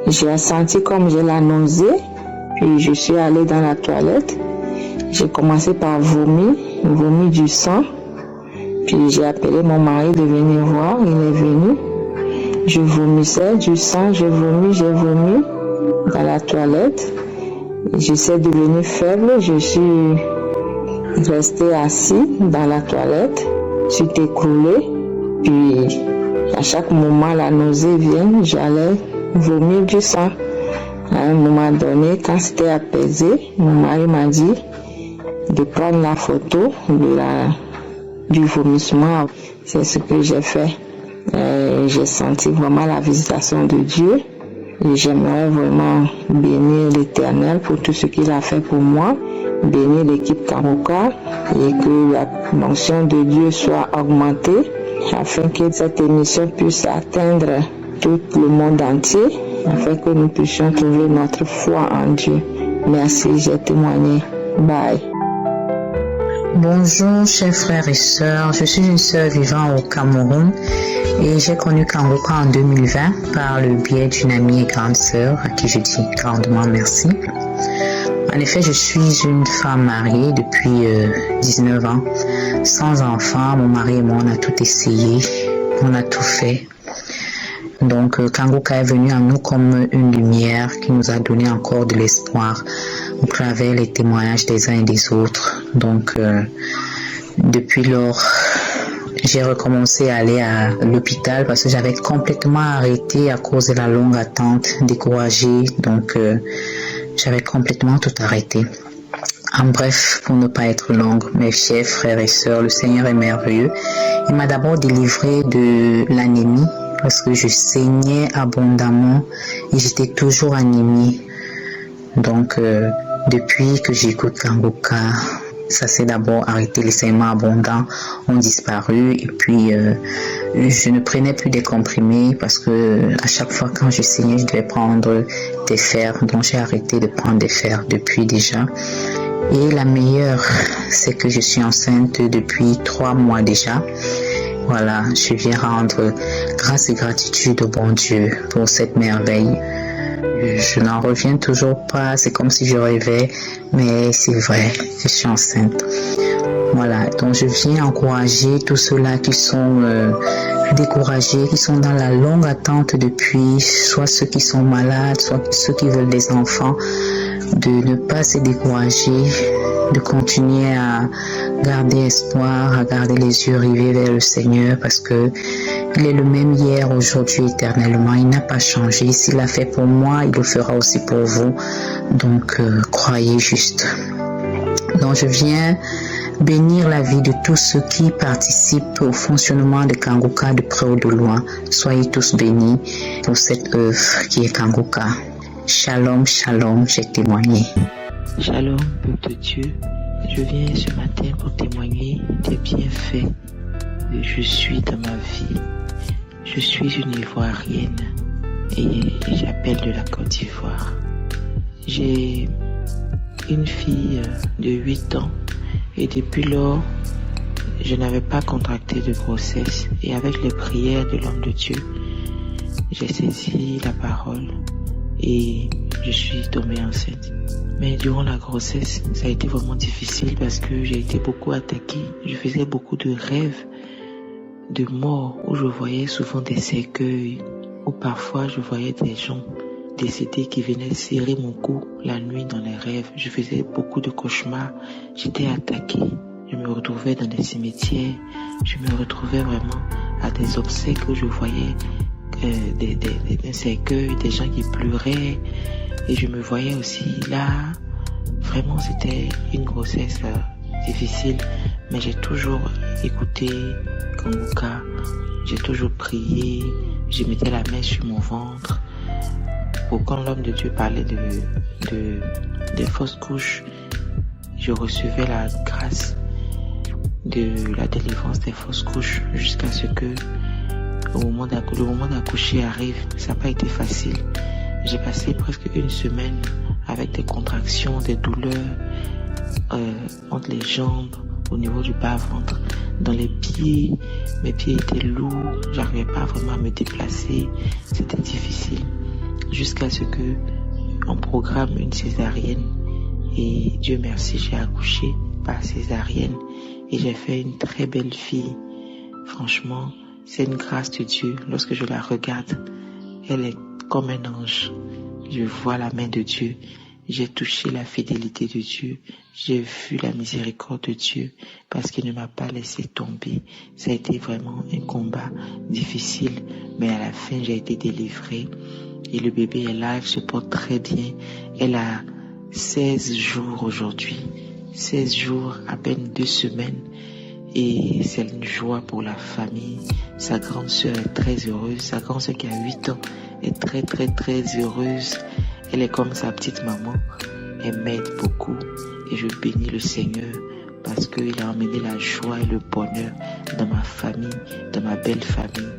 J'ai senti comme j'ai la nausée, puis je suis allée dans la toilette. J'ai commencé par vomir du sang. Puis j'ai appelé mon mari de venir voir, il est venu. Je vomissais du sang, j'ai vomi dans la toilette. J'étais devenue faible, je suis restée assis dans la toilette, je suis écroulée. Puis à chaque moment la nausée vient, j'allais vomir du sang. À un moment donné, quand c'était apaisé, mon mari m'a dit de prendre la photo du vomissement. C'est ce que j'ai fait. J'ai senti vraiment la visitation de Dieu. Et j'aimerais vraiment bénir l'Éternel pour tout ce qu'il a fait pour moi, bénir l'équipe Kangoka et que la mention de Dieu soit augmentée afin que cette émission puisse atteindre tout le monde entier, afin que nous puissions trouver notre foi en Dieu. Merci, j'ai témoigné. Bye. Bonjour chers frères et sœurs, je suis une sœur vivant au Cameroun et j'ai connu Kangoka en 2020 par le biais d'une amie et grande sœur à qui je dis grandement merci. En effet, je suis une femme mariée depuis 19 ans, sans enfant. Mon mari et moi on a tout essayé, on a tout fait. Donc Kangoka est venu à nous comme une lumière qui nous a donné encore de l'espoir au travers les témoignages des uns et des autres. Donc depuis lors, j'ai recommencé à aller à l'hôpital parce que j'avais complètement arrêté à cause de la longue attente, découragée. Donc j'avais complètement tout arrêté. En bref, pour ne pas être longue, mes chers frères et sœurs, le Seigneur est merveilleux. Il m'a d'abord délivré de l'anémie parce que je saignais abondamment et j'étais toujours anémie. Donc, depuis que j'écoute Kangoka, ça s'est d'abord arrêté, les saignements abondants ont disparu et puis je ne prenais plus des comprimés parce que à chaque fois quand je saignais, je devais prendre des fers, donc j'ai arrêté de prendre des fers depuis déjà. Et la meilleure, c'est que je suis enceinte depuis 3 mois déjà. Voilà, je viens rendre grâce et gratitude au bon Dieu pour cette merveille. Je n'en reviens toujours pas, c'est comme si je rêvais, mais c'est vrai, je suis enceinte. Voilà, donc je viens encourager tous ceux-là qui sont découragés, qui sont dans la longue attente depuis, soit ceux qui sont malades, soit ceux qui veulent des enfants, de ne pas se décourager, de continuer à garder espoir, à garder les yeux rivés vers le Seigneur parce que il est le même hier, aujourd'hui, éternellement. Il n'a pas changé. S'il l'a fait pour moi, il le fera aussi pour vous. Donc, croyez juste. Donc, je viens bénir la vie de tous ceux qui participent au fonctionnement de Kangoka de près ou de loin. Soyez tous bénis pour cette œuvre qui est Kangoka. Shalom, shalom, j'ai témoigné. Shalom, peuple de Dieu. Je viens ce matin pour témoigner des bienfaits de Je suis dans ma vie. Je suis une Ivoirienne et j'appelle de la Côte d'Ivoire. J'ai une fille de 8 ans et depuis lors, je n'avais pas contracté de grossesse et avec les prières de l'homme de Dieu, j'ai saisi la parole et je suis tombée enceinte. Mais durant la grossesse, ça a été vraiment difficile parce que j'ai été beaucoup attaquée. Je faisais beaucoup de rêves de mort où je voyais souvent des cercueils, où parfois je voyais des gens décédés qui venaient serrer mon cou la nuit dans les rêves. Je faisais beaucoup de cauchemars. J'étais attaquée. Je me retrouvais dans des cimetières. Je me retrouvais vraiment à des obsèques où je voyais des cercueils, des gens qui pleuraient. Et je me voyais aussi là. Vraiment, c'était une grossesse difficile. Mais j'ai toujours écouté Kanguka. J'ai toujours prié. Je mettais la main sur mon ventre. Pour quand l'homme de Dieu parlait des fausses couches, je recevais la grâce de la délivrance des fausses couches jusqu'à ce que le moment d'accoucher arrive. Ça n'a pas été facile. J'ai passé presque une semaine avec des contractions, des douleurs entre les jambes, au niveau du bas-ventre, dans les pieds. Mes pieds étaient lourds, j'arrivais pas vraiment à me déplacer. C'était difficile. Jusqu'à ce que on programme une césarienne. Et Dieu merci, j'ai accouché par césarienne. Et j'ai fait une très belle fille. Franchement, c'est une grâce de Dieu. Lorsque je la regarde, elle est comme un ange. Je vois la main de Dieu. J'ai touché la fidélité de Dieu. J'ai vu la miséricorde de Dieu parce qu'il ne m'a pas laissé tomber. Ça a été vraiment un combat difficile. Mais à la fin, j'ai été délivrée. Et le bébé est là, elle se porte très bien. Elle a 16 jours aujourd'hui. 16 jours, à peine 2 semaines. Et c'est une joie pour la famille. Sa grande sœur est très heureuse. Sa grande sœur qui a 8 ans est très très très heureuse. Elle est comme sa petite maman. Elle m'aide beaucoup. Et je bénis le Seigneur parce qu'il a emmené la joie et le bonheur dans ma famille, dans ma belle famille.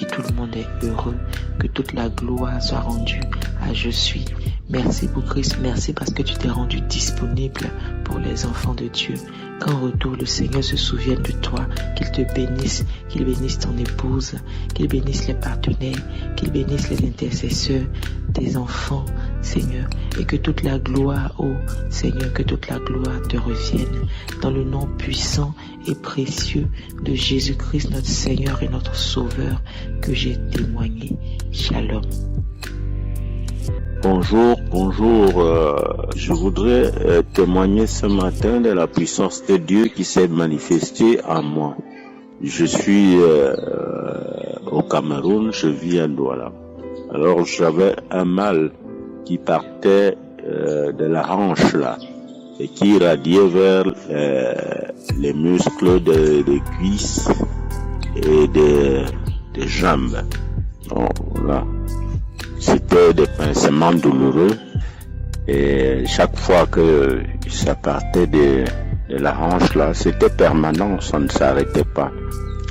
Et tout le monde est heureux. Que toute la gloire soit rendue à Je suis. Merci pour Christ. Merci parce que tu t'es rendu disponible pour les enfants de Dieu. Qu'en retour, le Seigneur se souvienne de toi, qu'il te bénisse, qu'il bénisse ton épouse, qu'il bénisse les partenaires, qu'il bénisse les intercesseurs, tes enfants, Seigneur, et que toute la gloire, oh Seigneur, que toute la gloire te revienne dans le nom puissant et précieux de Jésus-Christ, notre Seigneur et notre Sauveur, que j'ai témoigné. Shalom. Bonjour. Je voudrais témoigner ce matin de la puissance de Dieu qui s'est manifestée en moi. Je suis au Cameroun, je vis à Douala. Alors j'avais un mal qui partait de la hanche là et qui irradiait vers les muscles des cuisses et des jambes. Donc là, c'était des pincements douloureux et chaque fois que ça partait de la hanche là, c'était permanent, ça ne s'arrêtait pas.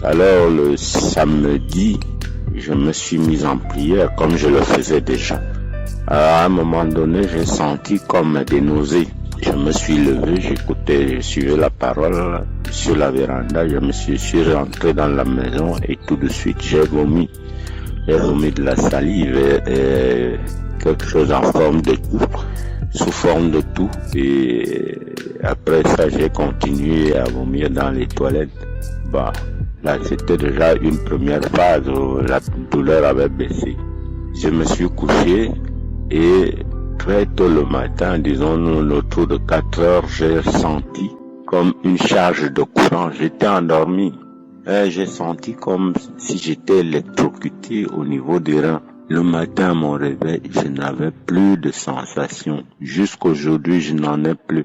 Alors le samedi, je me suis mis en prière comme je le faisais déjà. À un moment donné, j'ai senti comme des nausées. Je me suis levé, j'écoutais, je suivais la parole sur la véranda, je suis rentré dans la maison et tout de suite j'ai vomi. J'ai vomi de la salive et quelque chose en forme de tout, sous forme de tout. Et après ça, j'ai continué à vomir dans les toilettes. Bah, là, c'était déjà une première phase où la douleur avait baissé. Je me suis couché et très tôt le matin, disons autour de 4 heures, j'ai senti comme une charge de courant. J'étais endormi. J'ai senti comme si j'étais électrocuté au niveau des reins. Le matin, à mon réveil, je n'avais plus de sensation. Jusqu'aujourd'hui, je n'en ai plus.